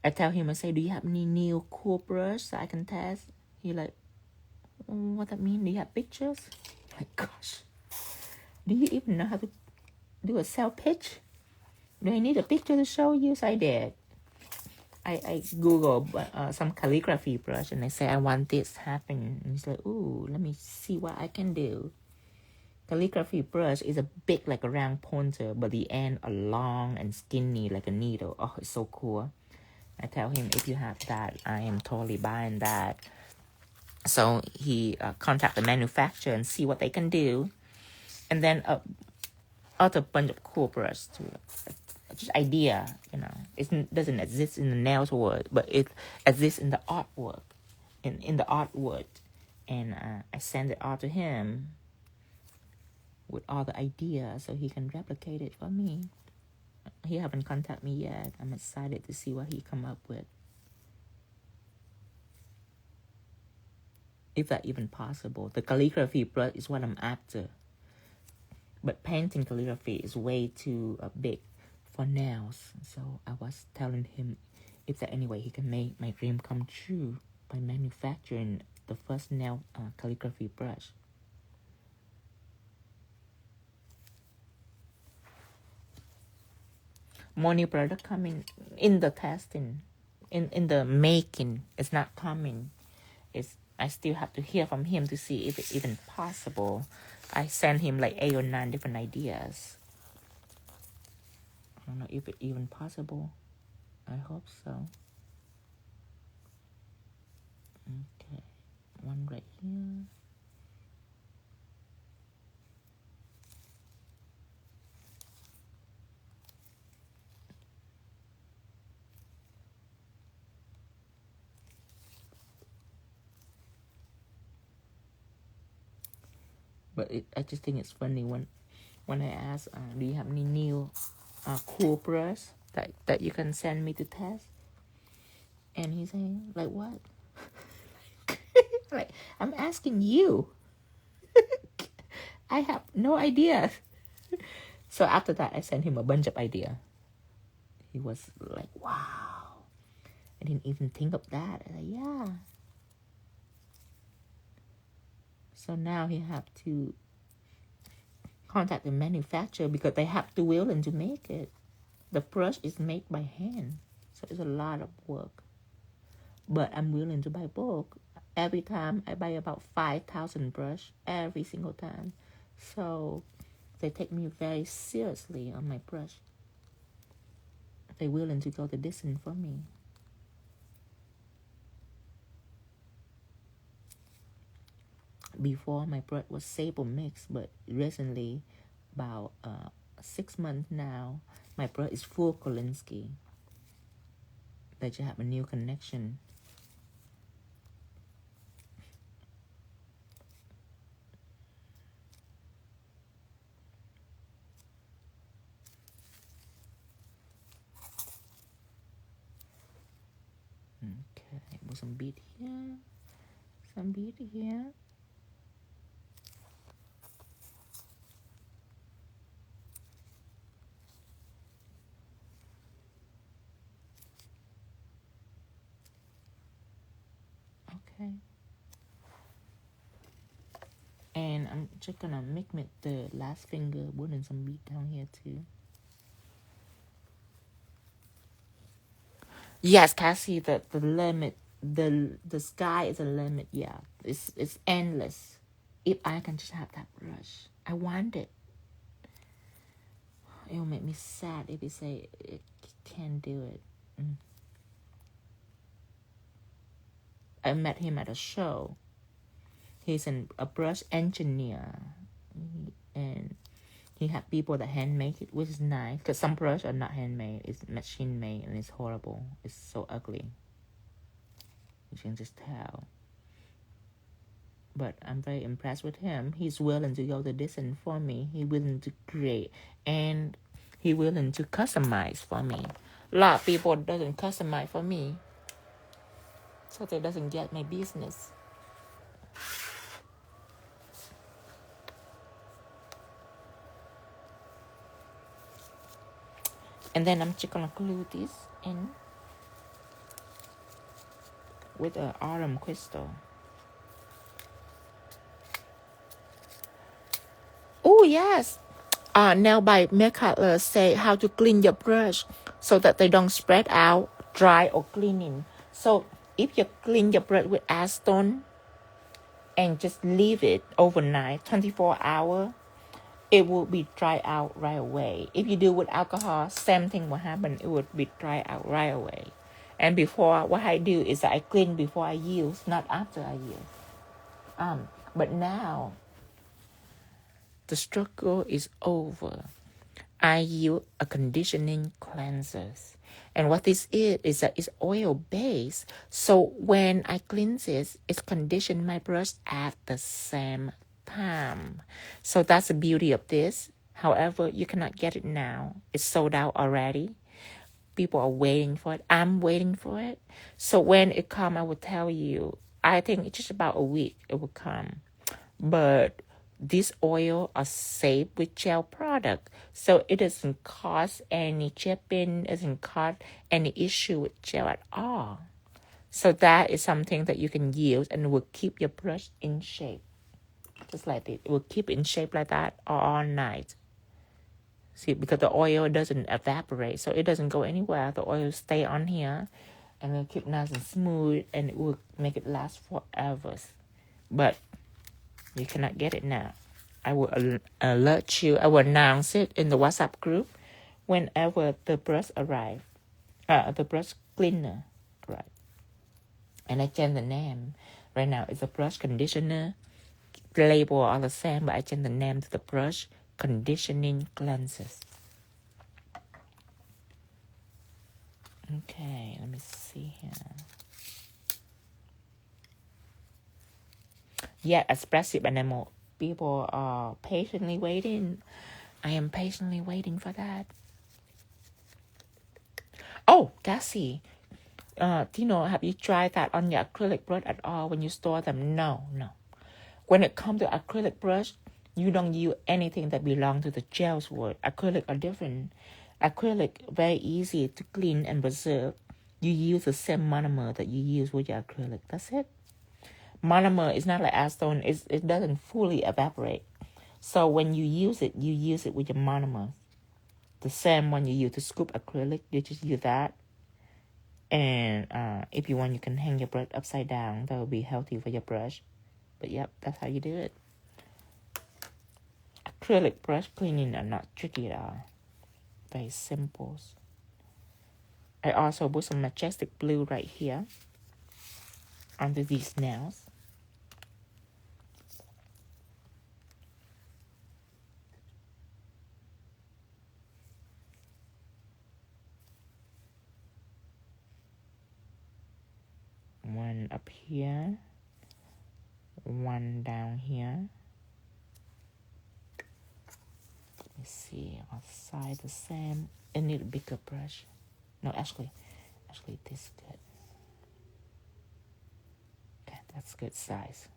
I tell him, I say, do you have any new cool brush that I can test? He like, what that mean? Do you have pictures? My gosh. Do you even know how to do a cell pitch? Do I need a picture to show you? So I did. I Google some calligraphy brush and I say, I want this happen. And he's like, ooh, let me see what I can do. Calligraphy brush is a big like a round pointer, but the end are long and skinny like a needle. Oh, it's so cool. I tell him, if you have that, I am totally buying that. So he contact the manufacturer and see what they can do. And then other bunch of cool brush too. Just idea, you know. It doesn't exist in the nails world, but it exists in the artwork. In the artwork. And I send it all to him with all the ideas so he can replicate it for me. He haven't contacted me yet. I'm excited to see what he come up with. If that even possible. The calligraphy brush is what I'm after. But painting calligraphy is way too big for nails. So I was telling him if there any way he can make my dream come true by manufacturing the first nail calligraphy brush. More new product coming in the testing, in the making. It's not coming. I still have to hear from him to see if it's even possible. I sent him like 8 or 9 different ideas. I don't know if it's even possible. I hope so. Okay, one right here. But I just think it's funny when I ask, do you have any new cool brush that you can send me to test? And he's saying, like, what? Like, I'm asking you. I have no idea. So after that, I sent him a bunch of ideas. He was like, wow. I didn't even think of that. I was like, yeah. So now he have to contact the manufacturer because they have to willing to make it. The brush is made by hand. So it's a lot of work. But I'm willing to buy bulk. Every time I buy about 5,000 brush every single time. So they take me very seriously on my brush. They're willing to go the distance for me. Before my brush was sable mix, but recently about 6 months now. My brush is full Kolinsky. They just have a new connection. Okay, put some bead here, some bead here. Okay. And I'm just gonna make the last finger, putting some bead down here too. Yes, Cassie, the limit, the sky is a limit. Yeah, it's endless. If I can just have that brush, I want it. It will make me sad if you say it can't do it. I met him at a show. He's a brush engineer, and he had people that handmade it, which is nice. Because some brushes are not handmade; it's machine made, and it's horrible. It's so ugly. You can just tell. But I'm very impressed with him. He's willing to go the distance for me. He's willing to create, and he's willing to customize for me. A lot of people doesn't customize for me, so they doesn't get my business. And then I'm just gonna glue this in with an autumn crystal. Oh yes. Now by Makecolor say how to clean your brush so that they don't spread out, dry or cleaning. So if you clean your brush with acetone and just leave it overnight, 24 hours, it will be dry out right away. If you do with alcohol, same thing will happen. It would be dry out right away. And before, what I do is I clean before I use, not after I use. But now, the struggle is over. I use a conditioning cleanser. And what this is that it's oil-based. So when I cleanse it, it's condition my brush at the same time. So that's the beauty of this. However, you cannot get it now. It's sold out already. People are waiting for it. I'm waiting for it. So when it comes, I will tell you. I think it's just about a week it will come. But this oil are safe with gel product, so it doesn't cause any chipping, doesn't cause any issue with gel at all. So that is something that you can use and it will keep your brush in shape, just like this. It will keep in shape like that all night. See, because the oil doesn't evaporate, so it doesn't go anywhere. The oil stay on here, and it'll keep nice and smooth, and it will make it last forever. But you cannot get it now. I will alert you. I will announce it in the WhatsApp group whenever the brush arrive. The brush cleaner arrive. And I change the name. Right now it's a brush conditioner. The label are all the same, but I change the name to the brush conditioning cleansers. Okay, let me see here. Yeah, expressive animal. People are patiently waiting. I am patiently waiting for that. Oh, Cassie, have you tried that on your acrylic brush at all when you store them? No. When it comes to acrylic brush, you don't use anything that belongs to the gels word. Acrylic are different. Acrylic, very easy to clean and preserve. You use the same monomer that you use with your acrylic. That's it. Monomer is not like acetone. It doesn't fully evaporate. So when you use it with your monomer. The same one you use to scoop acrylic, you just use that. And if you want, you can hang your brush upside down. That will be healthy for your brush. But yep, that's how you do it. Acrylic brush cleaning are not tricky at all. Very simple. I also put some Magestic blue right here under these nails. One up here. One down here. Let me see. Outside the same. I need a bigger brush. No, actually this is good. Okay, that's good size.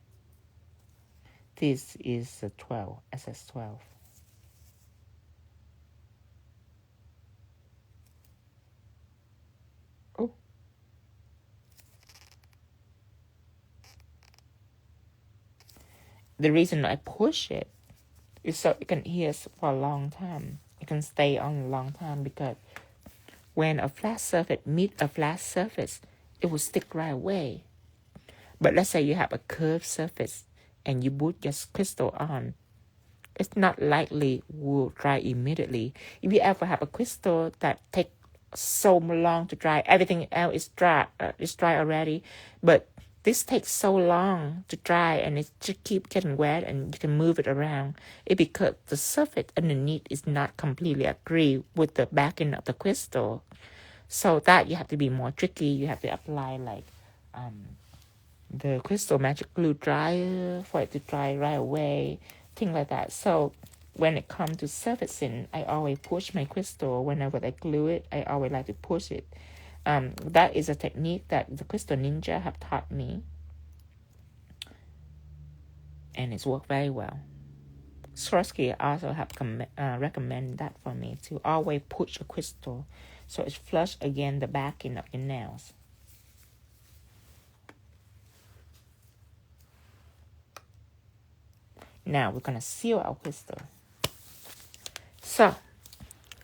This is a 12, SS12. Oh. The reason I push it is so it can adhere for a long time. It can stay on a long time because when a flat surface meets a flat surface, it will stick right away. But let's say you have a curved surface and you put your crystal on, it's not likely will dry immediately. If you ever have a crystal that takes so long to dry, everything else is dry already, but this takes so long to dry and it just keep getting wet and you can move it around. It's because the surface underneath is not completely agree with the backing of the crystal. So that you have to be more tricky. You have to apply like the crystal magic glue dryer for it to dry right away, things like that. So when it comes to surfacing, I always push my crystal. Whenever I glue it, I always like to push it. That is a technique that the Crystal Ninja have taught me, and it's worked very well. Swarovski also have recommend that for me, to always push a crystal so it's flush against the backing of your nails. Now we're gonna seal our crystal. So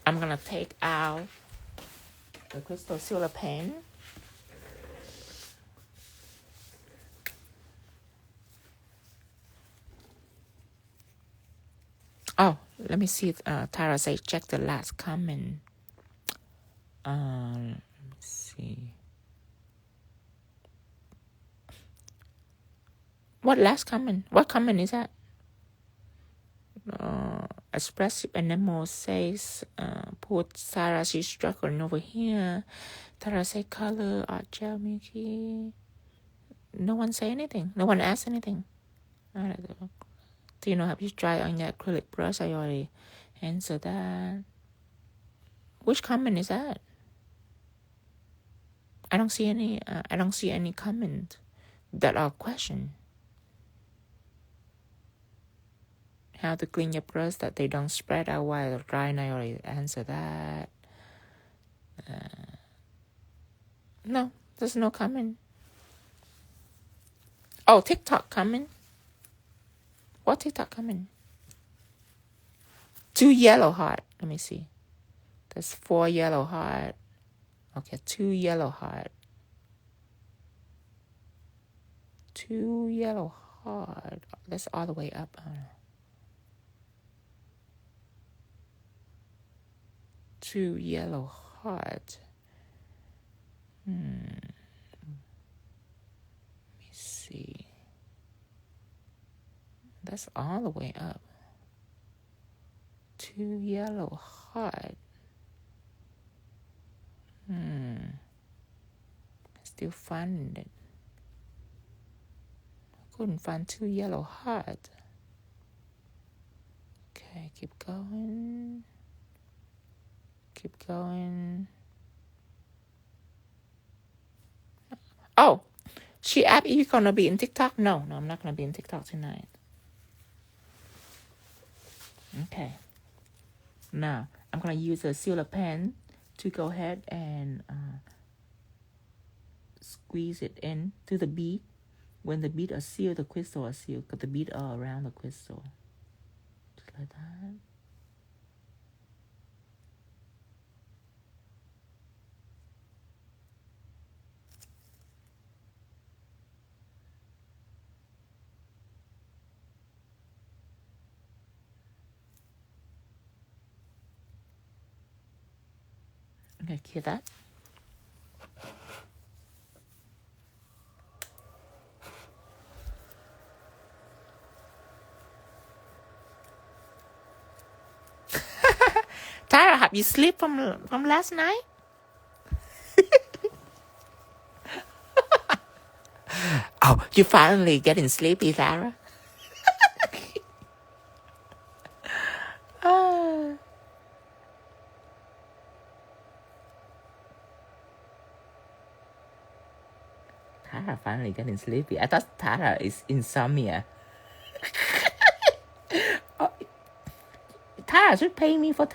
I'm gonna take out the crystal sealer pen. Oh, let me see if Tara says check the last comment. Let me see. What last comment? What comment is that? Expressive Animal says, put Sarah, she's struggling over here. Tara say color, art gel, Milky. No one say anything. No one asked anything. Do you know how you try on your acrylic brush? I already answered that. Which comment is that? I don't see any. I don't see any comment that are question. How to clean your brush that they don't spread out while drying. I already answered that. No, there's no comment. Oh, TikTok comment. What TikTok comment? 2 yellow heart. Let me see. There's 4 yellow heart. Okay, 2 yellow heart. 2 yellow heart. That's all the way up. 2 yellow heart. Let me see. That's all the way up. 2 yellow heart. I still find it. I couldn't find 2 yellow heart. Okay, keep going. Keep going. Oh, she asked if you're gonna be in TikTok. No, I'm not gonna be in TikTok tonight. Okay. Now I'm gonna use a sealer pen to go ahead and squeeze it in to the bead. When the bead are sealed, the crystal are sealed because the bead are around the crystal. Just like that. Okay, hear that? Tara, have you slept from last night? Oh, you finally getting sleepy, Sarah? Tara finally getting sleepy. I thought Tara is insomnia. Oh, Tara should pay me for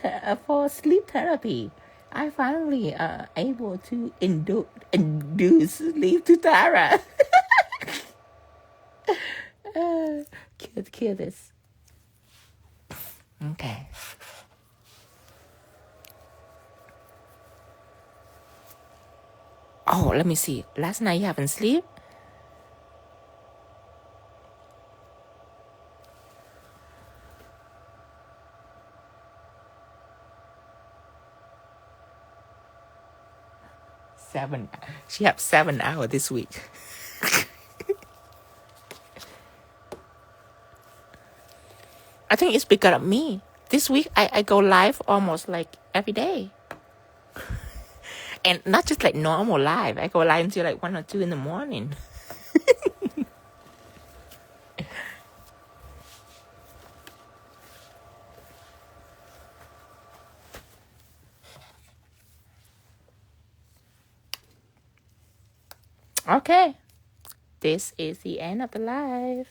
sleep therapy. I finally able to induce sleep to Tara. Kill this. Okay. Oh, let me see. Last night you haven't sleep? She have 7 hours this week. I think it's because of me. This week I go live almost like every day. And not just like normal live. I go live until like 1 or 2 in the morning. Okay. This is the end of the live.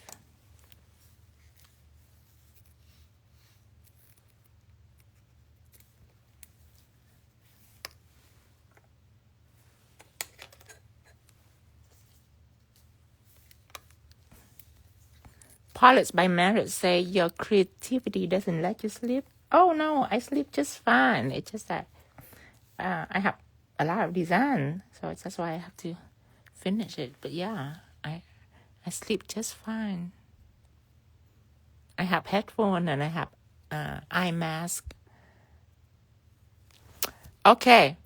Pilots by Marriott say your creativity doesn't let you sleep. Oh no, I sleep just fine. It's just that I have a lot of design, so that's why I have to finish it. But yeah, I sleep just fine. I have headphone and I have eye mask. Okay.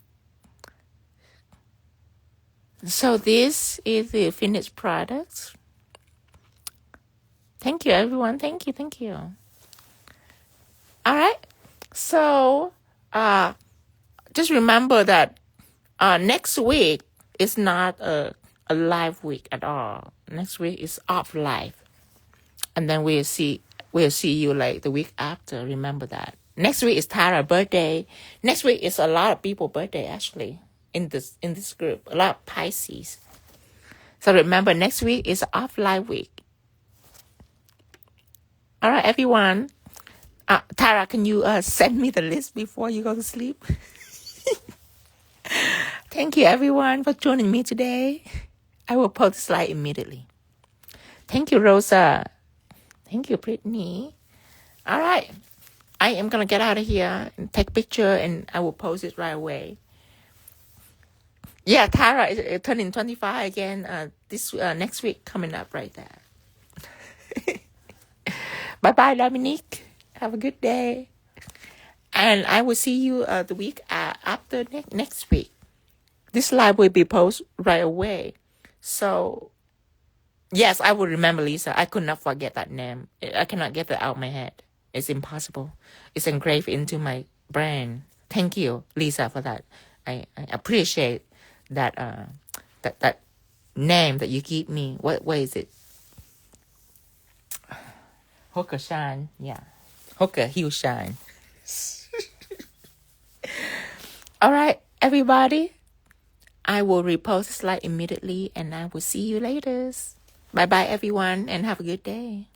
So this is the finished product. Thank you, everyone. Thank you. All right. So just remember that next week is not a live week at all. Next week is off live. And then we'll see you like the week after. Remember that. Next week is Tara's birthday. Next week is a lot of people's birthday actually in this group. A lot of Pisces. So remember, next week is off live week. All right, everyone. Tara, can you send me the list before you go to sleep? Thank you, everyone, for joining me today. I will post the slide immediately. Thank you, Rosa. Thank you, Brittany. All right. I am going to get out of here and take a picture, and I will post it right away. Yeah, Tara is turning 25 again this next week coming up right there. Bye-bye, Dominique. Have a good day. And I will see you the week after next week. This live will be posted right away. So, yes, I will remember Lisa. I could not forget that name. I cannot get that out of my head. It's impossible. It's engraved into my brain. Thank you, Lisa, for that. I appreciate that that name that you give me. What is it? 𝙭𝙬. Yeah. 𝙭𝙬𝙧𝙖. All right, everybody. I will repost the slide immediately, and I will see you later. Bye-bye, everyone, and have a good day.